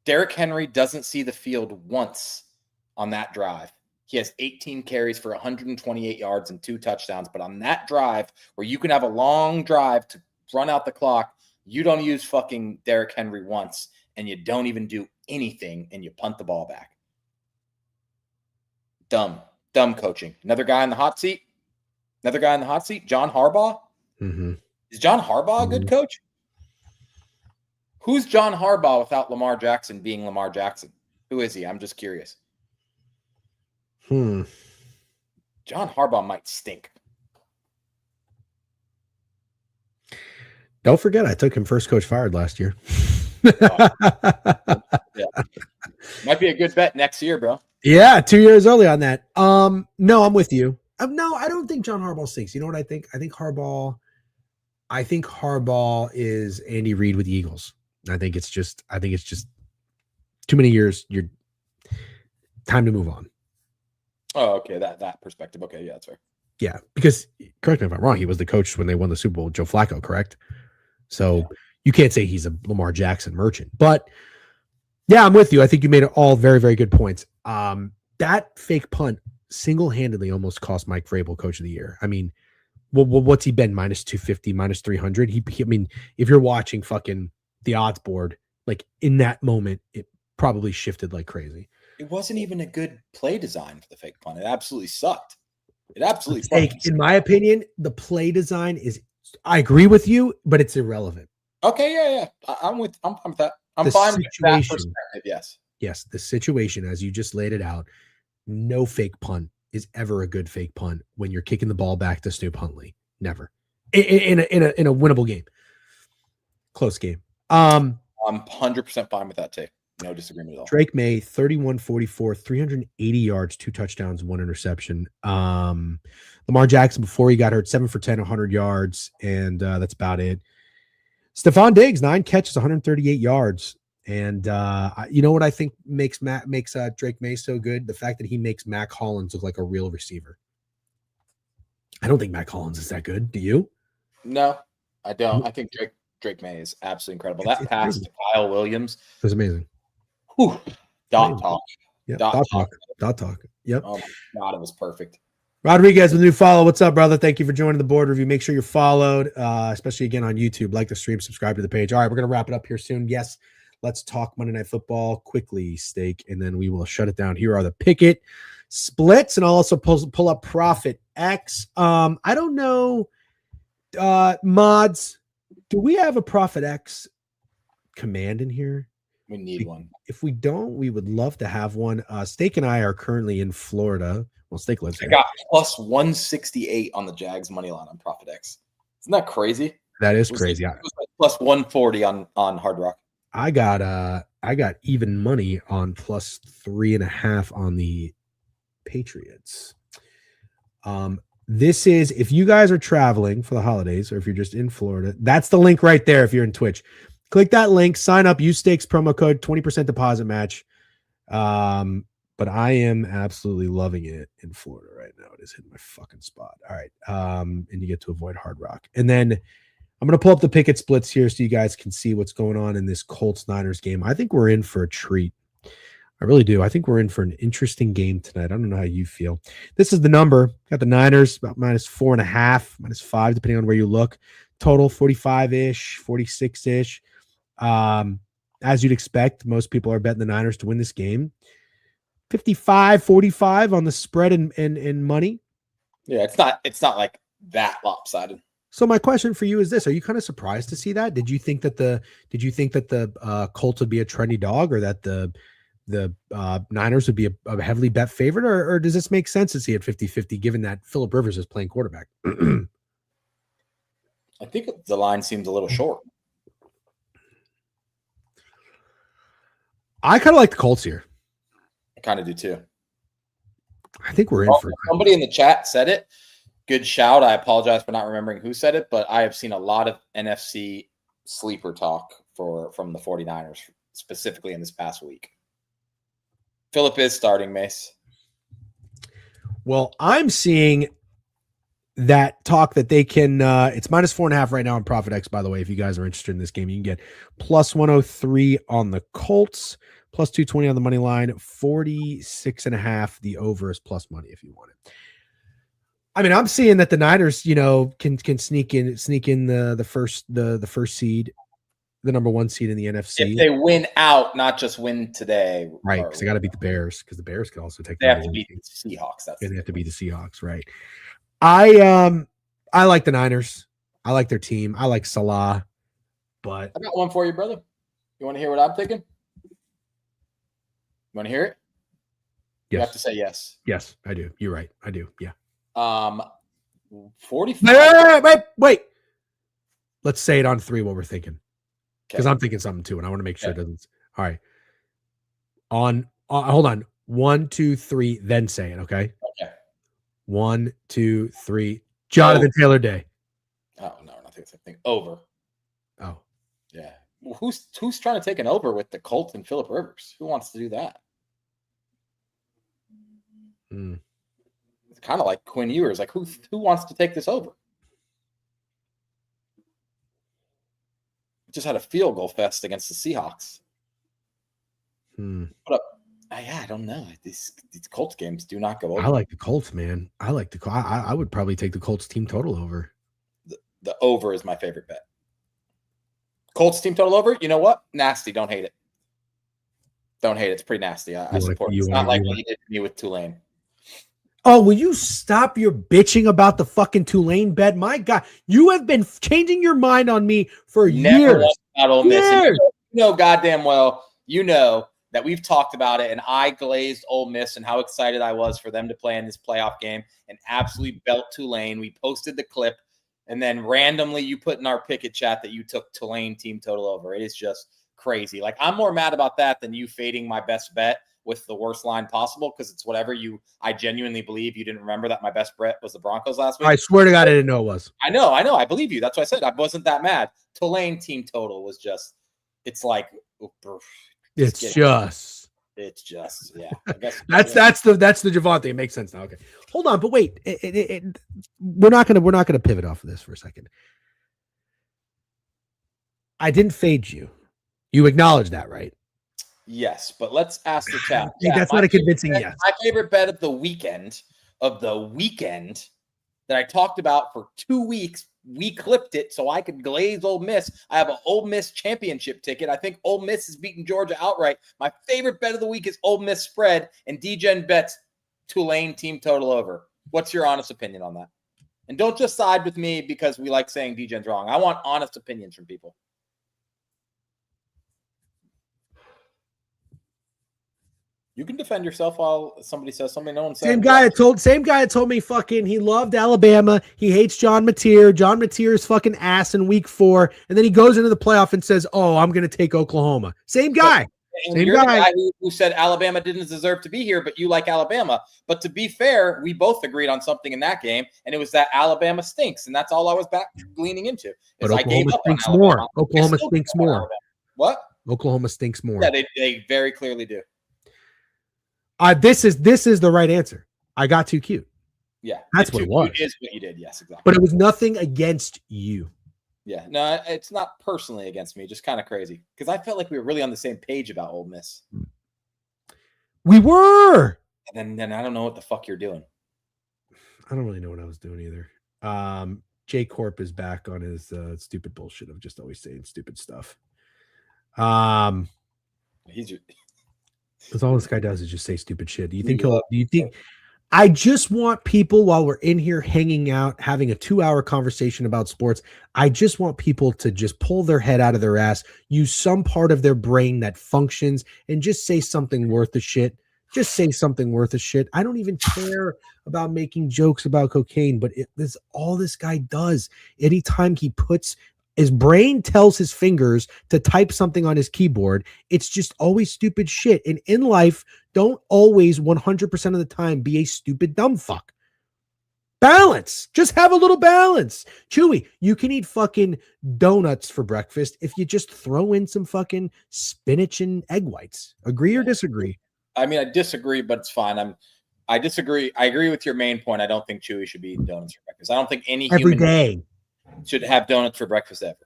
Derrick Henry doesn't see the field once on that drive. He has 18 carries for 128 yards and 2 touchdowns. But on that drive, where you can have a long drive to run out the clock, you don't use fucking Derrick Henry once, and you don't even do anything, and you punt the ball back. Dumb coaching. Another guy in the hot seat. John Harbaugh. Mm-hmm. Is John Harbaugh a good coach? Who's John Harbaugh without Lamar Jackson being Lamar Jackson? Who is he? I'm just curious. John Harbaugh might stink. Don't forget, I took him first coach fired last year. Yeah. Might be a good bet next year, bro. Yeah, 2 years early on that. No, I'm with you. No, I don't think John Harbaugh stinks. You know what I think? I think Harbaugh is Andy Reid with the Eagles. I think it's just too many years. You're time to move on. Oh, okay. That perspective. Okay, yeah, that's fair. Yeah, because correct me if I'm wrong, he was the coach when they won the Super Bowl with Joe Flacco, correct? So you can't say he's a Lamar Jackson merchant. But yeah, I'm with you. I think you made all very, very good points. That fake punt single-handedly almost cost Mike Vrabel Coach of the Year. I mean, what's he been? Minus 250, minus 300? I mean, if you're watching fucking the odds board, like in that moment, it probably shifted like crazy. It wasn't even a good play design for the fake punt. It absolutely sucked. In my opinion, the play design is, I agree with you, but it's irrelevant. Okay, yeah. I'm with that. I'm fine with that perspective, yes. Yes, the situation, as you just laid it out, no fake punt is ever a good fake punt when you're kicking the ball back to Snoop Huntley. Never. In a winnable game. Close game. I'm 100% fine with that take. No disagreement at all. Drake May, 31-44, 380 yards, 2 touchdowns, 1 interception. Lamar Jackson, before he got hurt, 7 for 10, 100 yards, and that's about it. Stephon Diggs, 9 catches, 138 yards. And you know what I think makes Drake May so good? The fact that he makes Mac Hollins look like a real receiver. I don't think Mac Hollins is that good. Do you? No, I don't. I think Drake May is absolutely incredible. That pass to Kyle Williams was amazing. Whew. Dot talk. Yeah, dot talk. Yep. Oh my God, it was perfect. Rodriguez with a new follow. What's up, brother? Thank you for joining the board review. Make sure you're followed, especially again on YouTube. Like the stream, subscribe to the page. All right, we're going to wrap it up here soon. Yes, let's talk Monday Night Football quickly, Steak, and then we will shut it down. Here are the Pickett splits, and I'll also pull up Profit X. I don't know, mods, do we have a Profit X command in here? We need one. If we don't, we would love to have one. Steak and I are currently in Florida. Well, Steak lives here. I got plus 168 on the Jags money line on ProfitX. Isn't that crazy? That is crazy. It was like plus 140 on Hard Rock. I got even money on plus 3.5 on the Patriots. This is, if you guys are traveling for the holidays or if you're just in Florida, that's the link right there. If you're in Twitch, click that link, sign up, use Stakes promo code, 20% deposit match. But I am absolutely loving it in Florida right now. It is hitting my fucking spot. All right. And you get to avoid Hard Rock. And then I'm going to pull up the picket splits here so you guys can see what's going on in this Colts-Niners game. I think we're in for a treat. I really do. I think we're in for an interesting game tonight. I don't know how you feel. This is the number. Got the Niners about -4.5, -5, depending on where you look. Total 45-ish, 46-ish. As you'd expect, most people are betting the Niners to win this game. 55-45 on the spread and money. Yeah, it's not like that lopsided. So my question for you is this: are you kind of surprised to see that? Did you think that the Colts would be a trendy dog, or that the Niners would be a heavily bet favorite, or does this make sense to see it 50-50 given that Phillip Rivers is playing quarterback? I think the line seems a little short. I kind of like the Colts here. I kind of do too. I think we're in for somebody in the chat said it. Good shout. I apologize for not remembering who said it, but I have seen a lot of NFC sleeper talk from the 49ers, specifically in this past week. Phillip is starting, Mace. Well, I'm seeing that talk that they can it's -4.5 right now on ProfitX, by the way. If you guys are interested in this game, you can get plus 103 on the Colts, plus 220 on the money line, 46.5. The over is plus money if you want it. I mean, I'm seeing that the Niners, can sneak in the first seed, the number 1 seed in the NFC. If they win out, not just win today. Right, because they got to beat the Bears, because the Bears could also take. They have to beat the Seahawks. They have to beat the Seahawks, right? I like the Niners. I like their team. I like Salah, but I got one for you, brother. You want to hear what I'm thinking? You want to hear it? Yes. You have to say yes. Yes, I do. You're right. I do. Yeah. 45. Wait. Let's say it on 3 what we're thinking, because I'm thinking something too, and I want to make sure it doesn't. All right. Hold on. 1, 2, 3. Then say it. Okay. Okay. 1, 2, 3. Jonathan Taylor Day. Oh no, not the same thing. Over. Oh. Yeah. Well, who's trying to take an over with the Colts and Phillip Rivers? Who wants to do that? It's kind of like Quinn Ewers. Like who wants to take this over? Just had a field goal fest against the Seahawks. But I don't know. These Colts games do not go over. I like the Colts, man. I would probably take the Colts team total over. The over is my favorite bet. Colts team total over. You know what? Nasty. Don't hate it. Don't hate it. It's pretty nasty. I support it. It's not like what he did to me with Tulane. Oh, will you stop your bitching about the fucking Tulane bet? My God, you have been changing your mind on me for years. About Ole Miss. You know goddamn well, that we've talked about it, and I glazed Ole Miss and how excited I was for them to play in this playoff game and absolutely belt Tulane. We posted the clip, and then randomly you put in our picket chat that you took Tulane team total over. It is just crazy. Like, I'm more mad about that than you fading my best bet with the worst line possible, because it's whatever I genuinely believe you didn't remember that my best bet was the Broncos last week. I swear to God, I didn't know it was. I know. I believe you. That's why I said I wasn't that mad. Tulane team total was just, it's like, it's just, yeah. I guess that's the Javonte. It makes sense now. Okay, hold on, but wait, we're not gonna pivot off of this for a second. I didn't fade you. You acknowledge that, right? Yes, but let's ask the chat. That's not a convincing yes. My favorite bet of the weekend that I talked about for 2 weeks, we clipped it so I could glaze Ole Miss. I have an Ole Miss championship ticket. I think Ole Miss is beating Georgia outright. My favorite bet of the week is Ole Miss spread, and DGen bets Tulane team total over. What's your honest opinion on that? And don't just side with me because we like saying DGen's wrong. I want honest opinions from people. You can defend yourself while somebody says something. No one said. Same guy that told me fucking he loved Alabama. He hates John Mateer. John Mateer is fucking ass in week 4. And then he goes into the playoff and says, oh, I'm going to take Oklahoma. Same guy. And you're the guy who said Alabama didn't deserve to be here, but you like Alabama. But to be fair, we both agreed on something in that game, and it was that Alabama stinks, and that's all I was leaning into. But Oklahoma stinks more. Oklahoma stinks more. What? Oklahoma stinks more. Yeah, they very clearly do. This is the right answer. I got too cute. Yeah, that's what it was. It is what you did. Yes, exactly. But it was nothing against you. Yeah, no, it's not personally against me. Just kind of crazy because I felt like we were really on the same page about Ole Miss. We were. And then I don't know what the fuck you're doing. I don't really know what I was doing either. J Corp is back on his stupid bullshit of just always saying stupid stuff. Because all this guy does is just say stupid shit. Do you think I just want people while we're in here hanging out, having a 2-hour conversation about sports. I just want people to just pull their head out of their ass, use some part of their brain that functions, and just say something worth a shit. Just say something worth a shit. I don't even care about making jokes about cocaine, but this all this guy does. Anytime he puts his brain tells his fingers to type something on his keyboard, it's just always stupid shit. And in life, don't always 100% of the time be a stupid dumb fuck. Balance. Just have a little balance. Chewy, you can eat fucking donuts for breakfast if you just throw in some fucking spinach and egg whites. Agree or disagree? I mean, I disagree, but it's fine. I disagree. I agree with your main point. I don't think Chewy should be eating donuts for breakfast. I don't think any every human day should have donuts for breakfast ever.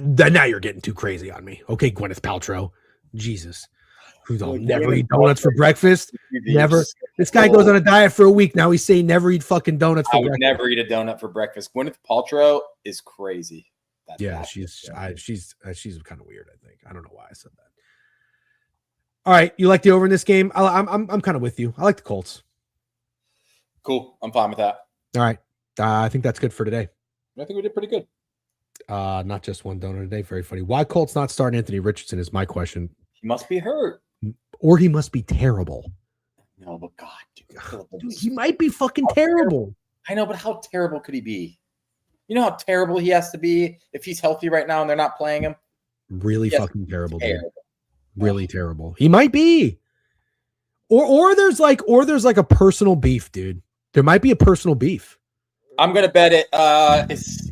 Now you're getting too crazy on me. Okay, Gwyneth Paltrow. Jesus. Never eat donuts for breakfast. Never. This guy goes on a diet for a week. Now he's saying never eat fucking donuts for breakfast. Never eat a donut for breakfast. Gwyneth Paltrow is crazy. She's kind of weird, I think. I don't know why I said that. All right, you like the over in this game? I'm kind of with you. I like the Colts. Cool. I'm fine with that. All right. I think that's good for today. I think we did pretty good. Not just one donut a day. Very funny. Why Colts not start Anthony Richardson is my question. He must be hurt. Or he must be terrible. No, but God, dude, he might be fucking terrible. I know, but how terrible could he be? You know how terrible he has to be if he's healthy right now and they're not playing him? Really fucking terrible, dude. Really terrible. He might be. Or there's like a personal beef, dude. There might be a personal beef. I'm gonna bet it.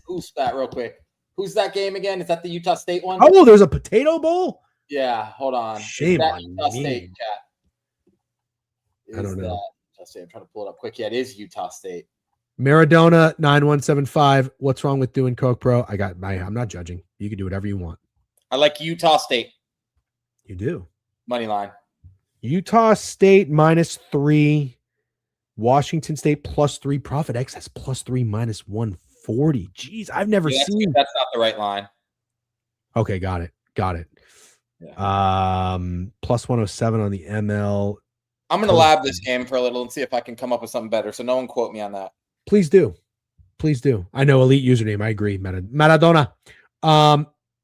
Who's that real quick? Who's that game again? Is that the Utah State one? Oh, there's a Potato Bowl? Yeah, hold on. Shame on Utah me. State chat? I don't know. Utah State. I'm trying to pull it up quick. Yeah, it is Utah State. Maradona 9175. What's wrong with doing Coke, bro? I'm not judging. You can do whatever you want. I like Utah State. You do. Money line. Utah State -3. Washington State +3. Profit X has +3 -140. Jeez, I've never seen. That's not the right line. Okay, got it. Yeah. +107 on the ML. I'm gonna lab this game for a little and see if I can come up with something better. So no one quote me on that. Please do. I know elite username. I agree. Maradona.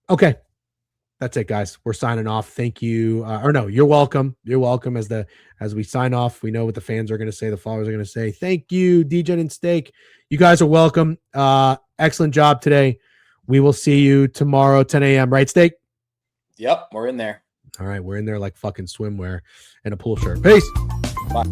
Okay. That's it, guys. We're signing off. Thank you. You're welcome. You're welcome. As we sign off, we know what the fans are going to say. The followers are going to say, thank you, DJ and Steak. You guys are welcome. Excellent job today. We will see you tomorrow, 10 a.m. Right, Steak? Yep, we're in there. All right. We're in there like fucking swimwear and a pool shirt. Peace. Bye.